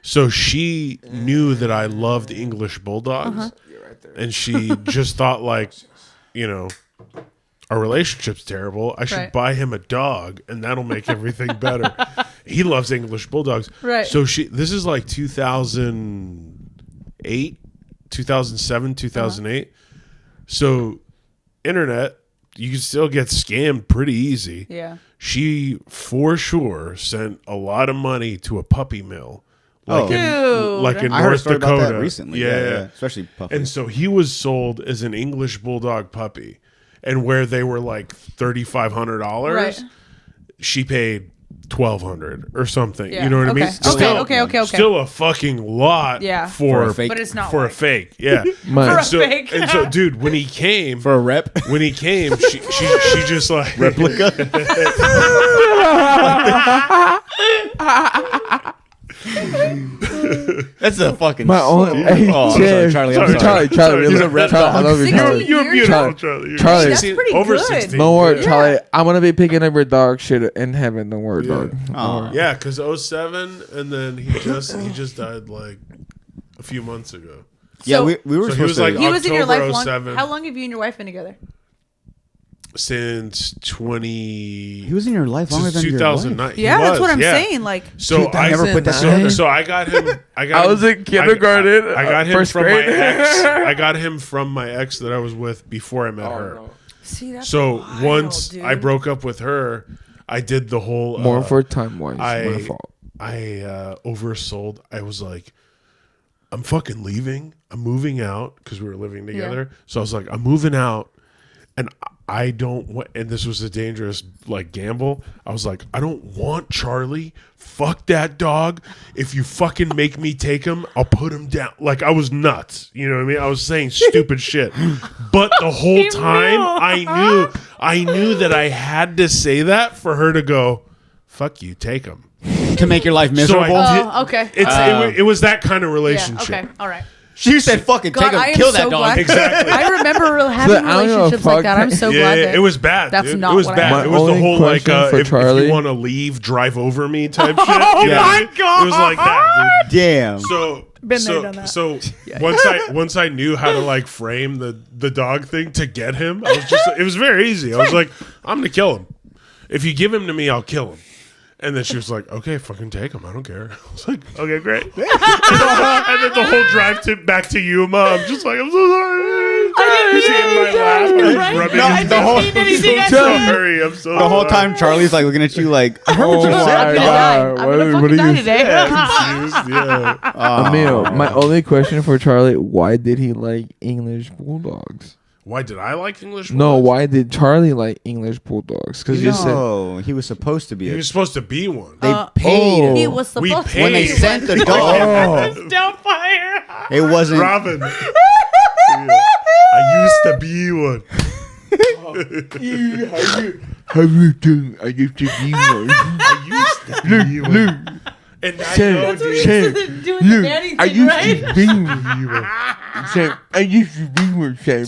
So she knew that I loved English bulldogs, and she just thought like, you know, our relationship's terrible. I should Right. buy him a dog, and that'll make everything better. He loves English bulldogs, Right. So this is like 2008, 2007, 2008. So internet, you can still get scammed pretty easy. Yeah. She for sure sent a lot of money to a puppy mill. Like Oh. in, Dude. like in I heard a North story Dakota. about that recently. Yeah. Especially Puppy. And so he was sold as an English bulldog puppy, and where they were like $3,500, Right. she paid $1,200 or something. Yeah. You know what okay. I mean? Okay. Still a fucking lot. Yeah. For For a fake. But it's not for a like- fake. Yeah. Man. For a so, fake. And so, dude, when he came, For a rep. when he came, she just like Replica. That's a fucking. My own. Hey, Oh, I'm sorry, Jeff. Charlie. I'm sorry. Charlie. He's really. a red Charlie, I dog. love you, 16 Charlie. You're years? beautiful, Charlie. Charlie. You're Charlie. That's 16 pretty over good. 16. Don't worry, Yeah. Charlie. I'm gonna be picking up your dog shit in heaven. Don't worry, Yeah. dog. Oh. Yeah, because 07, and then he just died like a few months ago. Yeah, So- we were So he was supposed like to. He was in your October life long. 07. How long have you and your wife been together? Since 20. He was in your life longer Since than 2009. He Yeah, that's was, what I'm yeah. saying. Like, So I never put that so, together. so I got him. I was in kindergarten, I got him first from grade. my ex. I got him from my ex that I was with before I met Oh, her. see, that's So wild, once dude. I broke up with her, I did the whole More for time wise. My fault. I oversold. I was like, I'm fucking leaving. I'm moving out because we were living together. So I was like, I'm moving out, and I don't want, and this was a dangerous like gamble. I was like, I don't want Charlie. Fuck that dog. If you fucking make me take him, I'll put him down. Like I was nuts. You know what I mean? I was saying stupid shit. But the whole time I knew that I had to say that for her to go, fuck you, take him. To make your life miserable. Okay. It was that kind of relationship. Yeah, okay. All right. She said, "Fucking God, take him, kill that dog." Glad. Exactly. I remember having relationships like that. I'm so glad that it was bad. That's dude. not it was what bad. I It was the whole like, if you want to leave, drive over me type shit. Oh my God. It was like that, dude. Damn. So Been there, done that. So once I knew how to like frame the dog thing to get him, I was just it was very easy. I was like, I'm gonna kill him. If you give him to me, I'll kill him. And then she was like, okay, fucking take him. I don't care. I was like, okay, great. And then the whole drive back to you, Mom, just like, I'm so sorry. He's in my lap. Rubbing the whole sorry. I'm so the whole time Charlie's like looking at you like, Oh my God! I'm gonna fucking die today. Emil, my only question for Charlie: why did he like English bulldogs? Why did I like English bulldogs? No, why did Charlie like English bulldogs? Because you said no, he was supposed to be. He was supposed to be one. They paid him. He was We supposed to. paid when they him. sent the dog. Downfire. It wasn't. Robin. I used to be one. How you doing? I used to be one. I used to be one. And I know, dude. Doing the nanny I thing, used right? to be one. Sam, I used to be one, Sam.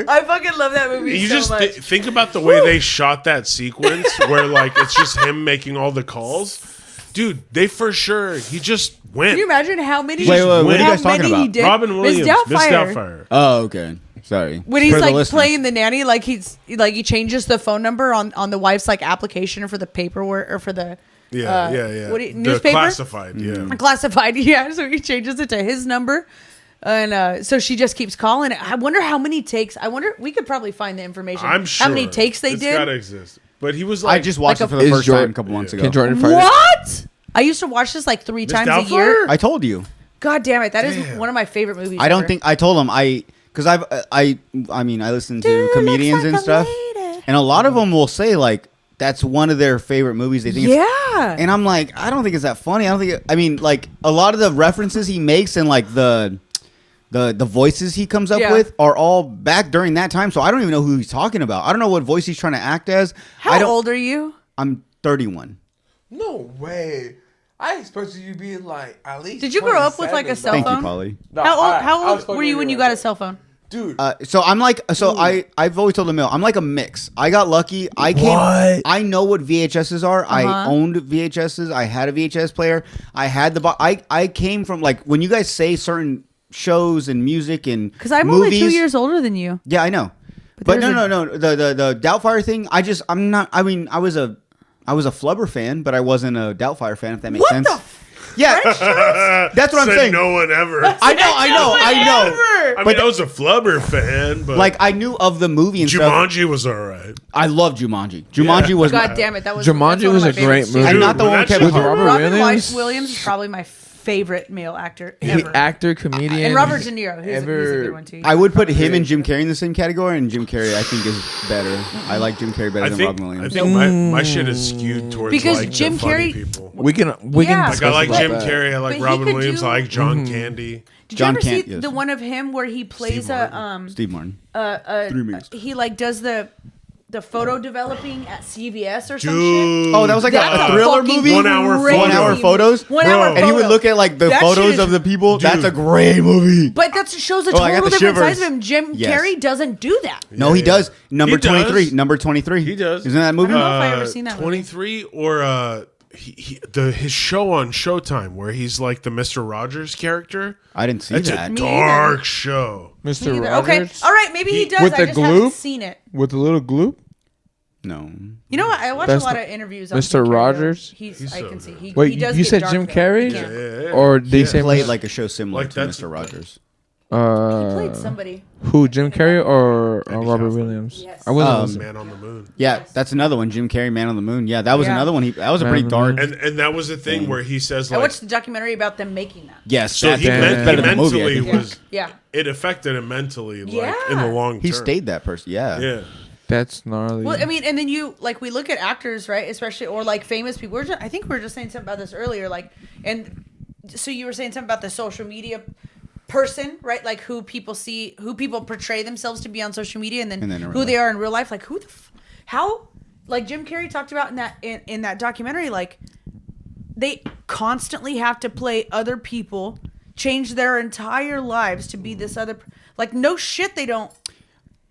I fucking love that movie You so just much. think about the way they shot that sequence where like it's just him making all the calls. Dude, they for sure, he just went. Can you imagine how many? Wait, what are you how guys talking many about? He did? Robin Williams, Miss Miss Doubtfire. Doubtfire. Oh, okay. Sorry. When he's For the like listeners. playing the nanny, like he changes the phone number on the wife's like application for the paperwork or for the Yeah. What do you- The newspaper? classified, yeah. classified. Yeah, so he changes it to his number, and so she just keeps calling. I wonder how many takes. I wonder we could probably find the information. I'm sure how many takes they it's did. gotta exist. But he was like, I just watched like it for the Is first Jordan- time a couple months ago. Can Jordan fight it? What? I used to watch this like 3 times a year. Doubtfire? I told you. God damn it, that is one of my favorite movies. I don't ever. think I told him because I mean I listen to comedians looks and like a stuff, lady. and a lot of them will say like that's one of their favorite movies. They think it's, Yeah. and I'm like I don't think it's that funny. I don't think I mean like a lot of the references he makes and like the voices he comes up Yeah. with are all back during that time. So I don't even know who he's talking about. I don't know what voice he's trying to act as. How old are you? I'm 31. No way. I expected you to be like at least. Did you grow up with, like, a 27, cell Thank phone? you, Pauly. No, How old fucking were you when you got a cell phone? Dude, So I'm like, I've always told Emil, I'm like a mix. I got lucky. I know what VHSs are. I owned VHSs. I had a VHS player. I had I came from like when you guys say certain shows and music and Because I'm movies, only 2 years older than you. Yeah, I know. But there's no. The Doubtfire thing. I'm not. I mean, I was a Flubber fan, but I wasn't a Doubtfire fan. If that makes sense. Yeah, that's what I'm said saying. no one ever. I know. I mean, I was a Flubber fan, but Like I knew of the movie and stuff. Jumanji was alright. I love Jumanji. Jumanji was God damn it, that was Jumanji that's one of was my a great favorites, too. movie. and not the Dude, one when with that Kevin shit- Hart. Robert Robin Williams? Williams is probably my favorite male actor he ever. actor, comedian, And Robert De Niro, who's a ever. good one too. I would put him and Jim Carrey in the same category, and Jim Carrey I think is better. I like Jim Carrey better I than think Robin Williams. my shit is skewed towards Because like Jim the funny Carrey- people. We can Yeah. discuss Like I like about Jim that. Carrey. I But like he Robin could Williams. do- I like John Candy. Did you John ever see Can't- yes. the one of him where he plays Martin. Steve Martin. Minutes. he like does the photo developing at CVS or some shit? Dude. Oh, that was like That's a a thriller fucking movie. 1 hour great photo. 1 hour movie. photos. 1 hour And he would photo. look at like the That shit photos is- of the people. Dude. That's a great movie. But that shows a Oh, I got total the different shivers. size of him. Jim Yes. Carrey doesn't do that. No, he does. Number He does. 23. Number 23. He does. Isn't that movie? I don't know if I ever seen that movie. 23 or his show on Showtime where he's like the Mr. Rogers character. I didn't see It's that. a dark show. Mr. Either. Rogers. Okay, all right, maybe he does. With I the just haven't gloop? seen it. With the little gloop. No. You know what? I watch That's a lot the- of interviews. On Mr. Jim Carrey, though. He's I so can see. good. He Wait, does you get said dark, Jim though. Carrey? He can. Yeah. Or they He say played like a show similar Like to that's- Mr. Rogers. He played somebody. who? Jim Carrey or Andy Robert Kaufman. Williams? Yes. I wasn't. Man on the Moon. Yeah, that's another one. Jim Carrey, Man on the Moon. Yeah, that was Yeah. another one. That was a Man pretty on the dark. Moon. And that was the thing where he says I like watched the documentary about them making that. Yes, so that's he Damn. better than the mentally movie. I think. was Yeah. it affected him mentally like Yeah. in the long term. He stayed that person. Yeah. Yeah. That's gnarly. Well, I mean, and then we look at actors, right? Especially, or like famous people. I think we were just saying something about this earlier. Like, and so you were saying something about the social media person, right? Like who people portray themselves to be on social media, and then who they are in real life. Like how, like Jim Carrey talked about in that documentary, like they constantly have to play other people, change their entire lives to be this other. Like no shit, they don't.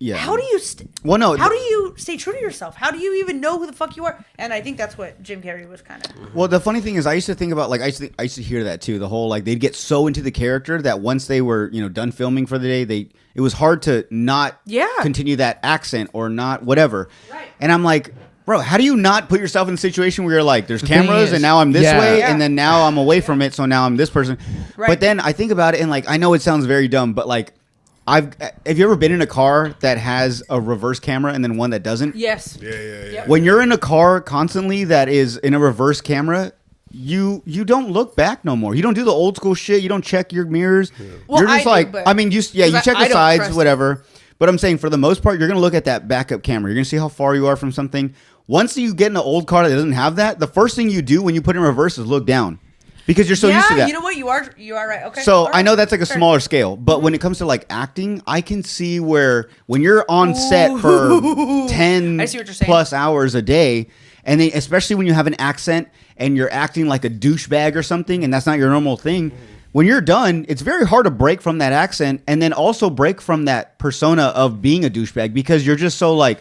Yeah. How do you? How do you stay true to yourself? How do you even know who the fuck you are? And I think that's what Jim Carrey was kind of. Well, the funny thing is, I used to think about I used to hear that too. The whole they'd get so into the character that once they were done filming for the day, it was hard to not continue that accent or not whatever. Right. And I'm like, bro, how do you not put yourself in a situation where you're like, there's cameras and now I'm this way and then now I'm away from it, so now I'm this person. Right. But then I think about it and I know it sounds very dumb, but have you ever been in a car that has a reverse camera and then one that doesn't? Yes. Yeah. When you're in a car constantly that is in a reverse camera, you don't look back no more. You don't do the old school shit. You don't check your mirrors. Yeah. Well, you're just you check the sides, whatever. But I'm saying for the most part, you're going to look at that backup camera. You're going to see how far you are from something. Once you get in an old car that doesn't have that, the first thing you do when you put in reverse is look down. Because you're so used to that. You know what? You are right. Okay. So I know that's a smaller scale, but when it comes to acting, I can see where when you're on set for 10 plus hours a day, and then especially when you have an accent and you're acting like a douchebag or something, and that's not your normal thing. When you're done, it's very hard to break from that accent and then also break from that persona of being a douchebag because you're just so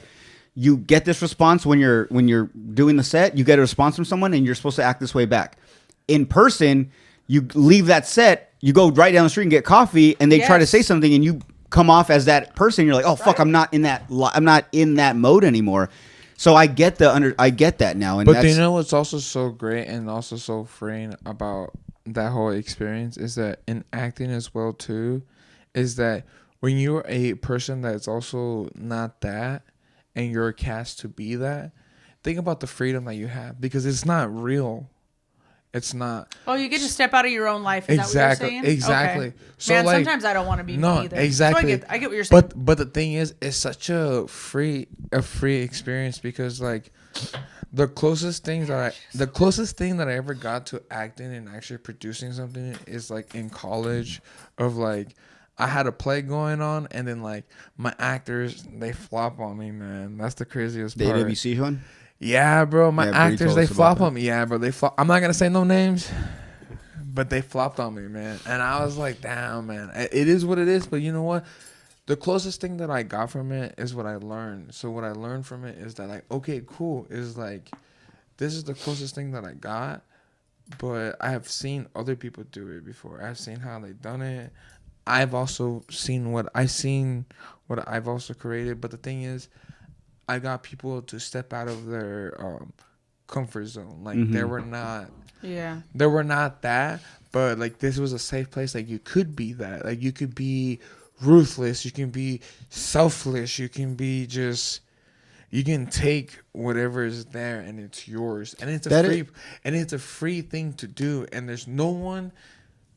you get this response when you're doing the set, you get a response from someone and you're supposed to act this way back. In person, you leave that set, you go right down the street and get coffee, and they try to say something, and you come off as that person. You're like, oh fuck, I'm not in that mode anymore. So I get that now. And but you know what's also so great and also so freeing about that whole experience is that in acting as well too, is that when you're a person that's also not that, and you're cast to be that, think about the freedom that you have because it's not real. It's not. Oh, you get to step out of your own life. Is that what you're saying? Exactly. Okay. So man, sometimes I don't want to be me either. Exactly. So I get what you're saying. But the thing is, it's such a free experience because the closest thing that I ever got to acting and actually producing something is in college, of I had a play going on and then my actors they flop on me, man. That's the craziest part. The AWC one. Yeah, bro. My actors, they flop on me. Yeah, bro. They flop. I'm not going to say no names, but they flopped on me, man. And I was like, damn, man. It is what it is. But you know what? The closest thing that I got from it is what I learned. So what I learned from it is that, okay, cool. Is this is the closest thing that I got. But I have seen other people do it before. I've seen how they've done it. I've also seen what I've also created. But the thing is, I got people to step out of their comfort zone. They were not that, but this was a safe place. You could be that. You could be ruthless. You can be selfless. You can be you can take whatever is there and it's yours. And it's a free thing to do. And there's no one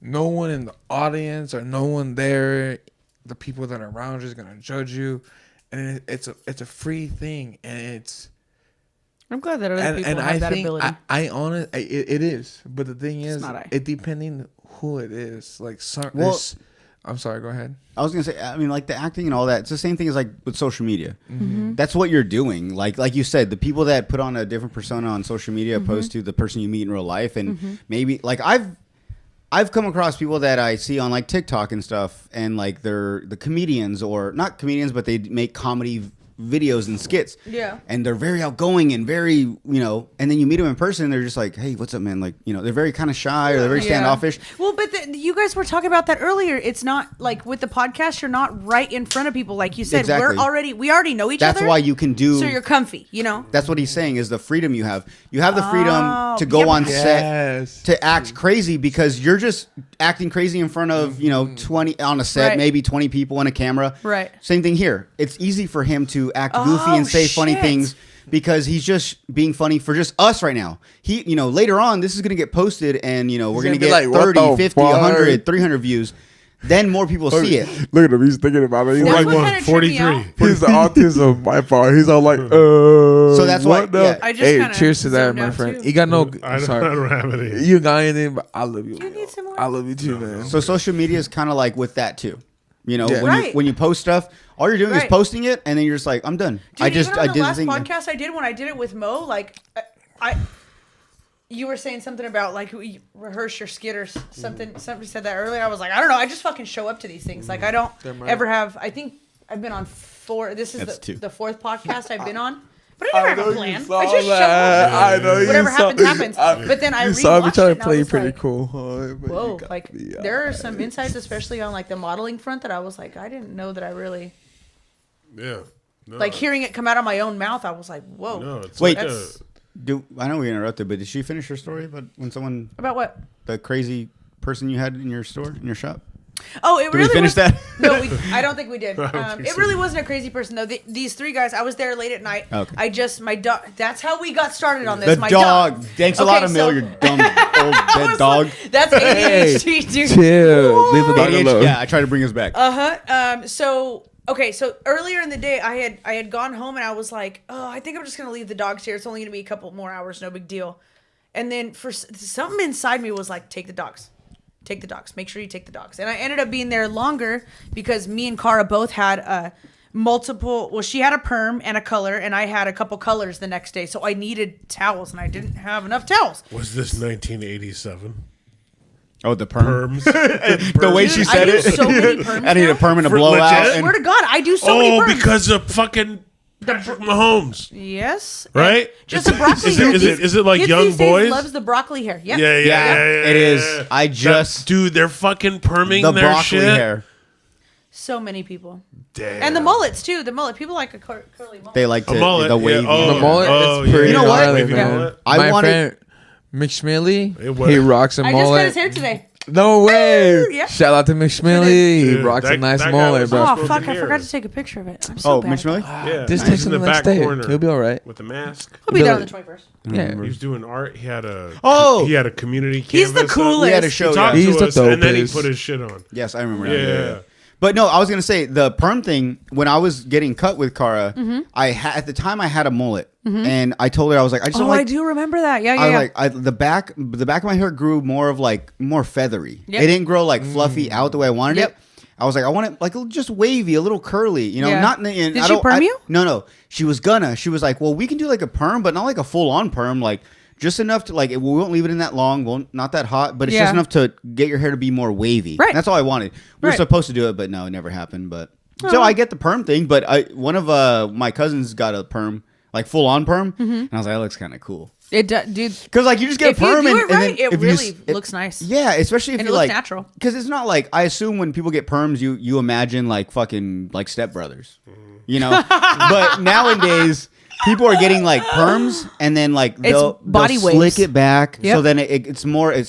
in the audience or no one there. The people that are around you is gonna judge you. And it's a free thing, and it's. I'm glad that other people have that ability. It is, but the thing is, it depending who it is. I'm sorry. Go ahead. I was gonna say, the acting and all that. It's the same thing as with social media. Mm-hmm. That's what you're doing. Like you said, the people that put on a different persona on social media opposed to the person you meet in real life, and maybe I've come across people that I see on TikTok and stuff, and they're the comedians, or not comedians, but they make comedy videos and skits. Yeah. And they're very outgoing and very, and then you meet them in person and they're just like, hey, what's up, man? They're very kind of shy or they're very standoffish. Well, but you guys were talking about that earlier. It's not with the podcast, you're not right in front of people. Like you said, exactly. we already know each other. That's why you can do. So you're comfy, That's what he's saying is the freedom you have. You have the freedom to go on set to act crazy because you're just acting crazy in front of, 20 on a set, maybe 20 people on a camera. Right. Same thing here. It's easy for him to act goofy and say funny things because he's just being funny for just us right now. He, later on, this is going to get posted and, we're going to get 30, 50, 100, 300 views. then more people see it. Look at him. He's thinking about it. He's That's like, what one, kinda tripped me 43. out. he's the autism by far. He's all like, So that's why. what the- Yeah. I just Hey, kinda cheers to that, zoned my out, friend. too. You got no. I Sorry. don't have any. You got anything, but I love you. You need some more? I love you too, man. So social media is kind of like with that too. You know, Yeah. when you post stuff, all you're doing is Right. posting it, and then you're just like, I'm done. Dude, even on I the did the last thing. podcast I did when I did it with Mo, like you were saying something about like you rehearse your skit or something. Somebody said that earlier. I was like, I don't know. I just fucking show up to these things. Like I don't ever have. I think I've been on 4. This is That's 2. the 4th podcast I've been on. But I never have a plan. saw I just that. show I up. know you Whatever saw- happens. But then I You saw me rewatched try it to and I play was pretty like, cool. But whoa, you got like me, there are some insights, especially on like the modeling front, that I was like, I didn't know that I really Yeah. No, like hearing it come out of my own mouth. I was like, whoa. No, it's Wait. like That's- I know we interrupted, but did she finish her story about when someone, About what? the crazy person you had in your store, in your shop? Oh, it Did really we finish was, that? No, I don't think we did. I don't think It so. really wasn't a crazy person though. These 3 guys, I was there late at night. Okay. My dog. That's how we got started on this. The my dog. Thanks a lot, Okay, Emil, so- your dumb old dead dog. That's ADHD, dude. Chill. Leave the dog ADHD, alone. yeah, I tried to bring us back. So earlier in the day, I had gone home and I was like, oh, I think I'm just gonna leave the dogs here. It's only gonna be a couple more hours, no big deal. And then for something inside me was like, take the dogs. Take the dogs. Make sure you take the dogs. And I ended up being there longer because me and Cara both had multiple. Well, she had a perm and a color, and I had a couple colors the next day. So I needed towels, and I didn't have enough towels. Was this 1987? Oh, the perm. Perms? The way Dude, she said I do it. so many perms I need a now. perm and a For blowout. legit? I And swear to God, I do so many Oh, perms. because of fucking Patrick Mahomes. Yes. Right? Just the broccoli Is hair. it like Kids young these days boys? loves the broccoli hair. Yeah. Yeah, it is. I just dude, they're fucking perming the their broccoli shit. hair. So many people. Damn. And the mullets too. The mullet. People like a curly mullet. They like A to mullet. the yeah. wavy. Oh, The mullet, oh, it's pretty You know what? gnarly, Wavy man. mullet. I My wanted- friend McSmilly, It was- he rocks a I just cut mullet. his hair today. No way! Yeah. Shout out to McSmilly. He Dude, rocks a that- nice that guy mullet, was bro. Oh Spoken fuck! I here. forgot to take a picture of it. I'm so Oh, bad. McSmilly? Yeah. Just He text was him in the the next back day. corner He'll be all right. with the mask. He'll be there on the 21st. Yeah. He was doing art. He had a Oh! he had a community canvas. He's the up. coolest. We had a show. He talked Yeah. He's to the us, and then he dopest. put his shit on. Yes, I remember. Yeah. But no, I was gonna say the perm thing. When I was getting cut with Cara, at the time I had a mullet, and I told her I was like, I just don't Oh, I like. do remember that. Yeah, I yeah. like the back of my hair grew more feathery. Yep. It didn't grow like fluffy out the way I wanted Yep. it. I was like, I want it like just wavy, a little curly, you know, Yeah. not in the end. Did she perm you? No. She was like, well, we can do like a perm, but not like a full on perm, like just enough to like we won't leave it in that long, not that hot, but it's Yeah. just enough to get your hair to be more wavy. Right. That's all I wanted. We were Right. supposed to do it, but no, it never happened. But so I get the perm thing, but one of my cousins got a perm, like full on perm, and I was like, that looks kind of cool. It does, dude. Because like you just get If a perm you do and it right, then it if you really looks nice. Yeah, especially if And you it looks like natural. Because it's not like I assume when people get perms, you imagine like fucking like stepbrothers, you know. But nowadays people are getting like perms and then like they'll body slick waves. it back, Yep. so then it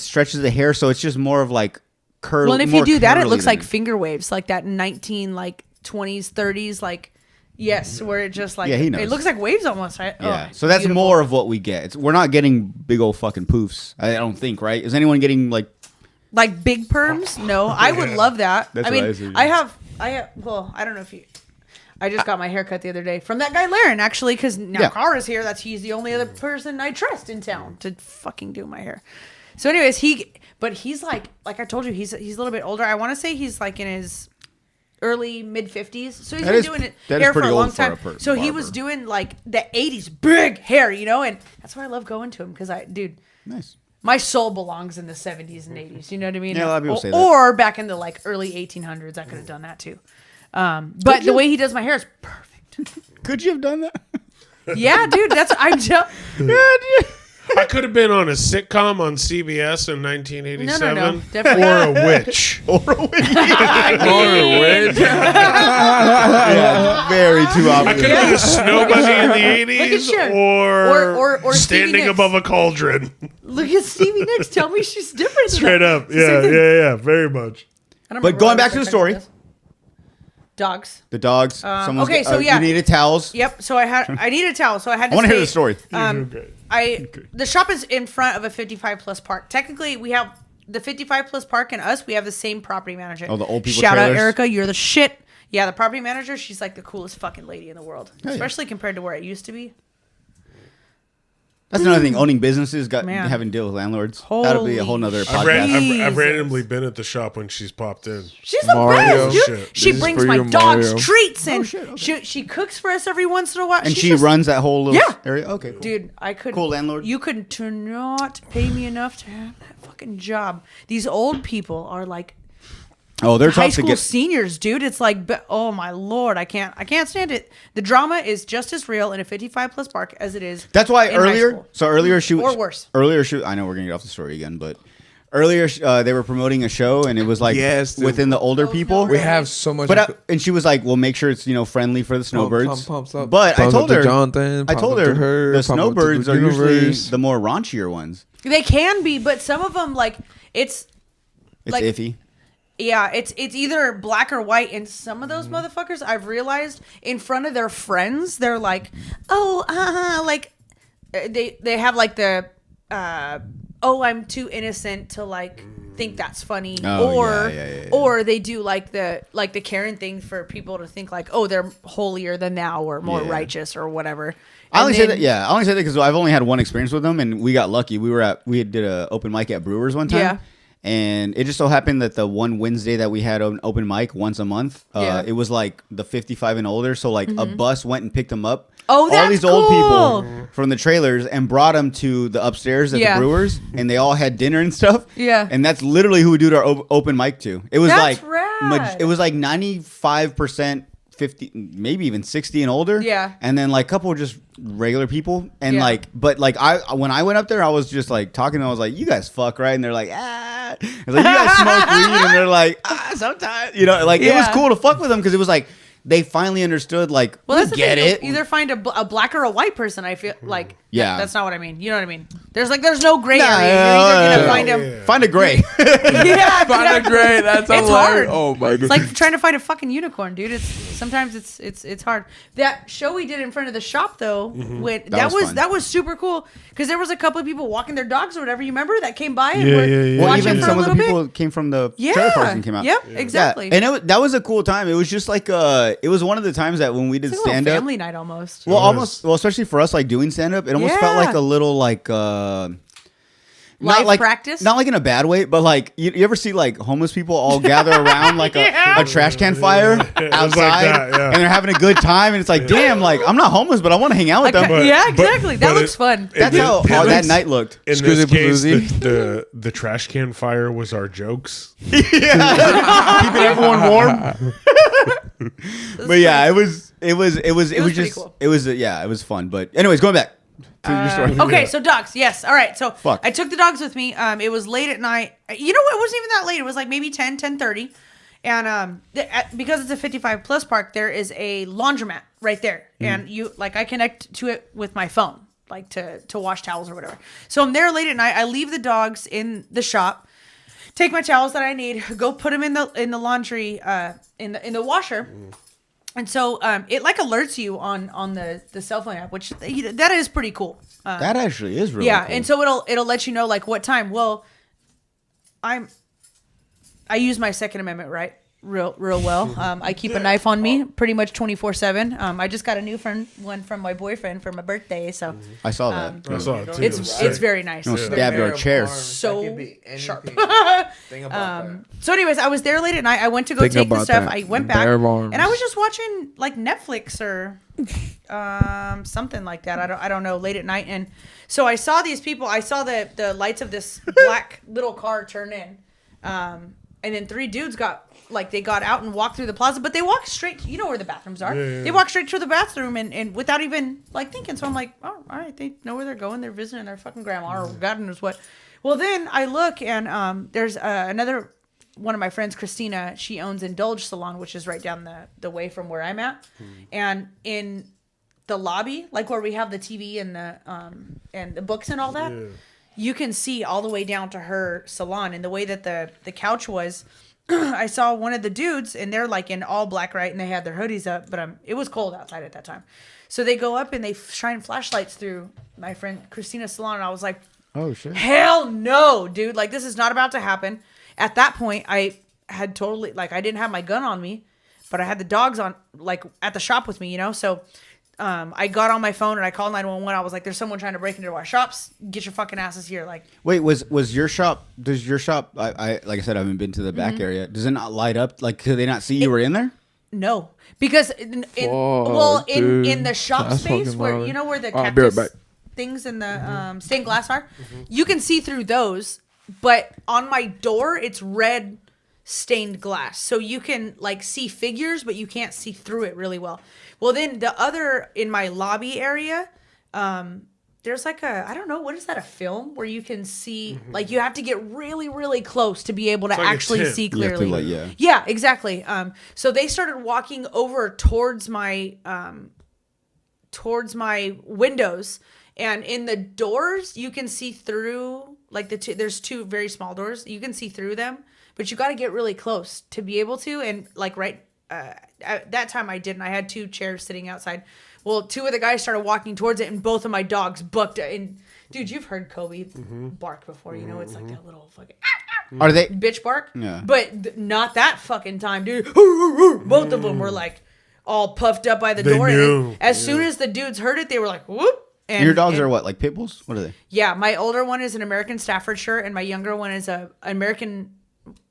stretches the hair, so it's just more of like curly. Well, and if more you do that, it curly looks than like finger waves, like that 20s, 30s, like yes, where it just like Yeah, he knows. it looks like waves almost, right? Yeah, Oh, so that's beautiful. more of what we get. We're not getting big old fucking poofs. I don't think, right? Is anyone getting like? Like big perms? No, I would love that. That's I what mean, I assumed. I have. Well, I don't know if you. I just got my hair cut the other day from that guy Laren, actually, because now Yeah. Cara's here. He's the only other person I trust in town to fucking do my hair. So, anyways, he's like I told you, he's a little bit older. I want to say he's like in his early mid-50s. So he's That been is- doing it that is hair for pretty a long old for time. a So he barber. was doing like the 80s big hair, you know, and that's why I love going to him because Nice. my soul belongs in the 70s and 80s. You know what I mean? Yeah, a lot of people say that. Or back in the like early 1800s, I could have done that too. But the way he does my hair is perfect. Could you have done that? Yeah, dude, I'm just. I could have been on a sitcom on CBS in 1987. No, definitely. Or a witch. Yeah, very too I obvious. could have been a snow bunny in the Look at 80s you. or Or Stevie standing Nicks. above a cauldron. Look at Stevie Nicks. Tell me she's different. than Straight that. up. It's the same Yeah, thing. yeah, very much. I don't But remember going what back I to was the story. talking about. Dogs. The dogs. Someone's okay, so you yeah. needed towels. Yep. So I need a towel. So I had to I want to hear stay- the story. Okay. The shop is in front of a 55 plus park. Technically, we have the 55 plus park and us, we have the same property manager. Oh, the old people Shout trailers? out Erica, you're the shit. Yeah, the property manager, she's like the coolest fucking lady in the world, yeah. especially compared to where it used to be. That's another thing. Owning businesses, Man. having to deal with landlords. That'll be a whole nother podcast. I've randomly been at the shop when she's popped in. She's the best, dude. Shit. She This is brings for my you, dogs Mario. treats and Okay. she cooks for us every once in a while. And She's she just- runs that whole little Yeah. area? Okay, cool. Dude, I could. Cool landlord. You could not pay me enough to have that fucking job. These old people are like Oh, they're high tough to school get. seniors, dude. It's like, oh my lord, I can't stand it. The drama is just as real in a 55 plus park as it is. That's why in high earlier. school. So earlier shoot Or worse. Earlier shoot. I know we're gonna get off the story again, but earlier they were promoting a show and it was like Yes, dude. within the older people. We have so much. But and she was like, "Well, make sure it's friendly for the snowbirds." Pumps up. But I Pumps told up to her, Jonathan, I pumps told up to her, the pumps up to snowbirds the are usually universe. the more raunchier ones. They can be, but some of them like it's It's like, iffy. Yeah, it's either black or white, and some of those motherfuckers I've realized in front of their friends, they're like, oh, like they have like the oh, I'm too innocent to like think that's funny, Oh, or yeah. or they do like the Karen thing for people to think like, oh, they're holier than thou or more Yeah. righteous or whatever. I only And say then- that. Yeah, I only say that because I've only had one experience with them, and we got lucky. We did a open mic at Brewers one time. Yeah. And it just so happened that the one Wednesday that we had an open mic once a month, Yeah. it was like the 55 and older. So like a bus went and picked them up. Oh, all that's these old cool. people from the trailers and brought them to the upstairs at Yeah. the Brewers, and they all had dinner and stuff. Yeah. And that's literally who we do our open mic to. It was That's like rad. it was like 95%. 50, maybe even 60 and older. Yeah. And then like a couple just regular people. And Yeah. like, but like when I went up there, I was just like talking to them. I was like, you guys fuck, right? And they're like, ah. I was like, you guys smoke weed? And they're like, sometimes. Like it was Yeah. cool to fuck with them because it was like, they finally understood, like, Well, we that's the get thing. it. Either find a black or a white person. I feel like Yeah. that's not what I mean. You know what I mean? There's no gray Nah, area. You're either gonna yeah. find them. Find a gray. Yeah, Find a exactly. great. That's It's hilarious. hard. Oh my god. It's like trying to find a fucking unicorn, dude. Sometimes it's hard. That show we did in front of the shop though, that was fun. was super cool because there was a couple of people walking their dogs or whatever. You remember that came by and Yeah, were yeah, yeah. Well, watching even for some a of the little people bit. came from the Yeah. trailer parks and came out. Yep, exactly. Yeah. And that was a cool time. It was just like it was one of the times that when we did It's like a little stand up. family night almost. Well, It was. especially for us, like doing stand up, it almost felt Yeah. like a little like Live not like practice? not like in a bad way, but like you ever see like homeless people all gather around like a trash can fire like outside, that, yeah. and they're having a good time, and it's like, damn, like I'm not homeless, but I want to hang out with them. But- yeah, but- exactly. That but looks fun. That's it- how it that looks- night looked. In Excuse this me, case, Palooza. the trash can fire was our jokes. Keeping everyone warm. But yeah, it was pretty just cool. it was fun. But anyways, going back to your story. Okay, so dogs. Yes. All right. So Fuck. I took the dogs with me. It was late at night. You know what? It wasn't even that late. It was like maybe 10:30. And because it's a 55 plus park, there is a laundromat right there. And I connect to it with my phone, like to wash towels or whatever. So I'm there late at night. I leave the dogs in the shop, take my towels that I need, go put them in the laundry, in the washer. And so it like alerts you on the cell phone app, which that is pretty cool. That actually is really Yeah, cool. and so it'll let you know like what time. Well, I use my Second Amendment right real well. I keep a knife on me pretty much 24/7. I just got a new one from my boyfriend for my birthday, so I saw that. I saw it too. it's very nice. You almost stabbed our chairs. So sharp. Think about that. So, anyways, I was there late at night. I went to go Think take the about stuff. that. I went back, Bare arms. and I was just watching like Netflix or something like that. I don't know. Late at night, and so I saw these people. I saw the lights of this black little car turn in, and then three dudes got out and walked through the plaza, but they walked straight. You know where the bathrooms are. Yeah. They walked straight to the bathroom and without even like thinking. So I'm like, oh, all right, they know where they're going. They're visiting their fucking grandma or God knows what. Well, then I look and there's another one of my friends, Christina. She owns Indulge Salon, which is right down the way from where I'm at, and in the lobby, like where we have the TV and the books and all that. Yeah. You can see all the way down to her salon, and the way that the couch was. I saw one of the dudes, and they're like in all black, right? And they had their hoodies up, but it was cold outside at that time. So they go up and they shine flashlights through my friend Christina's salon, and I was like, Oh shit. Hell no, dude. Like, this is not about to happen. At that point, I had totally, like, I didn't have my gun on me, but I had the dogs on, like, at the shop with me, you know? So I got on my phone and I called 911. I was like, there's someone trying to break into our shops. Get your fucking asses here. Like, wait, was your shop, does your shop, I like I said, I haven't been to the back area. Does it not light up? Like, could they not see you were in there? no. Because, in the shop space where, you know, where the cactus things in the stained glass are, you can see through those, but on my door, it's red stained glass. So you can, like, see figures, but you can't see through it really well. Well, then the other, in my lobby area, there's like I don't know, what is that, a film where you can see, like, you have to get really, really close to be able to actually see clearly. Yeah, exactly. So they started walking over towards my windows, and in the doors, you can see through, like, there's two very small doors. You can see through them, but you got to get really close to be able to. And, like, at that time I didn't. I had two chairs sitting outside. Well, two of the guys started walking towards it, and both of my dogs bucked. And, dude, you've heard Kobe bark before. You know, it's like that little fucking Are they bitch bark. Yeah. But not that fucking time, dude. Both of them were, like, all puffed up by the door. Knew. And as soon as the dudes heard it, they were like, whoop. And your dogs are what, like pit bulls? What are they? Yeah, my older one is an American Staffordshire, and my younger one is an American.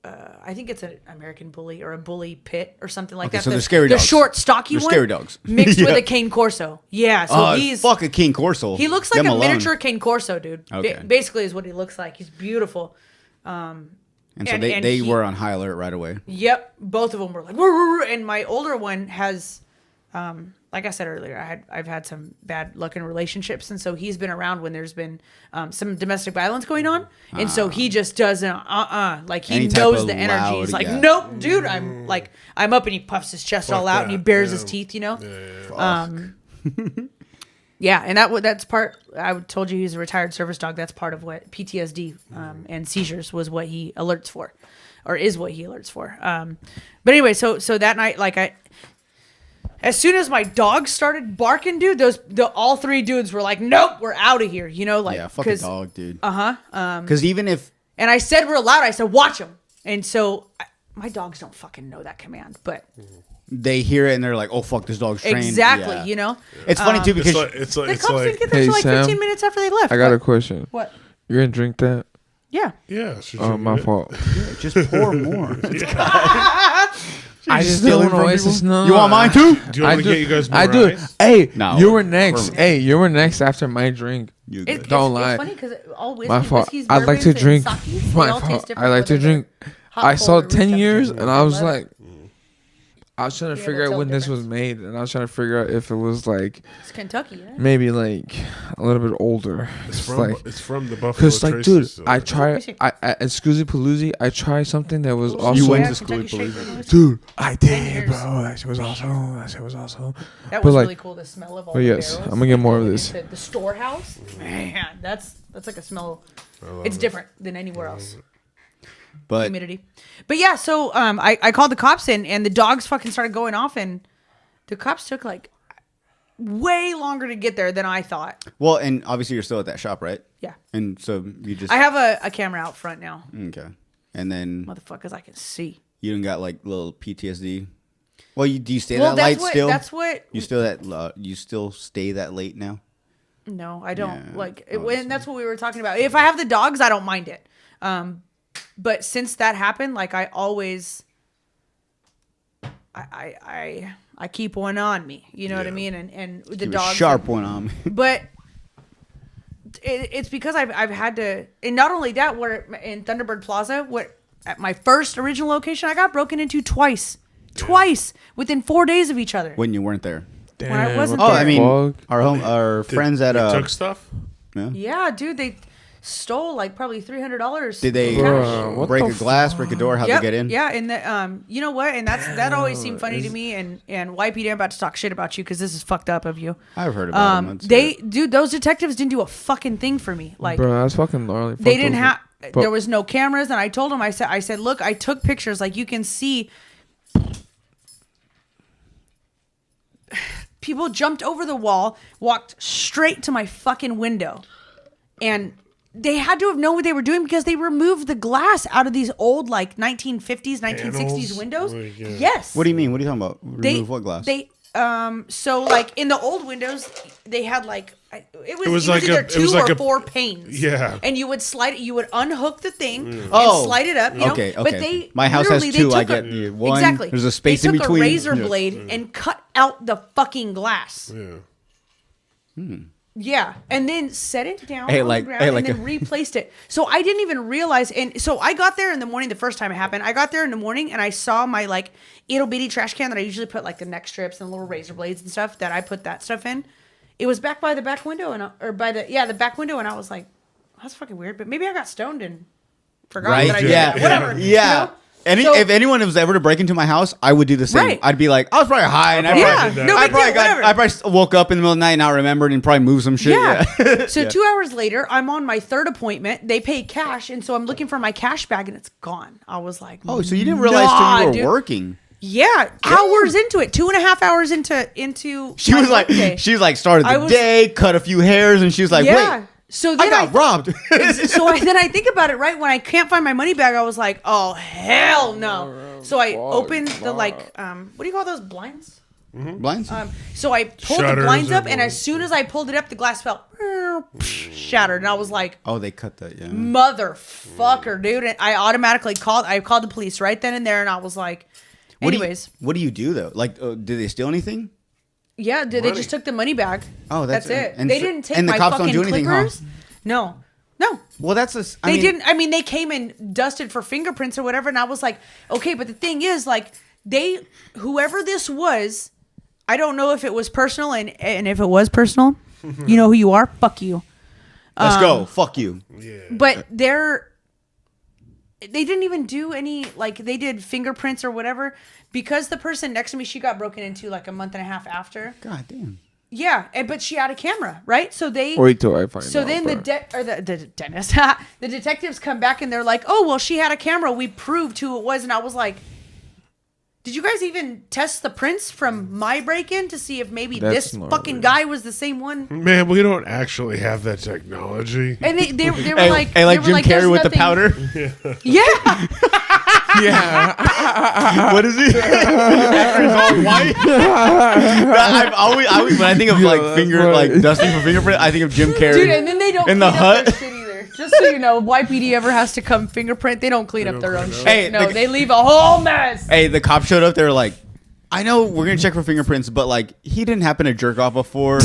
I think it's an American bully or a bully pit or something like that. So they're scary dogs. The short, stocky They're one. scary dogs. Mixed with a Cane Corso. Yeah, so he's fuck a King Corso. he looks like a miniature Cane Corso, dude. Okay. Basically, is what he looks like. He's beautiful. And so they were on high alert right away. Yep, both of them were like, "Woo, woo," and my older one has, like I said earlier, I've had some bad luck in relationships, and so he's been around when there's been some domestic violence going on, and so he just doesn't, like, he Any type knows of the energy. loud, He's like, yeah. nope, dude, I'm up, and he puffs his chest all out, and he bares his teeth, you know. Yeah, and that's part. I told you he's a retired service dog. That's part of what PTSD and seizures was what he alerts for, or is what he alerts for. But anyway, so that night, like, as soon as my dogs started barking, dude, all three dudes were like, "Nope, we're out of here." You know, like, Yeah, fuck a dog, dude. Uh-huh. Because even if And I said real loud, I said, "Watch them." And so my dogs don't fucking know that command, but they hear it and they're like, "Oh fuck, this dog's trained." exactly, Yeah. you know. It's funny too because The cops didn't get there till like Sam, 15 minutes after they left. I got What? a question. What? You're gonna drink that? Yeah. Yeah. Should Oh, my fault. just pour more. I just stealing don't want to from waste people? this. No, You want mine too? Do you want to get you guys more I do. ice? Hey, No, you were next. Hey, you were next after my drink. Don't lie. It's funny because all whiskey, My fault. whiskeys, I like to bourbons, drink. and sakis, they My all taste fault. different, I like to whether they're drink. hot, I cold, saw or 10 room years, temperature. and I was love it. like, I was trying to Be figure able to out when tell the this was made, and I was trying to figure out if it was like It's Kentucky, yeah. maybe like a little bit older. It's It's from the Buffalo because like, Trace dude, facility. I tried. I at Scoozy Palooza, I tried something that was also. You went Yeah, to Kentucky school, Straight Whiskey. Dude, I 10 did, years. bro. That shit was awesome. That shit was awesome. That But, was like- really cool. The smell of all but the yes, barrels. I'm gonna get more of going this. into the storehouse, man, that's like a smell. It's different than anywhere else. But Humidity. But yeah, so I called the cops in, and the dogs fucking started going off, and the cops took like way longer to get there than I thought. well, and obviously you're still at that shop, right? Yeah. And so you just I have a camera out front now. okay, and then Motherfuckers, I can see. you don't got like little PTSD. Well, do you stay Well, that light that's what still? that's what. You still that you still stay that late now? No, I don't Yeah, like it, when that's what we were talking about. If I have the dogs, I don't mind it. But since that happened, like I always, I keep one on me. You know what I mean? And the Keep a dogs sharp one on me. But it's because I've had to, and not only that, where in Thunderbird Plaza, what at my first original location, I got broken into twice within 4 days of each other. When you weren't there. Damn, I wasn't Oh, there. I mean, Fuck. our friends at You took stuff. Yeah, dude, they stole like probably $300. Did they Bruh, what break the a glass, break a door? How'd Yep, they get in? Yeah, and the, you know what? And that always seemed funny to me. And YPD, I'm about to talk shit about you because this is fucked up of you. I've heard about them. Dude, those detectives didn't do a fucking thing for me. Like, Bro, that's fucking gnarly. they Fuck didn't those- have. but- There was no cameras, and I told them. I said, look, I took pictures. Like you can see, people jumped over the wall, walked straight to my fucking window, and they had to have known what they were doing because they removed the glass out of these old like 1950s, 1960s Panels? windows. Like, yeah. Yes. What do you mean? What are you talking about? Remove what glass? So like in the old windows, they had like it was like either it two was like or a- four panes. Yeah. And you would slide it. You would unhook the thing and Oh. slide it up. You know? Okay, But okay. they My house has literally, they two. I took get the one. Exactly. There's a space they in took between. a razor Yeah. blade and cut out the fucking glass. Yeah. Yeah, and then set it down Hey, on like- the ground hey, like and then replaced it. So I didn't even realize, and so I got there in the morning the first time it happened. I got there in the morning and I saw my like ittle bitty trash can that I usually put like the neck strips and little razor blades and stuff that I put that stuff in. It was back by the back window the back window, and I was like, that's fucking weird. But maybe I got stoned and forgot Right? that I did Yeah. that. Whatever. Yeah. You know? If anyone was ever to break into my house, I would do the same. Right. I'd be like, I was probably high, and Yeah, no I big deal, whatever. I probably woke up in the middle of the night and not remembered and probably moved some shit. Yeah. So 2 hours later, I'm on my third appointment. They pay cash, and so I'm looking for my cash bag, and it's gone. I was like, Oh, so you didn't realize till you were dude. working? Yeah, hours into it, 2.5 hours into. She my was like, workday. started I the was- day, cut a few hairs, and she was like, Yeah. wait, So I then got robbed. then I think about it, right? When I can't find my money bag, I was like, oh hell no. So I opened the what do you call those, blinds? Blinds? So I pulled the Shutters blinds or up, and blinds. as soon as I pulled it up, the glass fell shattered, and I was like, Oh, they cut that, yeah. motherfucker, dude. And I automatically called the police right then and there, and I was like, anyways. What do you do, though? Like, did they steal anything? Yeah, they just took the money bag. Oh, that's it. and They so- didn't take and the my cops don't fucking do anything, huh? clippers. No. Well, that's They didn't. I mean, they came and dusted for fingerprints or whatever, and I was like, okay, but the thing is, like, whoever this was, I don't know if it was personal, and if it was personal, you know who you are. Fuck you. Let's go. Fuck you. Yeah. But they didn't even do any, like, they did fingerprints or whatever because the person next to me, she got broken into like a month and a half after. God damn. Yeah, but she had a camera, right? So they Wait till I find out. So then bro. the dentist, the detectives come back and they're like, "Oh, well, she had a camera. We proved who it was." And I was like, "Did you guys even test the prints from my break-in to see if maybe That's this not fucking real. guy was the same one?" Man, we don't actually have that technology. And they were Hey, like, hey, like they were Jim "There's Carrey with the nothing-" powder. Yeah, Yeah. What is he? It's all white. I've always, when I think of Yo, like that's finger, funny. like dusting for fingerprint, I think of Jim Carrey. dude. And then they don't In clean the up their hut? shit either. Just so you know, YPD ever has to come fingerprint, they don't clean up their own shit. Hey, No, the- they leave a whole mess. Hey, the cops showed up. They were like, I know we're gonna check for fingerprints, but like he didn't happen to jerk off before.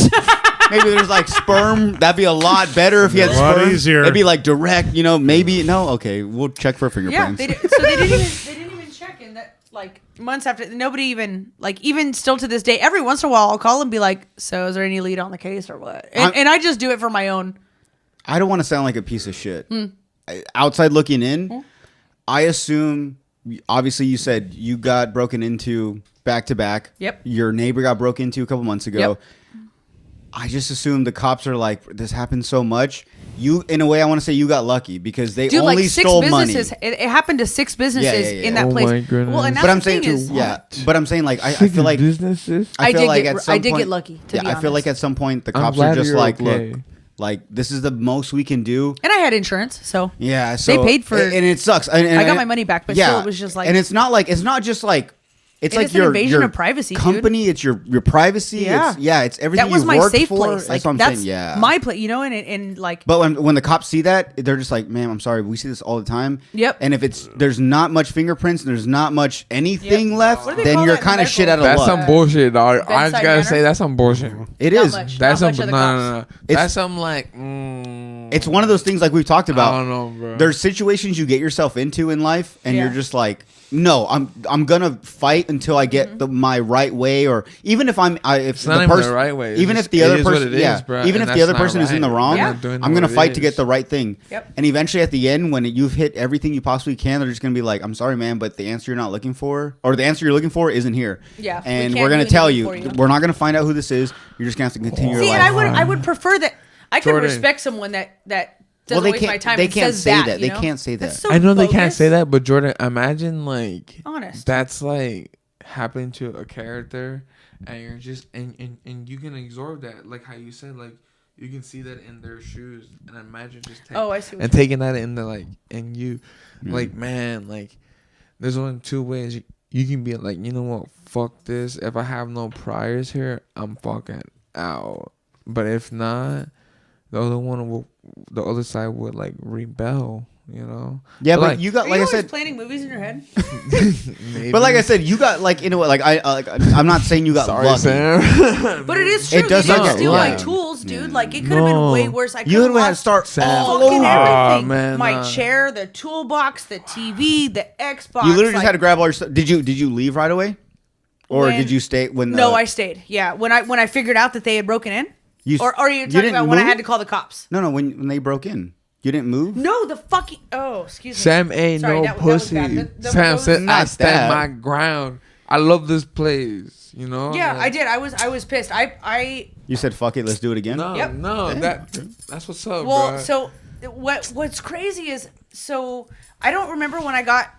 Maybe there's like sperm. That'd be a lot better if he had A lot sperm. easier. It'd be like direct, you know. Maybe no. Okay, we'll check for Yeah, fingerprints. they didn't even check, and that like months after, nobody even even still to this day, every once in a while I'll call and be like, "So is there any lead on the case or what?" And I just do it for my own. I don't want to sound like a piece of shit. Outside looking in, I assume. Obviously, you said you got broken into back to back. Yep. Your neighbor got broke into a couple months ago. Yep. I just assume the cops are like, this happens so much. You, in a way, I want to say you got lucky because they Dude, only like 6 stole money. businesses. It happened to 6 businesses yeah. in that Oh place. my goodness. Well, and that's But I'm the thing saying, is, but I'm saying, like, I feel like businesses. I feel did like get- at some I did point, get lucky, to be I feel like honest. at some point the I'm cops are glad just you're like, okay. look, like this is the most we can do. and I had insurance, so Yeah, so They paid for- and it sucks. And I got my money back, but still, it was just like, and it's not just like. It's And like it's an your invasion of privacy, dude. company. It's your privacy. Yeah. It's everything that was you've my worked safe for. place. Like That's what I'm that's saying. Yeah, my place, you know, and like. But when the cops see that, they're just like, "Man, I'm sorry. We see this all the time." Yep. And if there's not much fingerprints, and there's not much anything Yep. left, What do they then call you're that in kind of medical? shit out of That's luck. some bullshit, dog. I just Bedside gotta manner? say that's some bullshit. It Not is. much. That's Not some much of the cops. no. It's- That's some like. It's one of those things like we've talked about. I don't know, bro. There's situations you get yourself into in life, and Yeah. you're just like, no, I'm gonna fight until I get my right way, or even if if It's not the even person, the right way. It's even just- if the it other is what person, it is, yeah, bro, even and if the that's other not person is in the right. wrong, Yeah. You're doing I'm gonna what it fight to is. get the right thing. Yep. And eventually, at the end, when you've hit everything you possibly can, they're just gonna be like, I'm sorry, man, but the answer you're not looking for, or the answer you're looking for, isn't here. Yeah, we and can't we're gonna do tell anything you, for you. we're not gonna find out who this is. You're just gonna have to continue your See, life. and I would prefer that. I could Jordan. respect someone that Well, doesn't they waste my can't- time. they and can't says say that. that. You They know? can't say That's that. so I know they can't bogus. say that, but Jordan, imagine like Honest. that's like happening to a character, and you're just and you can absorb that, like how you said, like you can see that in their shoes, and imagine just I see. And taking that in the like, and you, like, man, like, there's only two ways you can be like, you know what, fuck this. If I have no priors here, I'm fucking out. But if not, the other side would like rebel. You know. Yeah, but like, you got, like I said, planning movies in your head. But like I said, you got like, you know what? Like I'm not saying you got lucky, Sam. But it is true. It does you not steal yeah. my tools, dude. Like it could have been way worse. I could You have had to start all fucking over. everything. Man, my chair, the toolbox, the TV, the Xbox. You literally just had to grab all your stuff. Did you leave right away, or did you stay when? No, I stayed. Yeah, when I figured out that they had broken in. Or are you talking about when I had to call the cops? No, when they broke in. You didn't move? No, the fucking... Oh, excuse me. Sam ain't no pussy. Sam said, I stand my ground. I love this place, you know? Yeah, I did. I was pissed. You said, fuck it, let's do it again? No, yep. no, that's what's up, well, bro. So what's crazy is... So I don't remember when I got...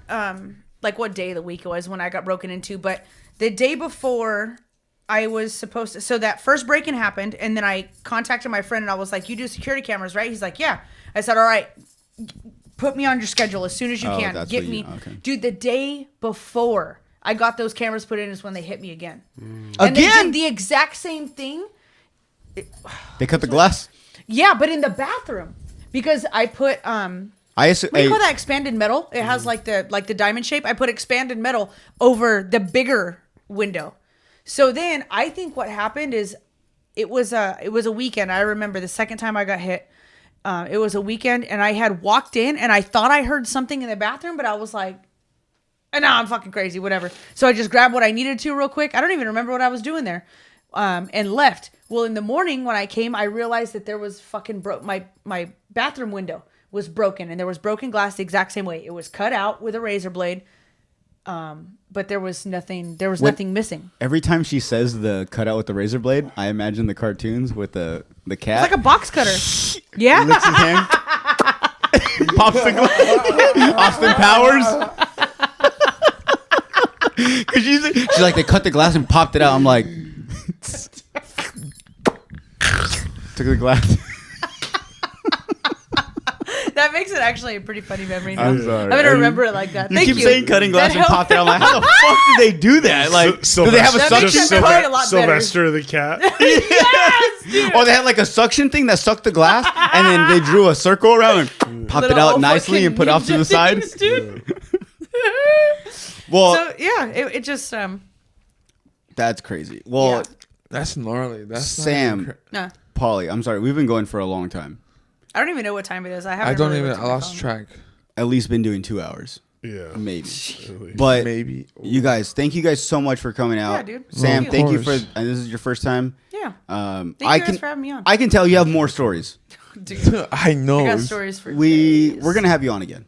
like what day of the week it was when I got broken into, but the day before... I was supposed to... So that first break-in happened, and then I contacted my friend, and I was like, you do security cameras, right? He's like, yeah. I said, all right, put me on your schedule as soon as you can. Get me... Okay. Dude, the day before I got those cameras put in is when they hit me again. And again? They did the exact same thing. They cut the glass? Yeah, but in the bathroom. Because I put... what do you call that? Expanded metal? It has like the diamond shape. I put expanded metal over the bigger window. So then I think what happened is it was a weekend. I remember the second time I got hit. It was a weekend, and I had walked in, and I thought I heard something in the bathroom, but I was like, no, I'm fucking crazy, whatever. So I just grabbed what I needed to real quick. I don't even remember what I was doing there, and left. Well, in the morning when I came, I realized that there was fucking my bathroom window was broken, and there was broken glass the exact same way. It was cut out with a razor blade. But there was nothing missing. Every time she says the cutout with the razor blade, I imagine the cartoons with the cat. It's like a box cutter. Yeah. Licks his hand. Pops the glass. Austin Powers. Cause she's like, they cut the glass and popped it out. I'm like, took the glass. That makes it actually a pretty funny memory. I'm sorry. I'm going to remember it like that. You keep saying cutting glass and popped it out. I'm like, how the fuck did they do that? Like, do they have a suction? Sylvester the cat. Yes, dude. Or they had like a suction thing that sucked the glass, and then they drew a circle around and popped it out nicely and put it off to the side. Well, so yeah, it just that's crazy. Well, yeah. That's gnarly. That's Sam. Nah. Pauly, I'm sorry. We've been going for a long time. I don't even know what time it is. I lost track. At least been doing 2 hours. Yeah. Maybe. But maybe. You guys, thank you guys so much for coming out. Yeah, dude. Sam, thank you for, and this is your first time. Yeah. Thank you guys for having me on. I can tell you have more stories. Dude. I know. I got stories for We're going to have you on again.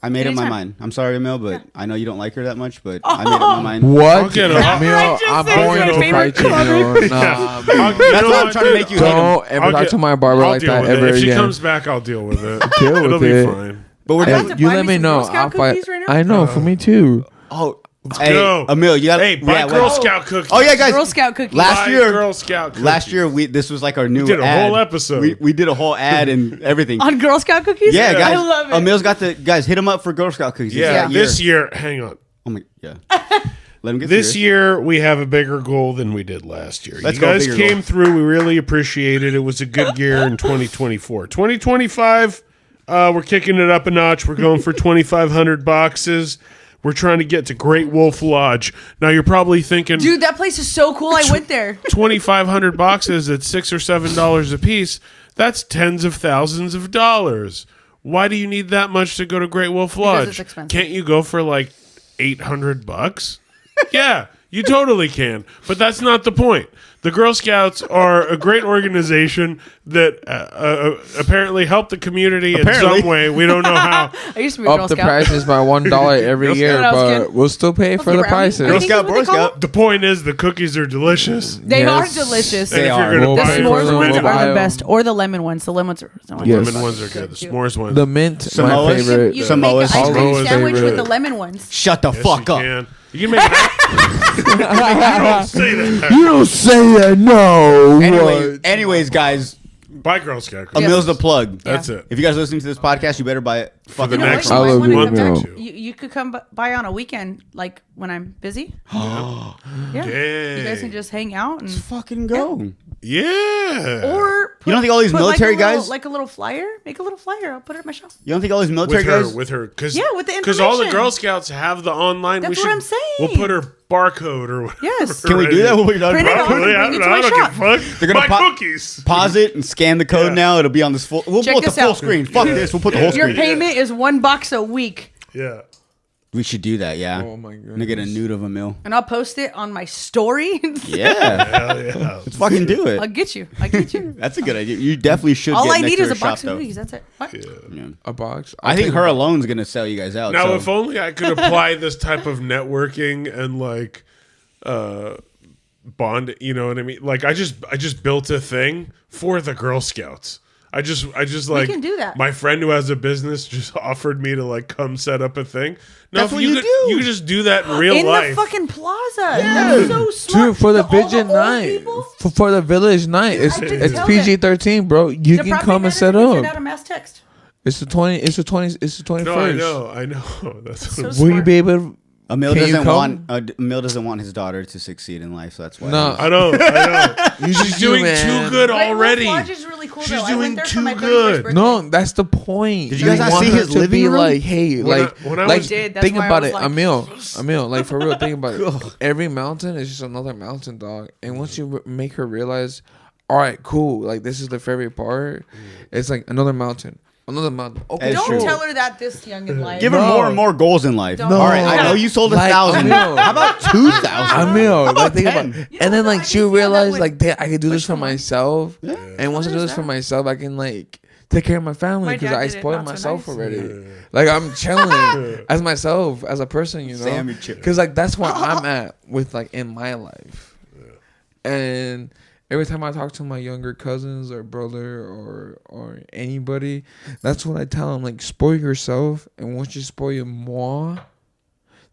I made up my mind. I'm sorry, Emil, but I know you don't like her that much, but I made up my mind. What? Emil, I'm going to fight you, Emil. That's why I'm trying to make you don't ever talk to my barber like that ever again. If she comes back, I'll deal with it. It'll be fine. But we're done. You let me know. I'll fight. I know, for me too. Oh, let's go. Emil, you got. Hey, buy Girl Scout cookies. Oh yeah, guys. Girl Scout cookies. Last year, Girl Scout cookies. Last year, this was like our new. We did a ad. whole episode. We did a whole ad and everything on Girl Scout cookies. Yeah, guys. I love it. Emil's got the guys. Hit him up for Girl Scout cookies. Yeah, this year. Hang on. Oh my, yeah. Let him get this year we have a bigger goal than we did last year. Let's you guys came through. We really appreciate it. It was a good year in 2024. 2025. We're kicking it up a notch. We're going for 2,500 boxes. We're trying to get to Great Wolf Lodge. Now you're probably thinking, dude, that place is so cool. I went there. 2,500 boxes at $6 or $7 a piece. That's tens of thousands of dollars. Why do you need that much to go to Great Wolf Lodge? Because it's expensive. Can't you go for like $800? Yeah, you totally can. But that's not the point. The Girl Scouts are a great organization that apparently help the community in some way. We don't know how. I used to be a Girl Up the Scout. prices by $1 every year, but we'll still pay for the prices. Girl Scout, Boy Scout. The point is the cookies are delicious. They are delicious. They are. The s'mores ones are the best, or the lemon ones. The lemons are. The lemon ones are good. The s'mores ones. The mint, my favorite. You can make an ice cream Samoa's sandwich with favorite. the lemon ones. Shut the fuck up. You can make. You don't say that. You don't say that. No. Anyways, guys, Buy Girl Scout cookies. Emil's the plug. That's it. If you guys are listening to this podcast, you better buy it. For the You know next what? You might wanna month come or back. two. You could come by on a weekend, like when I'm busy. Yeah, Dang. you guys can just hang out and Fucking go. Yeah. or You don't think all these put military like a little, guys- like a little flyer? Make a little flyer. I'll put it in my shop. You don't think all these military guys? with her, because Yeah, with the because all the information. Girl Scouts have the online. That's we what should, I'm saying. We'll put her barcode or whatever. Yes. Can we do that when we're done? Print it out. Probably. Bring it to I my don't shop. give a fuck. They're gonna Buy cookies. Pause it and scan the code Yeah. now. It'll be on this full. We'll Check put the this full out. screen. Fuck this. We'll put the whole Your screen. payment is $1 a week, Yeah. We should do that. Yeah. Oh my god. I'm gonna get a nude of Emil. and I'll post it on my story. Yeah. Hell yeah. Let's fucking do I'll it. get you. I get you. That's a good idea. You definitely should. All get I next need to is her a box shop, of though. cookies. That's it. What? Yeah. A box. I think her alone's gonna sell you guys out. Now, so. if only I could apply this type of networking and like bond. You know what I mean? Like I just built a thing for the Girl Scouts. I just like can do that. My friend who has a business just offered me to like come set up a thing. No, That's if what you you could, do. you could just do that in real In life. the fucking plaza. That's so smart. Dude, for the all pigeon old night, people, for the village night, Dude, I can it's tell PG-13, bro. You the can property come and manager set can send up. out a mass text. It's the 21st. no, I know. That's So what I'm Will you smart. be able? Emil Can you doesn't come? want. Emil doesn't want his daughter to succeed in life. So that's why. No. I know. You She's just do, doing man. too good Like, already. Wolf Lodge is really cool, She's though. I doing went there for too my 31st good. birthday. No, that's the point. Did you guys not want see her his to living be room? like, hey, When I like, was- did, that's think why I about was it, like- Emil, like for real, think about it. Every mountain is just another mountain, dog. And once you make her realize, all right, cool, like this is the favorite part. It's like another mountain. Okay, That's Don't true. tell her that this young in life. Give her No. more and more goals in life. Don't. All right, I know you sold 1,000. Emil. How about 2,000? Emil, like think 10? about it. You And know, then I like can she'll see how that realize would like I can do this push for someone. myself. And once I do this for myself, I can like take care of my family My because dad I did it, spoiled not so myself nice. already. Like I'm chilling as myself, as a person, you know. Sam, you're chill. Because like that's where I'm at with like in my life. And every time I talk to my younger cousins or brother or anybody, that's what I tell them. Like spoil yourself, and once you spoil moi,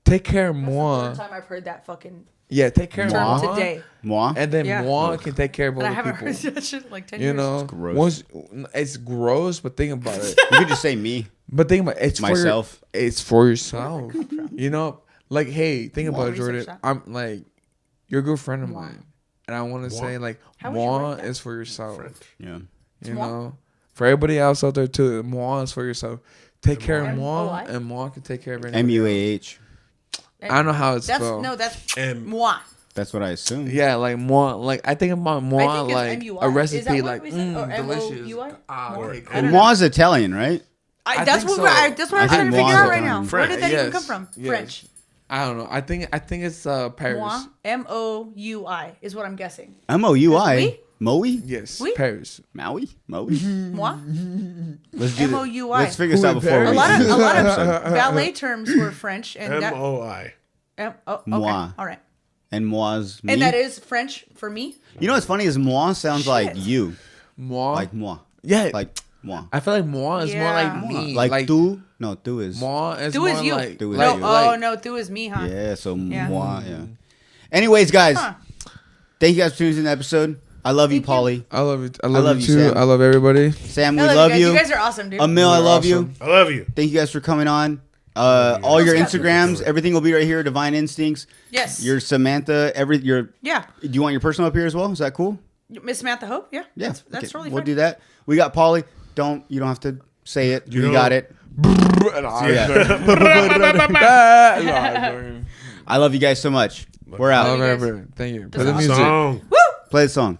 take care of That's the moi. third time I've heard that fucking Yeah, take care of Moi? moi today. Moi? and then Yeah. moi can take care of And I other haven't people. heard that shit in like 10 You years. know, gross. once it's gross, but think about it. You could just say me. But think about it, it's Myself. it's for yourself. You know, like hey, think about it, Research Jordan. that. I'm like, you're a good friend of Moi. mine, and I want to say like, How would you moi write that? is for yourself. Yeah. You Moi? know, for everybody else out there too, moi is for yourself. Take care of moi, M-O-I? and moi can take care of anybody. MUAH. I don't know how it's That's spelled. no, that's M. moi. That's what I assume. Yeah, like moi. Like I think about moi I think it's like M-U-I. a Is recipe, that what like we said? Or delicious. M-O-U-I? Ah, Moi? okay, I cool. don't know. Moi's Italian, right? I That's think what so. that's what I I'm trying think to figure moi's out right Italian. now. Where did that even Yes, come from? yes. French. I don't know. I think it's Paris. Moi. M-O-U-I is what I'm guessing. MOUI. Oui? Moe? Yes, Oui? Paris. Maui? Moe? Moi. Let's do this. M-O-U-I. Let's figure this out Who in before we. A lot of episode. ballet terms were French, and that. MOI. Okay, Moi. all right. And moi's me. And that is French for me. You know what's funny is moi sounds like Shit. you. Moi. Like moi. yeah, Like moi. I feel like moi is more Yeah. like me. Like tu? No, tu is. Moi is Tu more is you. like Tu is No, you. oh no, tu is me, huh? Yeah, so Yeah. moi, yeah. Anyways, guys, Huh. thank you guys for tuning in the episode. I love you, Thank you. Pauly. I love it. I love you, you too. Sam. I love everybody. Sam, I we love guys. you. You guys are awesome, dude. Emil, I You're love you. awesome. I love you. Thank you guys for coming on. All your Girl Scout Instagrams, everything will be right here. Divine Instincts. Yes. Your Samantha. Yeah. Do you want your personal up here as well? Is that cool? Miss Samantha Hope. Yeah. Yeah, That's okay, totally we'll fine. do that. We got Pauly. You don't have to say it. You know- got it. Yeah. I love you guys so much. We're I out. love you guys. everybody. Thank you. That's Play the awesome. music. Song. Play the song.